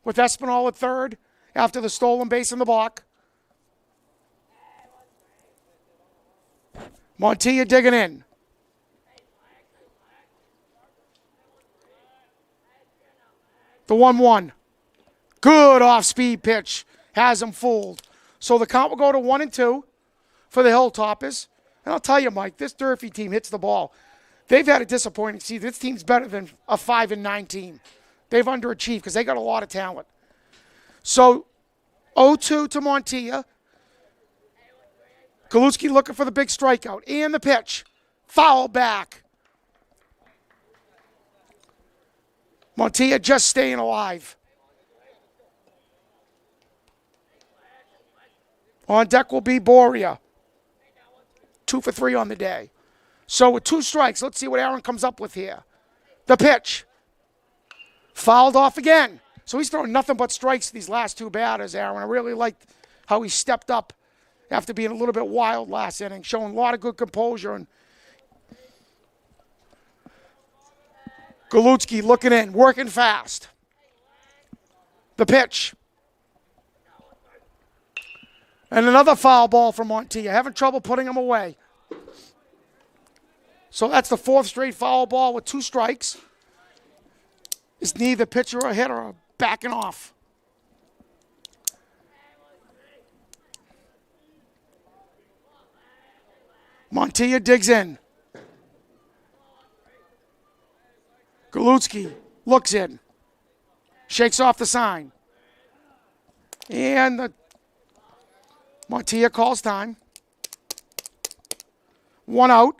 with Espinal at third after the stolen base in the block. Montilla digging in. The 1-1. Good off-speed pitch. Has him fooled. So the count will go to 1-2 for the Hilltoppers. And I'll tell you, Mike, this Durfee team hits the ball. They've had a disappointing season. This team's better than a 5-9 team. They've underachieved because they got a lot of talent. So 0-2 to Montilla. Galutsky looking for the big strikeout. And the pitch. Foul back. Montilla just staying alive. On deck will be Boria. 2 for 3 on the day. So with 2 strikes, let's see what Aaron comes up with here. The pitch. Fouled off again. So he's throwing nothing but strikes to these last 2 batters, Aaron. I really liked how he stepped up after being a little bit wild last inning, showing a lot of good composure. And Galutsky looking in, working fast. The pitch. And another foul ball from Montilla. Having trouble putting him away. So that's the fourth straight foul ball with 2 strikes. It's neither pitcher or hitter are backing off. Montilla digs in. Galutsky looks in. Shakes off the sign. And Montilla calls time. 1 out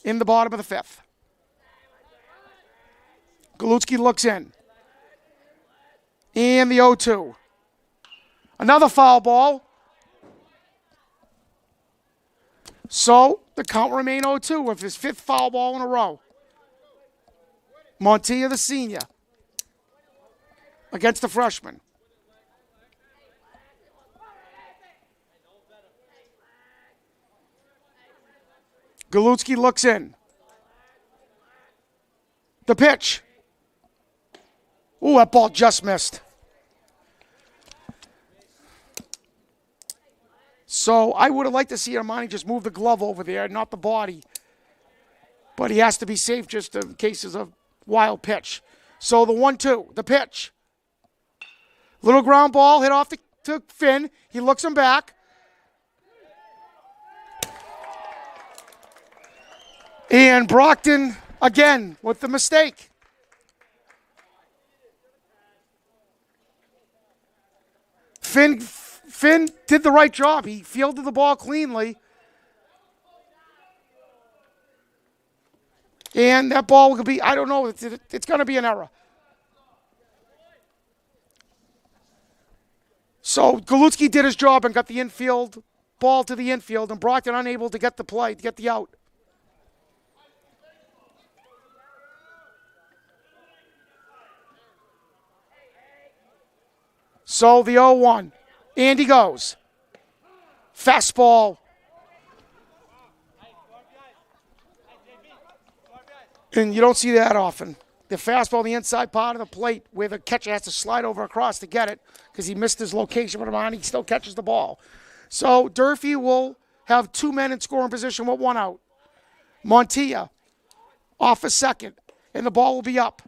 in the bottom of the 5th. Galutsky looks in. And the 0-2. Another foul ball. So the count will remain 0-2 with his 5th foul ball in a row. Montilla, the senior, against the freshman. Galutsky looks in. The pitch. Ooh, that ball just missed. So I would have liked to see Armani just move the glove over there, not the body. But he has to be safe just in cases of wild pitch. So the 1-2, the pitch. Little ground ball hit off to Finn. He looks him back. And Brockton again with the mistake. Finn did the right job. He fielded the ball cleanly. And that ball will be, I don't know, it's going to be an error. So Galutsky did his job and got the infield ball to the infield, and Brockton unable to get the play, to get the out. So the 0-1. Andy goes. Fastball. And you don't see that often. The fastball on the inside part of the plate where the catcher has to slide over across to get it because he missed his location, but Armani still catches the ball. So Durfee will have 2 men in scoring position with 1 out. Montilla off a second, and the ball will be up.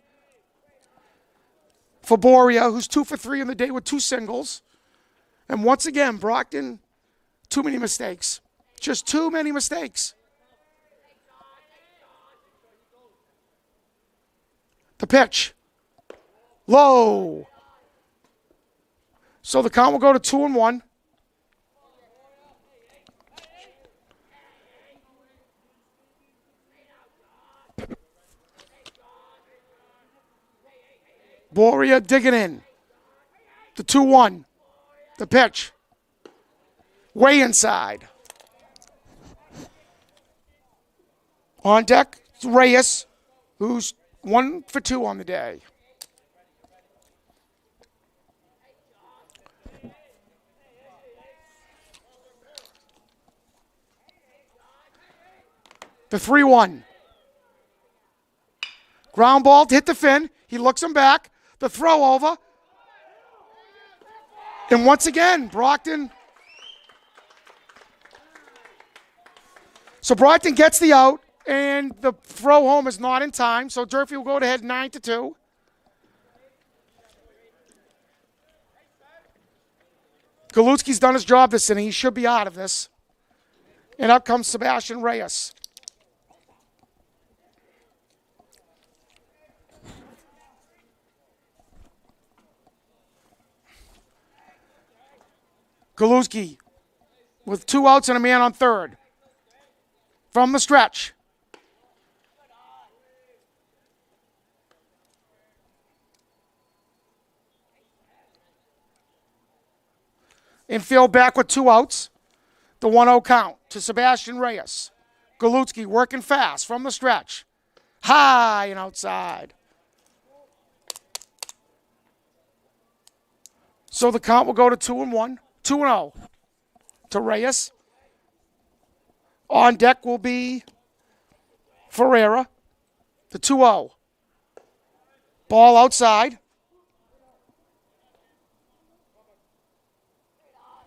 For Boria, who's 2 for 3 in the day with 2 singles. And once again, Brockton, too many mistakes. Just too many mistakes. The pitch. Low. So the count will go to 2-1. Boria digging in. The 2-1. The pitch. Way inside. On deck, Reyes, who's 1 for 2 on the day. The 3-1. Ground ball to hit the Finn. He looks him back. The throw over. And once again, Brockton. So Brockton gets the out, and the throw home is not in time. So Durfee will go ahead 9-2. Galutsky's done his job this inning. He should be out of this. And up comes Sebastian Reyes. Galutsky with 2 outs and a man on third. From the stretch. Infield back with 2 outs. The 1-0 count to Sebastian Reyes. Galutsky working fast from the stretch. High and outside. So the count will go to 2-1. 2-0 to Reyes. On deck will be Ferreira. The 2-0. Ball outside.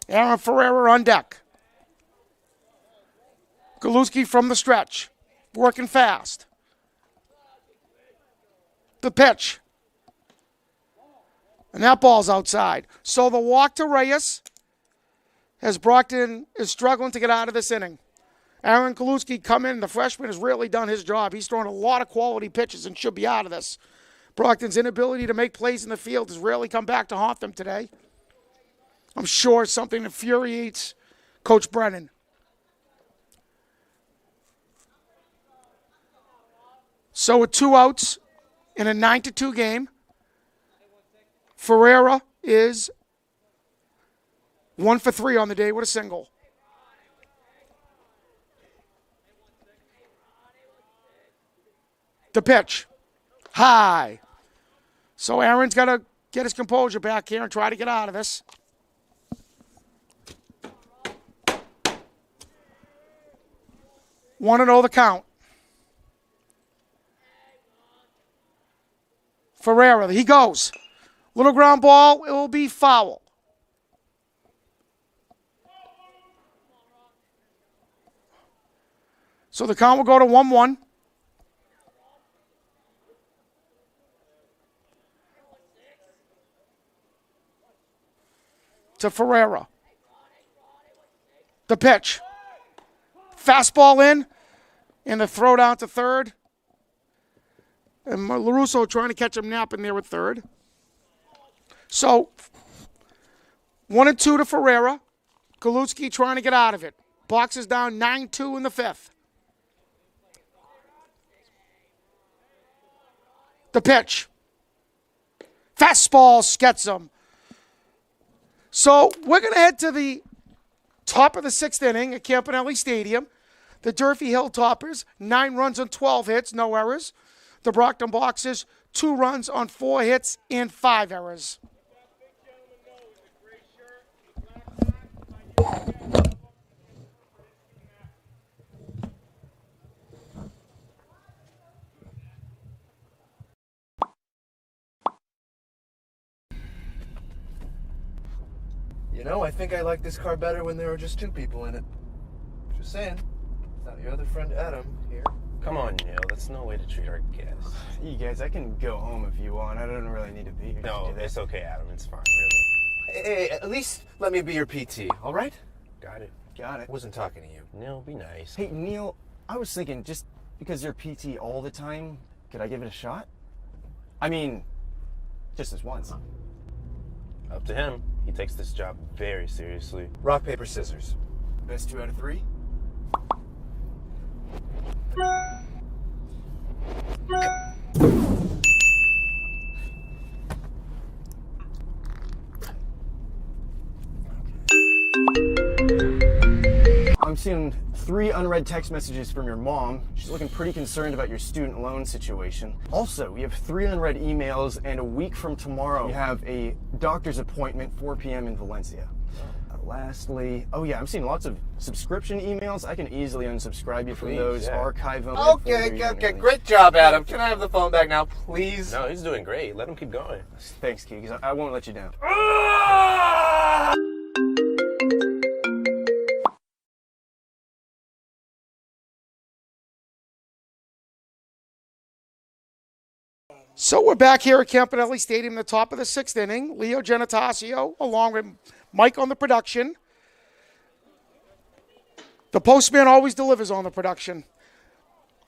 Aaron Ferreira on deck. Galutsky from the stretch. working fast. The pitch. And that ball's outside. So the walk to Reyes as Brockton is struggling to get out of this inning. Aaron Kaluski come in. The freshman has really done his job. He's thrown a lot of quality pitches and should be out of this. Brockton's inability to make plays in the field has really come back to haunt them today. I'm sure something infuriates Coach Brennan. So with 2 outs in a 9-2 game, Ferreira is 1 for 3 on the day with a single. The pitch. High. So Aaron's got to get his composure back here and try to get out of this. Want to know the count. Ferreira, he goes. Little ground ball, it will be foul. So the count will go to 1-1. To Ferreira. The pitch. Fastball in, and the throw down to third. And LaRusso trying to catch him napping there at third. So, 1-2 to Ferreira. Kaluski trying to get out of it. Box is down 9-2 in the 5th. The pitch. Fastball gets him. So, we're going to head to the top of the 6th inning at Campanelli Stadium. The Durfee Hilltoppers, 9 runs on 12 hits, no errors. The Brockton Boxers, 2 runs on 4 hits and 5 errors. You know, I think I like this car better when there were just 2 people in it. Just saying. Now your other friend Adam here. Come on, Neil. That's no way to treat our guests. You guys, I can go home if you want. I don't really need to be here. No, it's okay, Adam. It's fine, really. Hey, at least let me be your PT, all right? Got it. Got it. I wasn't talking to you. Neil, be nice. Hey, Neil, I was thinking just because you're PT all the time, could I give it a shot? I mean, just this once. Up to him. He takes this job very seriously. Rock, paper, scissors. Best 2 out of 3? I'm seeing 3 unread text messages from your mom. She's looking pretty concerned about your student loan situation. Also, we have 3 unread emails, and a week from tomorrow, we have a doctor's appointment, 4 p.m. in Valencia. Lastly, oh yeah, I'm seeing lots of subscription emails. I can easily unsubscribe you from Please, those, yeah. archive them. Okay, great job, Adam. Can I have the phone back now, please? No, he's doing great. Let him keep going. Thanks, Key, because I won't let you down. So we're back here at Campanelli Stadium, the top of the 6th inning. Leo Genatasio, along with Mike on the production. The postman always delivers on the production.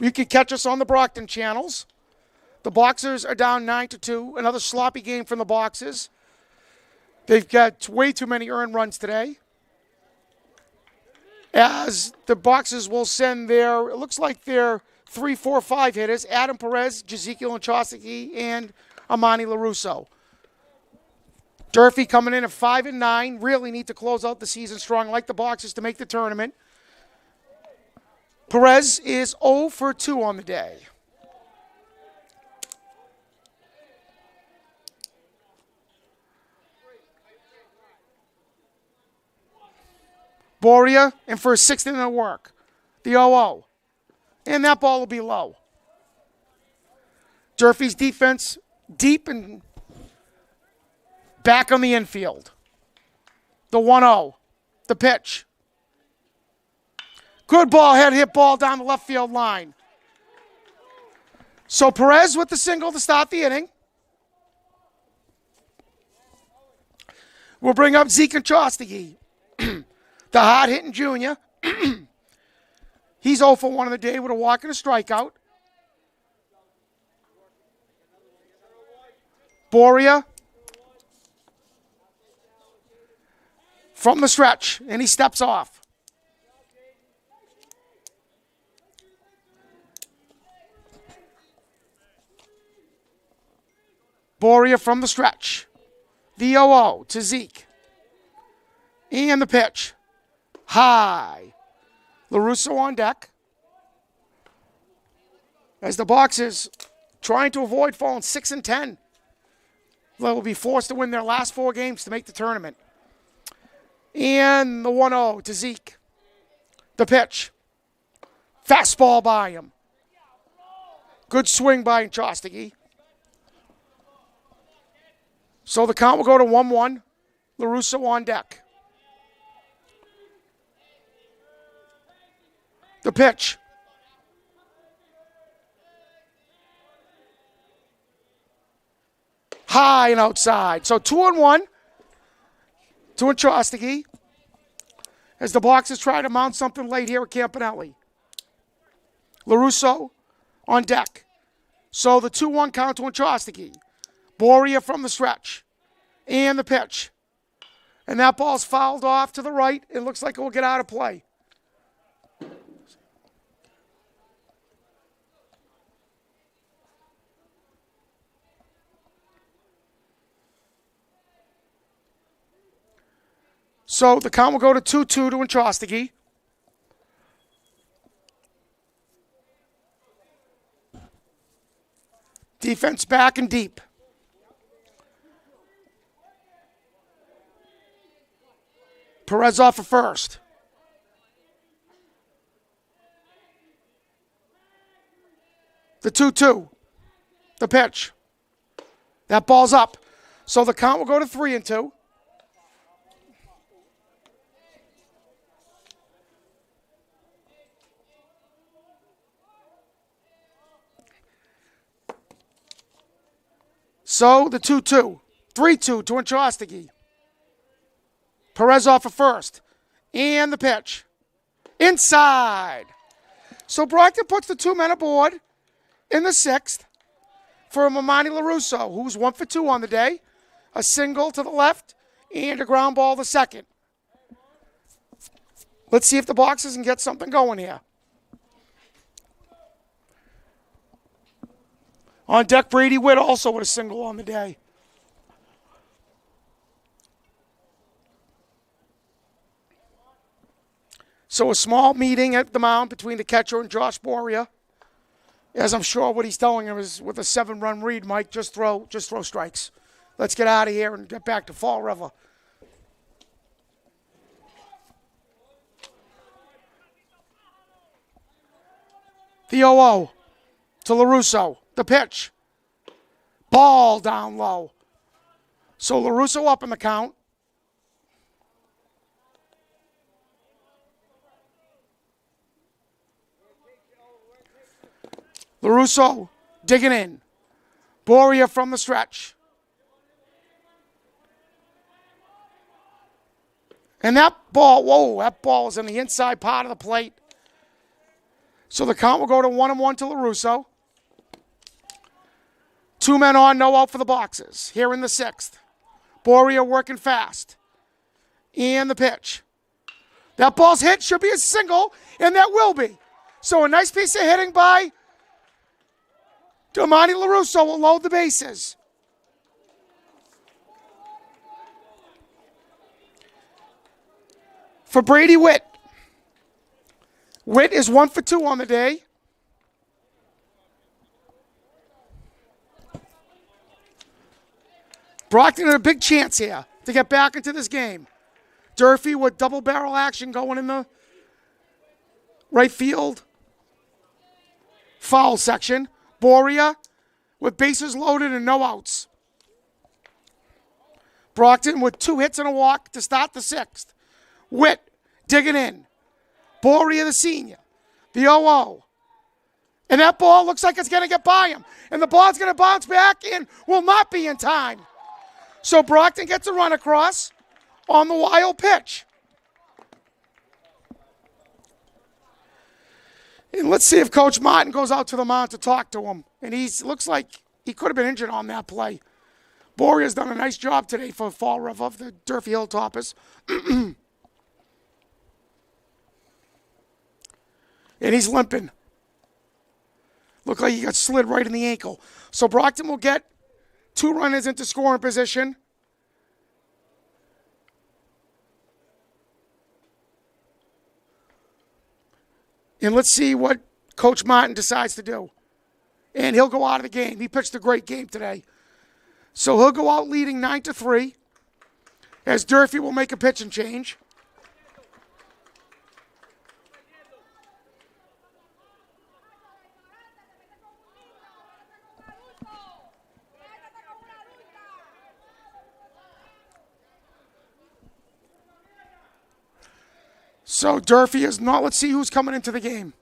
You can catch us on the Brockton channels. The Boxers are down 9-2. Another sloppy game from the Boxers. They've got way too many earned runs today. As the Boxers will send their, it looks like their 3, 4, 5 hitters, Adam Perez, Jezekiel Nchosky, and Amani LaRusso. Durfee coming in at 5-9, really need to close out the season strong, like the Boxers, to make the tournament. Perez is 0 for 2 on the day. Boria in for a 6th inning of work. The 0-0. And that ball will be low. Durfee's defense deep and back on the infield. The 1-0. The pitch. Good ball, head hit ball down the left field line. So Perez with the single to start the inning. We'll bring up Zeke Chostigi, the hard-hitting junior. He's 0 for 1 on the day with a walk and a strikeout. Boria from the stretch, and he steps off. Boria from the stretch. The 0-0 to Zeke. And the pitch. High. LaRusso on deck. As the Boxers trying to avoid falling 6-10. They will be forced to win their last 4 games to make the tournament. And the 1-0 to Zeke. The pitch. Fastball by him. Good swing by Chostigi. So the count will go to 1-1. LaRusso on deck. The pitch. High and outside. So 2-1 to Chostigi as the Boxers try to mount something late here at Campanelli. LaRusso on deck. So the 2-1 count to Chostigi. Boria from the stretch. And the pitch. And that ball's fouled off to the right. It looks like it will get out of play. So the count will go to 2-2 to Chostigi. Defense back and deep. Perez off at first. The 2-2. The pitch. That ball's up. So the count will go to 3-2. So the 2-2. 3-2 to Chostigi. Perez off at first. And the pitch. Inside. So Brockton puts the 2 men aboard in the 6th for Mamani LaRusso, who's 1 for 2 on the day. A single to the left and a ground ball the second. Let's see if the Boxers can get something going here. On deck, Brady Witt also with a single on the day. So a small meeting at the mound between the catcher and Josh Boria. As I'm sure what he's telling him is with a 7-run lead, Mike, just throw strikes. Let's get out of here and get back to Fall River. The 0-0 to LaRusso. The pitch. Ball down low. So LaRusso up in the count. LaRusso digging in. Boria from the stretch. And that ball is in the inside part of the plate. So the count will go to 1-1 to LaRusso. 2 men on, no out for the Boxers. Here in the 6th. Boria working fast. And the pitch. That ball's hit, should be a single, and that will be. So a nice piece of hitting by Damani LaRusso will load the bases. For Brady Witt. Witt is 1 for 2 on the day. Brockton had a big chance here to get back into this game. Durfee with double barrel action going in the right field foul section. Boria with bases loaded and no outs. Brockton with 2 hits and a walk to start the 6th. Witt digging in. Boria the senior. The 0-0. And that ball looks like it's going to get by him. And the ball's going to bounce back and will not be in time. So Brockton gets a run across on the wild pitch. And let's see if Coach Martin goes out to the mound to talk to him. And looks like he could have been injured on that play. Borea's done a nice job today for Fall River of the Durfee Hilltoppers. And he's limping. Looked like he got slid right in the ankle. So Brockton will get 2 runners into scoring position. And let's see what Coach Martin decides to do. And he'll go out of the game. He pitched a great game today. So he'll go out leading 9-3 as Durfee will make a pitching change. So Durfee is not, let's see who's coming into the game.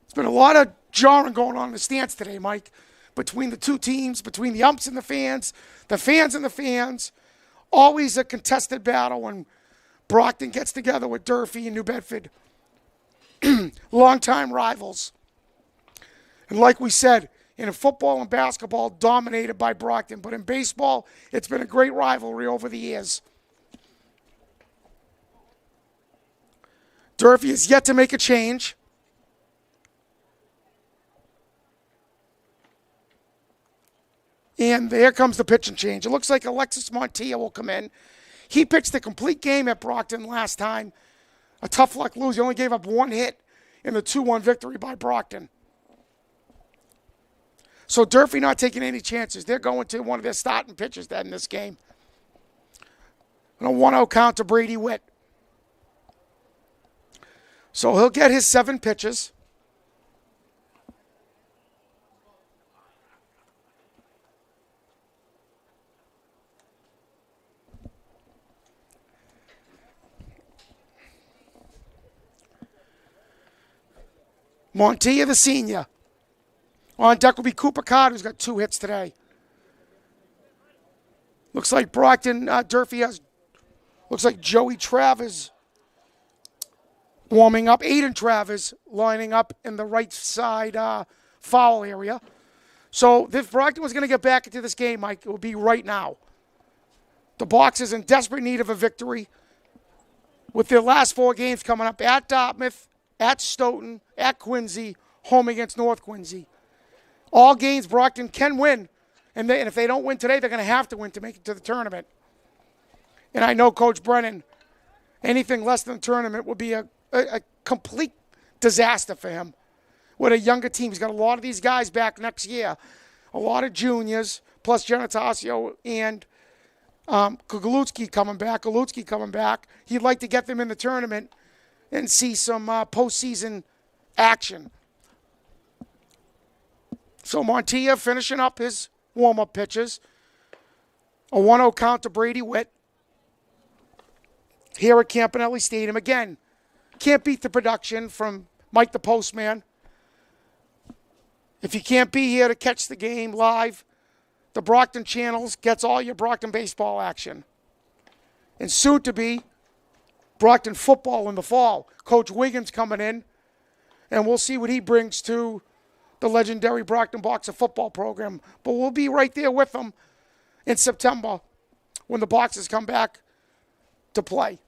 There's been a lot of jarring going on in the stands today, Mike, between the two teams, between the umps and the fans and the fans. Always a contested battle when Brockton gets together with Durfee and New Bedford. Longtime rivals. And like we said, in football and basketball, dominated by Brockton. But in baseball, it's been a great rivalry over the years. Durfee has yet to make a change. And there comes the pitching change. It looks like Alexis Montilla will come in. He pitched the complete game at Brockton last time. A tough luck lose. He only gave up 1 hit in the 2-1 victory by Brockton. So Durfee not taking any chances. They're going to one of their starting pitchers in this game. And a 1-0 count to Brady Witt. So he'll get his 7 pitches. Montilla, the senior. On deck will be Cooper Card, who's got 2 hits today. Looks like Brockton, Durfee has, looks like Joey Travers warming up. Aiden Travers lining up in the right side foul area. So if Brockton was going to get back into this game, Mike, it would be right now. The Box is in desperate need of a victory with their last 4 games coming up at Dartmouth, at Stoughton, at Quincy, home against North Quincy. All games Brockton can win, and if they don't win today, they're going to have to win to make it to the tournament. And I know Coach Brennan, anything less than the tournament would be a complete disaster for him. With a younger team, he's got a lot of these guys back next year, a lot of juniors, plus Genetasio and Koglutsky coming back. He'd like to get them in the tournament and see some postseason action. So Montilla finishing up his warm-up pitches. A 1-0 count to Brady Witt. Here at Campanelli Stadium. Again, can't beat the production from Mike the Postman. If you can't be here to catch the game live, the Brockton Channels gets all your Brockton baseball action. And soon to be, Brockton football in the fall. Coach Wiggins coming in, and we'll see what he brings to the legendary Brockton Boxer football program. But we'll be right there with them in September when the Boxers come back to play.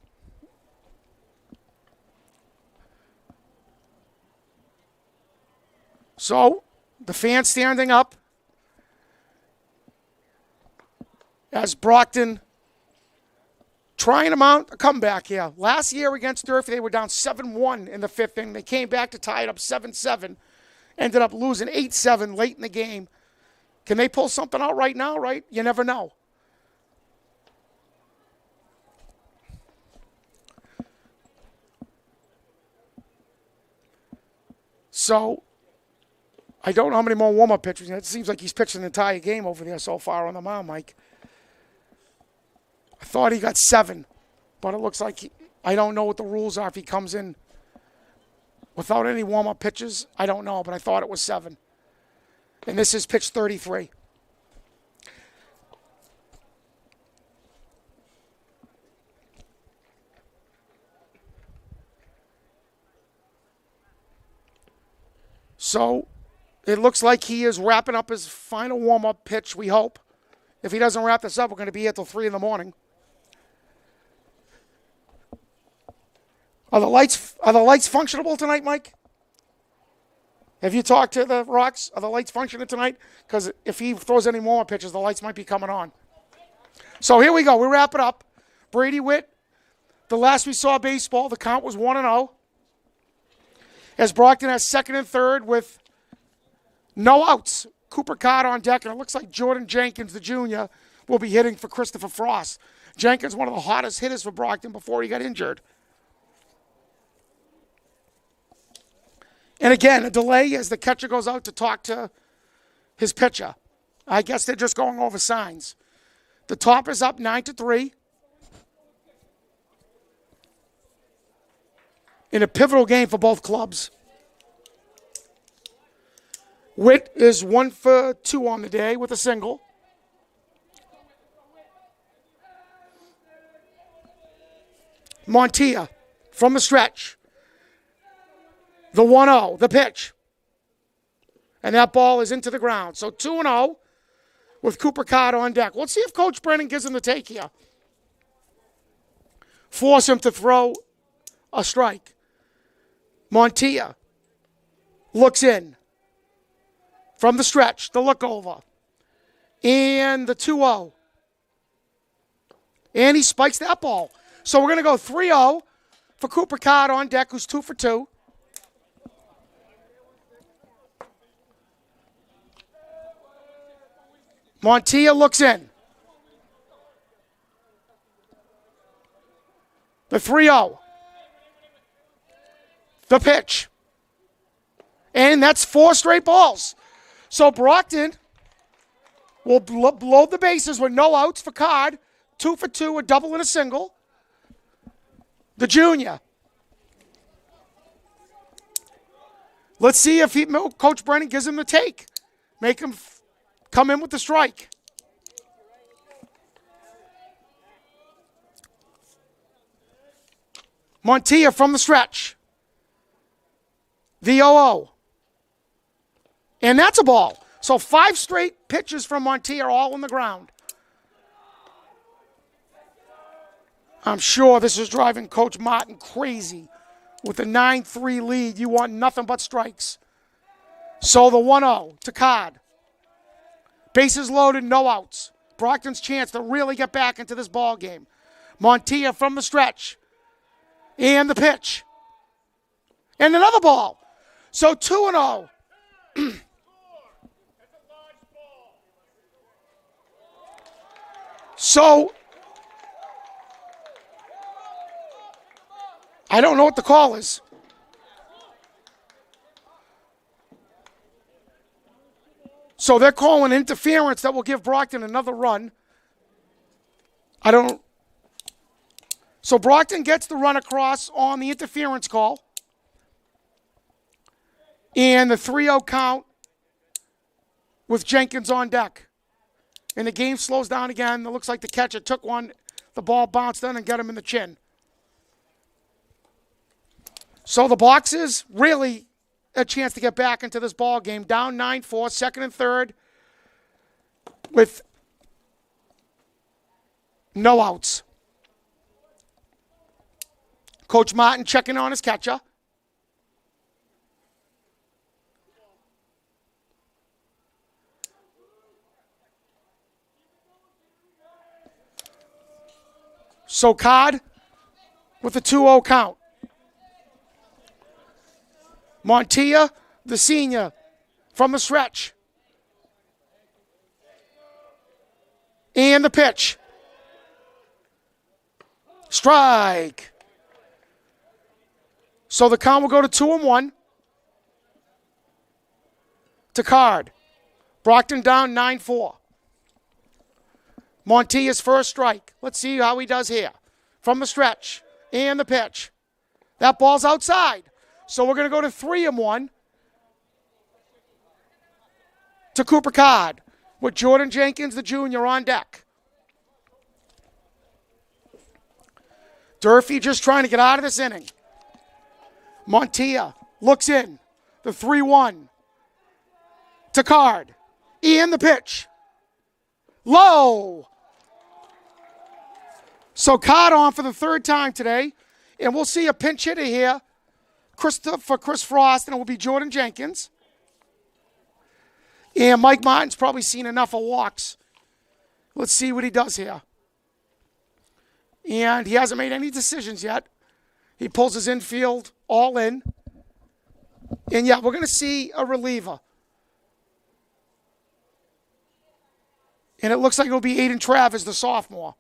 So, the fans standing up as Brockton trying to mount a comeback here. Last year against Durfee, they were down 7-1 in the 5th inning. They came back to tie it up 7-7. Ended up losing 8-7 late in the game. Can they pull something out right now, right? You never know. So, I don't know how many more warm-up pitches. It seems like he's pitched an entire game over there so far on the mound, Mike. I thought he got 7, but it looks like I don't know what the rules are if he comes in Without any warm-up pitches, I don't know, but I thought it was 7. And this is pitch 33. So it looks like he is wrapping up his final warm-up pitch, we hope. If he doesn't wrap this up, we're going to be here till 3 in the morning. Are the lights functionable tonight, Mike? Have you talked to the Rocks? Are the lights functioning tonight? Because if he throws any more pitches, the lights might be coming on. So here we go. We wrap it up. Brady Witt, the last we saw baseball, the count was 1-0. As Brockton has second and third with no outs. Cooper Card on deck, and it looks like Jordan Jenkins, the junior, will be hitting for Christopher Frost. Jenkins, one of the hottest hitters for Brockton before he got injured. And again, a delay as the catcher goes out to talk to his pitcher. I guess they're just going over signs. The top is up 9-3. In a pivotal game for both clubs. Witt is 1 for 2 on the day with a single. Montilla from the stretch. The 1-0, the pitch. And that ball is into the ground. So 2-0 with Cooper Card on deck. Let's see if Coach Brennan gives him the take here. Force him to throw a strike. Montilla looks in from the stretch, the look over. And the 2-0. And he spikes that ball. So we're going to go 3-0 for Cooper Card on deck, who's 2 for 2. Montilla looks in. The 3-0. The pitch. And that's 4 straight balls. So Brockton will blow the bases with no outs for Card. 2 for 2, a double and a single. The junior. Let's see if Coach Brennan gives him the take. Make him come in with the strike. Montilla from the stretch. The 0-0. And that's a ball. So 5 straight pitches from Montilla all on the ground. I'm sure this is driving Coach Martin crazy. With a 9-3 lead, you want nothing but strikes. So the 1-0 to Card. Bases loaded, no outs. Brockton's chance to really get back into this ball game. Montilla from the stretch. And the pitch. And another ball. So 2-0. So I don't know what the call is. So they're calling interference that will give Brockton another run. So Brockton gets the run across on the interference call. And the 3-0 count with Jenkins on deck. And the game slows down again. It looks like the catcher took one. The ball bounced in and got him in the chin. So the Boxers really a chance to get back into this ball game. Down 9-4, second and third with no outs. Coach Martin checking on his catcher. So Card with a 2-0 count. Montilla, the senior, from the stretch. And the pitch. Strike. So the count will go to 2-1 to Card. Brockton down 9-4. Montilla's first strike. Let's see how he does here. From the stretch and the pitch. That ball's outside. So we're going to go to 3-1 to Cooper Card with Jordan Jenkins, the junior, on deck. Durfee just trying to get out of this inning. Montia looks in. The 3-1 to Card. Ian, the pitch. Low. So Card on for the third time today. And we'll see a pinch hitter here for Chris Frost, and it will be Jordan Jenkins. And Mike Martin's probably seen enough of walks. Let's see what he does here. And he hasn't made any decisions yet. He pulls his infield all in. And yeah, we're going to see a reliever. And it looks like it'll be Aiden Travis, the sophomore.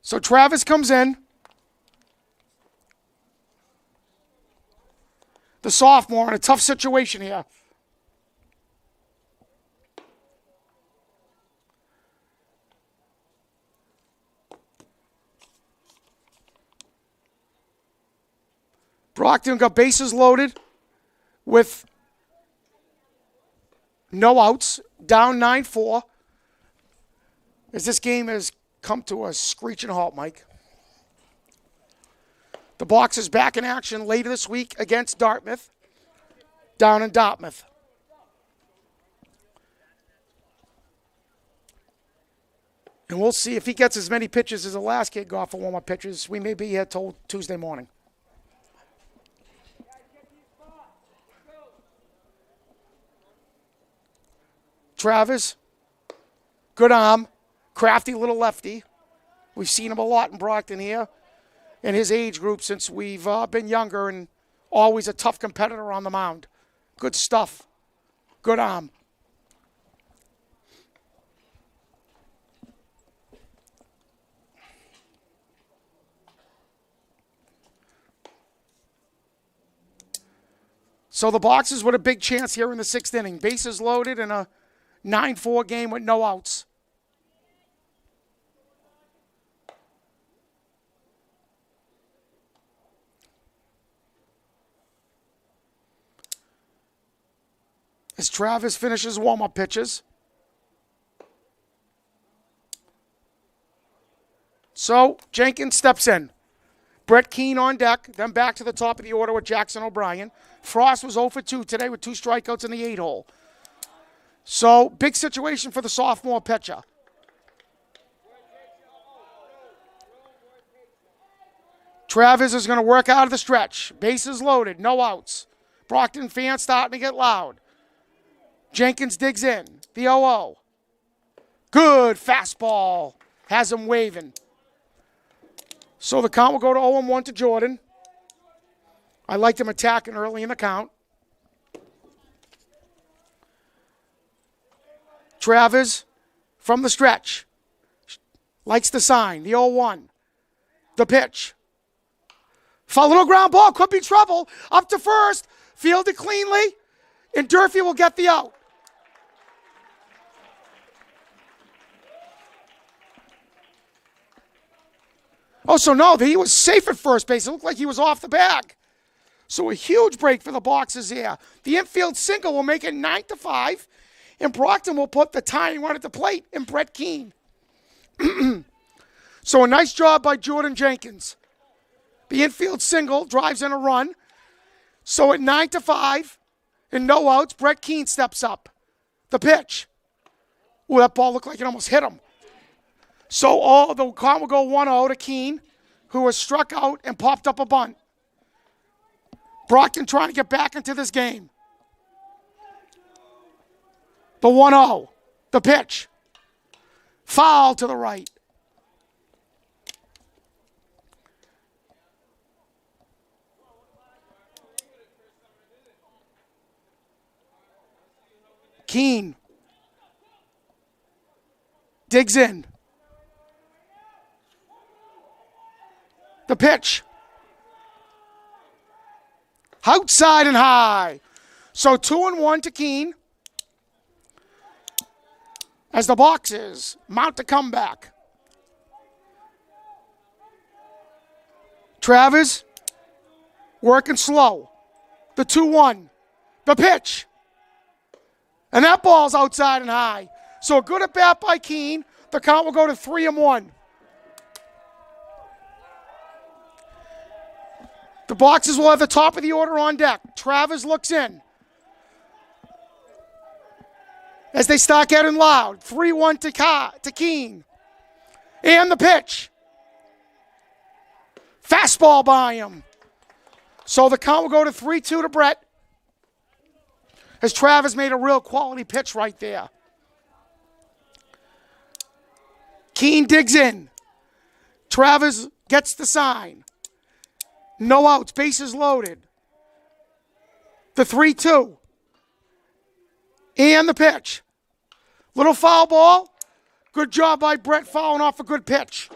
So Travis comes in. The sophomore in a tough situation here. Brockton got bases loaded with no outs, down 9-4. As this game has come to a screeching halt, Mike. The Box is back in action later this week against Dartmouth, down in Dartmouth. And we'll see if he gets as many pitches as the last kid got for warm-up pitches. We may be here till Tuesday morning. Travis, good arm, crafty little lefty. We've seen him a lot in Brockton here in his age group since we've been younger, and always a tough competitor on the mound. Good stuff. Good arm. So the Boxers with a big chance here in the sixth inning. Bases loaded in a 9-4 game with no outs. As Travis finishes warm-up pitches. So Jenkins steps in. Brett Keane on deck, then back to the top of the order with Jackson O'Brien. Frost was 0 for 2 today with 2 strikeouts in the 8-hole. So, big situation for the sophomore pitcher. Travis is going to work out of the stretch. Bases loaded, no outs. Brockton fans starting to get loud. Jenkins digs in. The 0-0. Good fastball. Has him waving. So the count will go to 0-1 to Jordan. I liked him attacking early in the count. Travis from the stretch. Likes the sign. The 0-1. The pitch. Foul, little ground ball. Could be trouble. Up to first. Fielded cleanly. And Durfee will get the out. Oh, so no, he was safe at first base. It looked like he was off the bag. So a huge break for the Boxers here. The infield single will make it 9-5. And Brockton will put the tying run at the plate in Brett Keane. So a nice job by Jordan Jenkins. The infield single drives in a run. So at 9-5 and no outs, Brett Keane steps up. The pitch. Ooh, that ball looked like it almost hit him. So the count will go 1-0 to Keane, who was struck out and popped up a bunt. Brockton trying to get back into this game. The 1-0. The pitch. Foul to the right. Keane digs in. The pitch. Outside and high. So 2-1 to Keane. As the Boxers mount a comeback. Travers working slow. The 2-1. The pitch. And that ball's outside and high. So a good at bat by Keene. The count will go to 3-1. The Boxers will have the top of the order on deck. Travers looks in. As they start getting loud. 3-1 to Keene. And the pitch. Fastball by him. So the count will go to 3-2 to Brett. As Travers made a real quality pitch right there. Keene digs in. Travers gets the sign. No outs, bases loaded. The 3-2. And the pitch. Little foul ball. Good job by Brett fouling off a good pitch.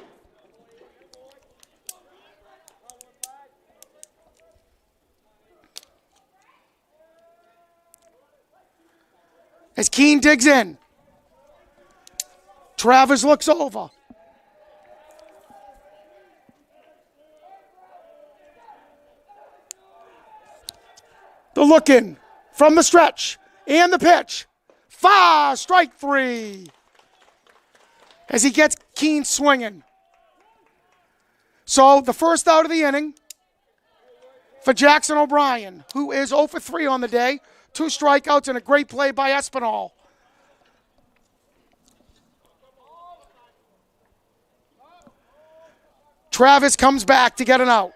As Keene digs in. Travers looks over. The look in from the stretch and the pitch. Far, strike 3. As he gets Keene swinging. So the first out of the inning for Jackson O'Brien, who is 0 for 3 on the day. 2 strikeouts and a great play by Espinal. Travis comes back to get an out.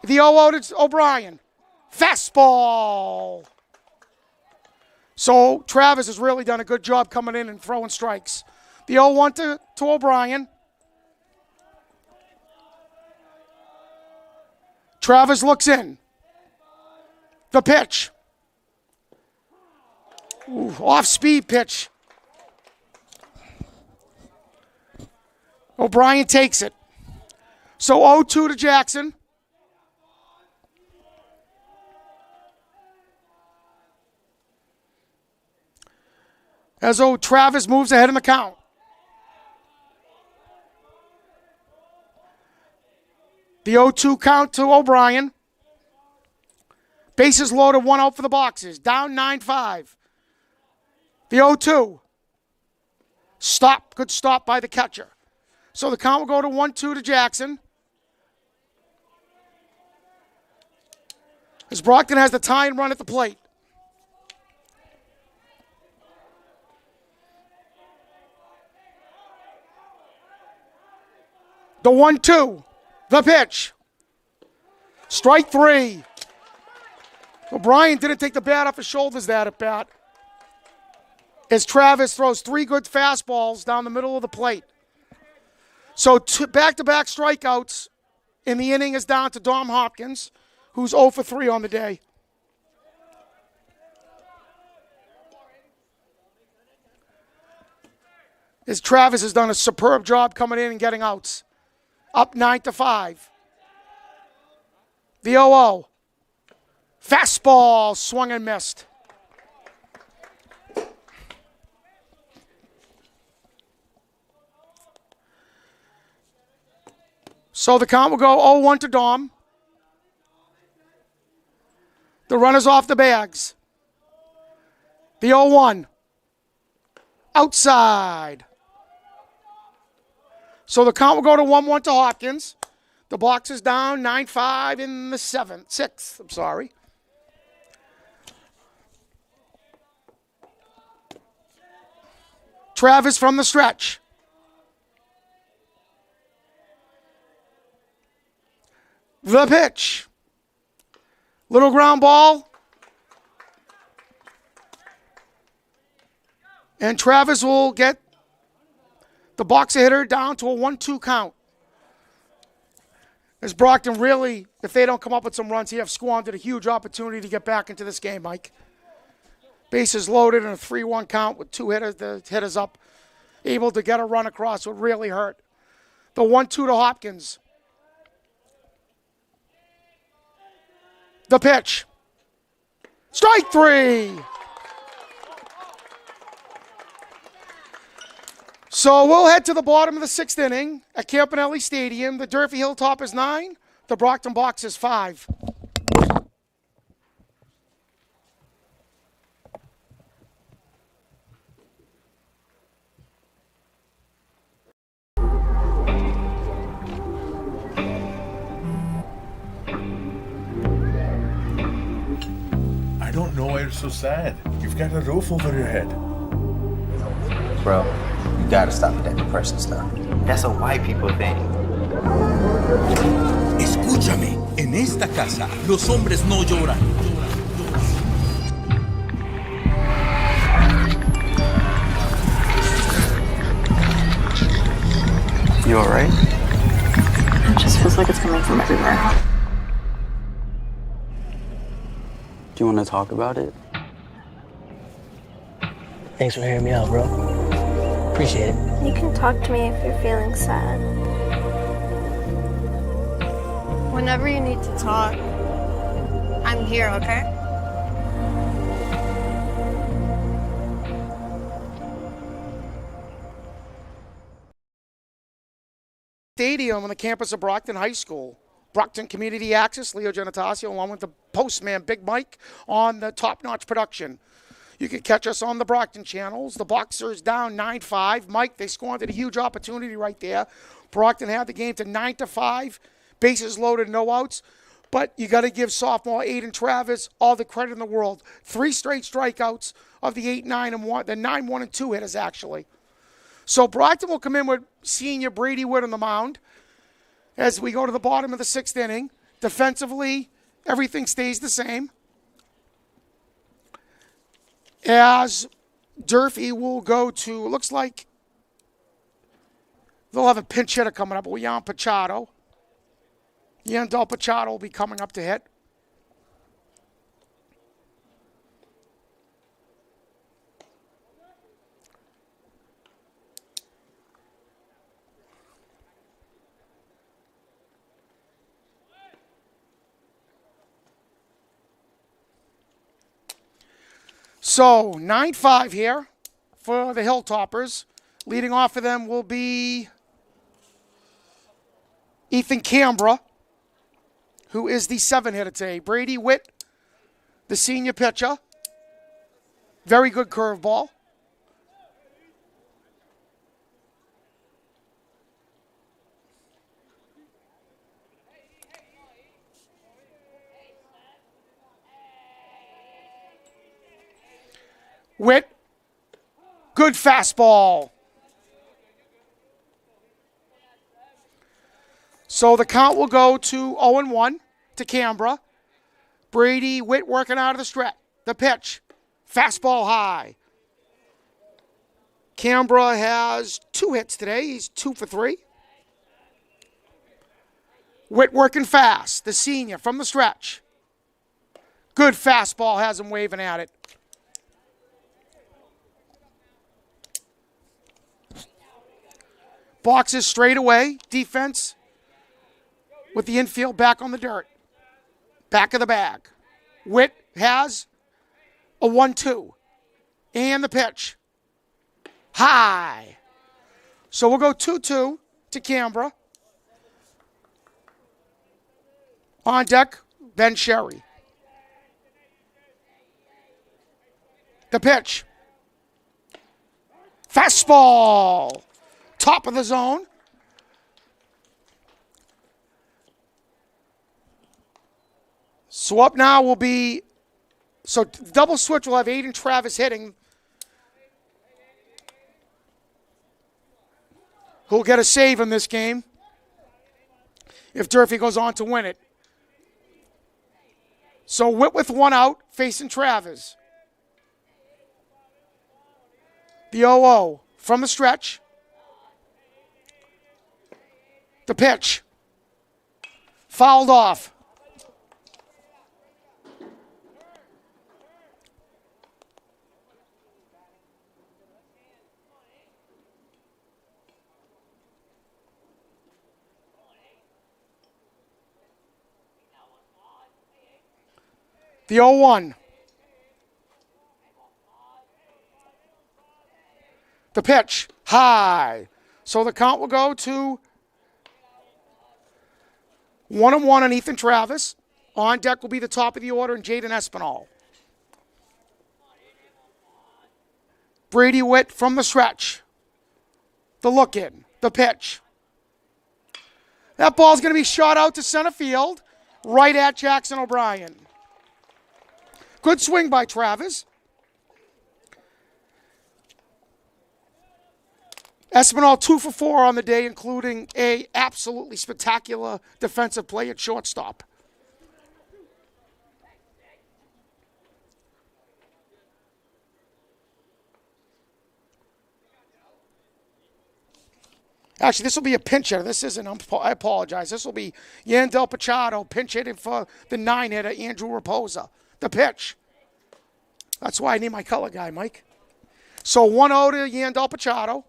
The 0-0 to O'Brien. Fastball. So Travis has really done a good job coming in and throwing strikes. The 0-1 to O'Brien. Travis looks in. The pitch. Ooh, off-speed pitch. O'Brien takes it. So 0-2 to Jackson. As Travis moves ahead in the count. The 0-2 count to O'Brien. Bases loaded, 1 out for the Boxers. Down 9-5. The 0-2. Stop. Good stop by the catcher. So the count will go to 1-2 to Jackson. As Brockton has the tie and run at the plate. The 1-2. The pitch. Strike 3. O'Brien didn't take the bat off his shoulders that at bat. As Travis throws 3 good fastballs down the middle of the plate. So back-to-back strikeouts in the inning is down to Dom Hopkins, who's 0 for 3 on the day. As Travis has done a superb job coming in and getting outs. Up 9-5. The 0-0. Fastball swung and missed. So the count will go 0-1 to Dom. The runner's off the bags. The 0-1. Outside. So the count will go to 1-1 to Hopkins. The box is down 9-5 in the 6th. I'm sorry. Travis from the stretch. The pitch. Little ground ball. And Travis will get the boxer hitter down to a 1-2 count. As Brockton really, if they don't come up with some runs, he have squandered a huge opportunity to get back into this game, Mike. Bases loaded in a 3-1 count with 2 hitters, the hitters up. Able to get a run across would really hurt. The 1-2 to Hopkins. The pitch. Strike 3. So we'll head to the bottom of the 6th inning at Campanelli Stadium. The Durfee Hilltoppers 9, The Brockton box is 5. I don't know why you're so sad. You've got a roof over your head. Bro, you gotta stop with that depression stuff. That's a white people thing. Escúchame, en esta casa los hombres no lloran. You alright? It just feels like it's coming from everywhere. Do you want to talk about it? Thanks for hearing me out, bro. Appreciate it. You can talk to me if you're feeling sad. Whenever you need to talk, I'm here, okay? Stadium on the campus of Brockton High School. Brockton Community Access, Leo Genatasio, along with the postman, Big Mike, on the top-notch production. You can catch us on the Brockton channels. The Boxers down 9-5. Mike, they squandered a huge opportunity right there. Brockton had the game to 9-5. Bases loaded, no outs. But you got to give sophomore Aiden Travis all the credit in the world. 3 straight strikeouts of the 8-9-1, the 9-1-2 hitters, actually. So Brockton will come in with senior Brady Wood on the mound. As we go to the bottom of the 6th inning, defensively, everything stays the same. As Durfee will go to, looks like they'll have a pinch hitter coming up, Yan Pachado. Yandel Pachado will be coming up to hit. So, 9-5 here for the Hilltoppers. Leading off for them will be Ethan Canberra, who is the 7-hitter today. Brady Witt, the senior pitcher. Very good curveball. Witt, good fastball. So the count will go to 0-1 to Canberra. Brady Witt working out of the stretch. The pitch, fastball high. Canberra has 2 hits today. He's 2 for 3. Witt working fast, the senior from the stretch. Good fastball, has him waving at it. Boxes straight away. Defense with the infield back on the dirt. Back of the bag. Witt has a 1-2. And the pitch. High. So we'll go 2-2 to Canberra. On deck, Ben Sherry. The pitch. Fastball. Top of the zone. So up now will be, so double switch will have Aiden Travis hitting. Who'll get a save in this game if Durfee goes on to win it. So Witt with 1 out, facing Travis. The 0-0 from the stretch. The pitch. Fouled off. The 0-1. The pitch. High. So the count will go to 1-1 on Ethan Travis. On deck will be the top of the order and Jaden Espinal. Brady Witt from the stretch. The look in. The pitch. That ball's going to be shot out to center field, right at Jackson O'Brien. Good swing by Travis. Espinal 2 for 4 on the day, including a absolutely spectacular defensive play at shortstop. Actually, this will be a pinch hitter. This isn't, I apologize. This will be Yandel Pachado pinch hitting for the 9-hitter, Andrew Raposa. The pitch. That's why I need my color guy, Mike. So 1-0 to Yandel Pachado.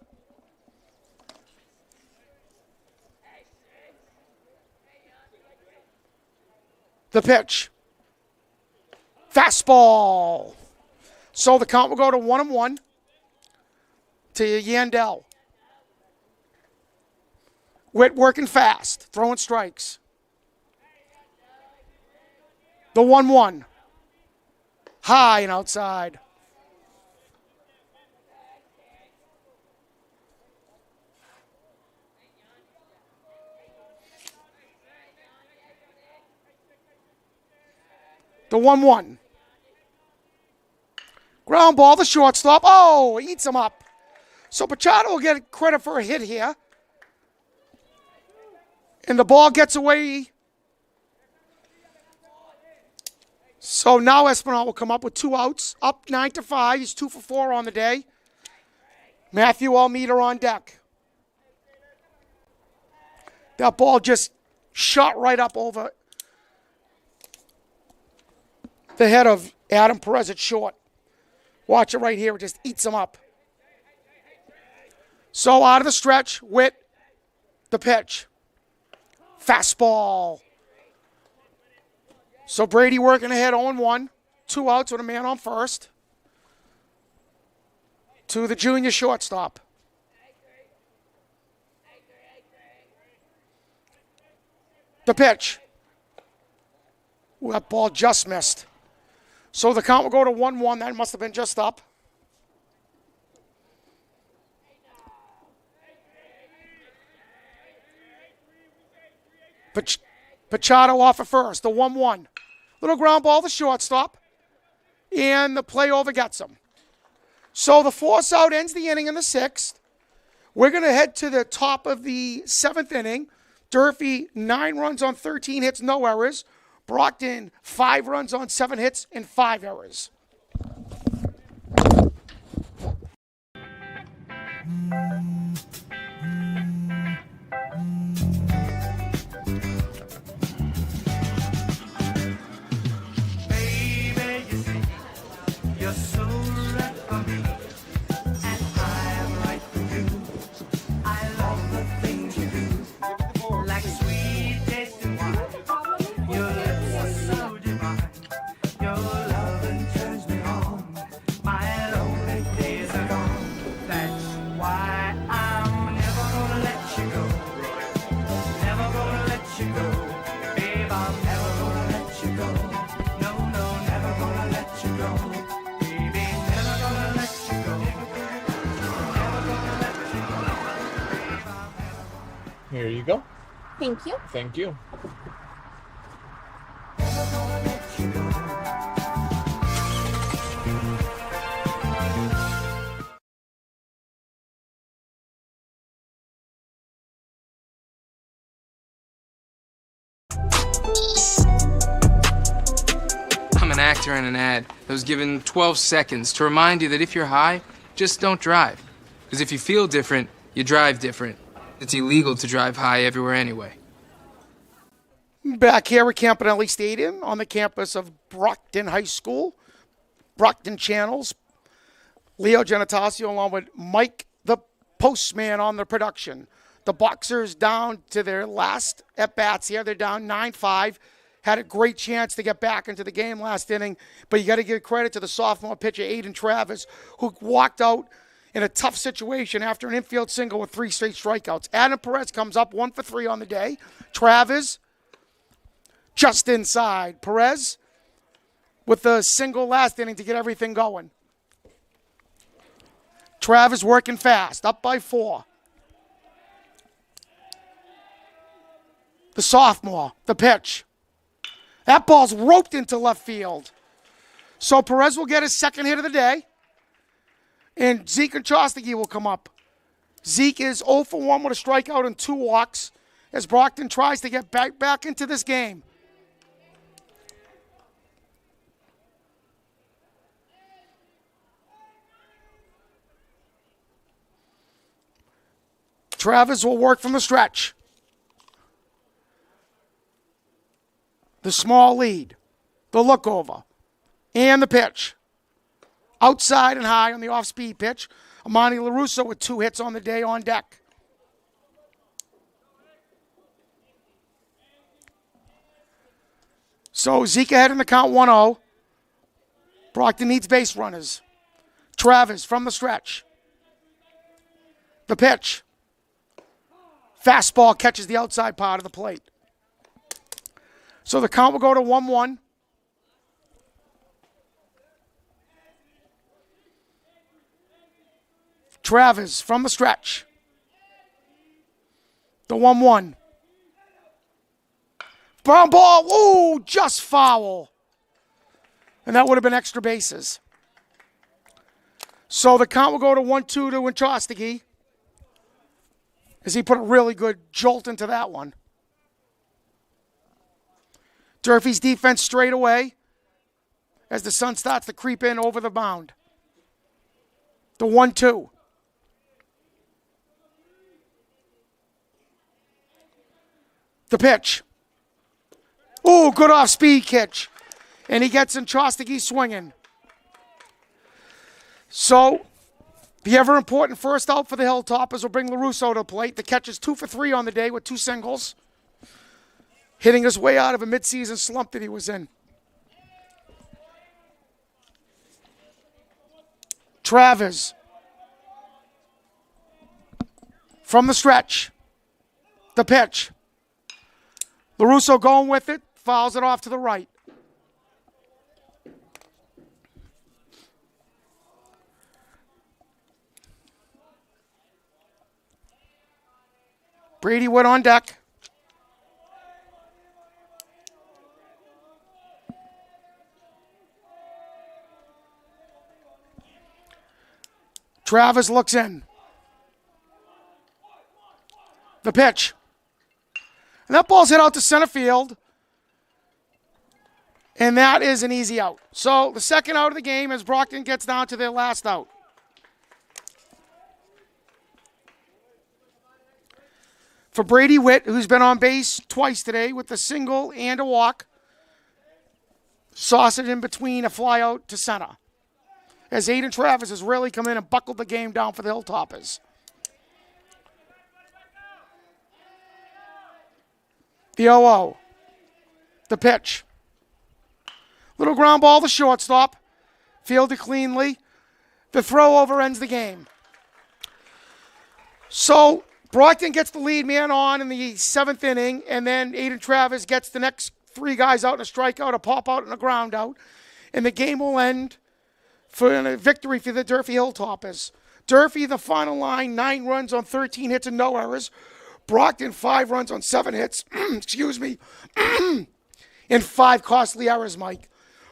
The pitch. Fastball. So the count will go to 1-1 to Yandel. Witt working fast, throwing strikes. The 1-1. High and outside. The 1-1. Ground ball, the shortstop. Oh, eats him up. So Pachado will get credit for a hit here. And the ball gets away. So now Espinal will come up with 2 outs. Up 9-5. He's 2 for 4 on the day. Matthew Almeida on deck. That ball just shot right up over the head of Adam Perez at short. Watch it right here. It just eats him up. So out of the stretch, Witt, the pitch. Fastball. So Brady working ahead 0-1. 2 outs with a man on first. To the junior shortstop. The pitch. Ooh, that ball just missed. So the count will go to 1-1. That must have been just up. Pachado off at first, the 1-1. Little ground ball, the shortstop. And the play over gets him. So the force out ends the inning in the 6th. We're going to head to the top of the 7th inning. Durfee, 9 runs on 13 hits, no errors. Brockton, 5 runs on 7 hits and 5 errors. Here you go. Thank you. Thank you. I'm an actor in an ad that was given 12 seconds to remind you that if you're high, just don't drive. Because if you feel different, you drive different. It's illegal to drive high everywhere anyway. Back here at Campanelli Stadium on the campus of Brockton High School. BrocktonChannels. Leo Genatasio along with Mike the Postman on the production. The Boxers down to their last at-bats here. They're down 9-5. Had a great chance to get back into the game last inning. But you got to give credit to the sophomore pitcher, Aiden Travis, who walked out in a tough situation after an infield single with 3 straight strikeouts. Adam Perez comes up 1 for 3 on the day. Travis just inside. Perez with the single last inning to get everything going. Travis working fast, up by 4. The sophomore, the pitch. That ball's roped into left field. So Perez will get his second hit of the day. And Zeke and Chostigi will come up. Zeke is 0 for 1 with a strikeout and 2 walks as Brockton tries to get back into this game. Travis will work from the stretch. The small lead, the look over, and the pitch. Outside and high on the off-speed pitch. Amani LaRusso with 2 hits on the day on deck. So Zeke ahead in the count 1-0. Brockton needs base runners. Travis from the stretch. The pitch. Fastball catches the outside part of the plate. So the count will go to 1-1. Travis from the stretch. The 1-1. Brown ball. Ooh, just foul. And that would have been extra bases. So the count will go to 1-2 to Winchostigi, as he put a really good jolt into that one. Durfee's defense straight away as the sun starts to creep in over the mound. The 1-2. The pitch. Ooh, good off-speed catch. And he gets in Chostigi swinging. So, the ever-important first out for the Hilltoppers will bring LaRusso to the plate. The catch is 2 for 3 on the day with 2 singles, hitting his way out of a midseason slump that he was in. Travis from the stretch. The pitch. LaRusso going with it, fouls it off to the right. Brady Wood on deck. Travis looks in. The pitch. And that ball's hit out to center field. And that is an easy out. So the second out of the game as Brockton gets down to their last out. For Brady Witt, who's been on base twice today with a single and a walk. Sausage in between a fly out to center. As Aiden Travis has really come in and buckled the game down for the Hilltoppers. The 0-0. The pitch. Little ground ball to shortstop. Fielded cleanly. The throw over ends the game. So Brockton gets the lead man on in the 7th inning, and then Aiden Travis gets the next 3 guys out in a strikeout, a pop out, and a ground out. And the game will end for a victory for the Durfee Hilltoppers. Durfee, the final line, 9 runs on 13 hits and no errors. Brockton, 5 runs on 7 hits, excuse me, and 5 costly errors, Mike.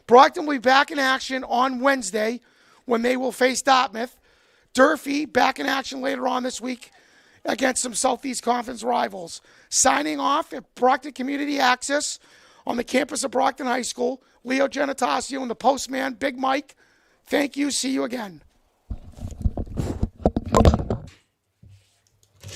Brockton will be back in action on Wednesday when they will face Dartmouth. Durfee back in action later on this week against some Southeast Conference rivals. Signing off at Brockton Community Access on the campus of Brockton High School, Leo Genitaccio and the postman, Big Mike. Thank you. See you again.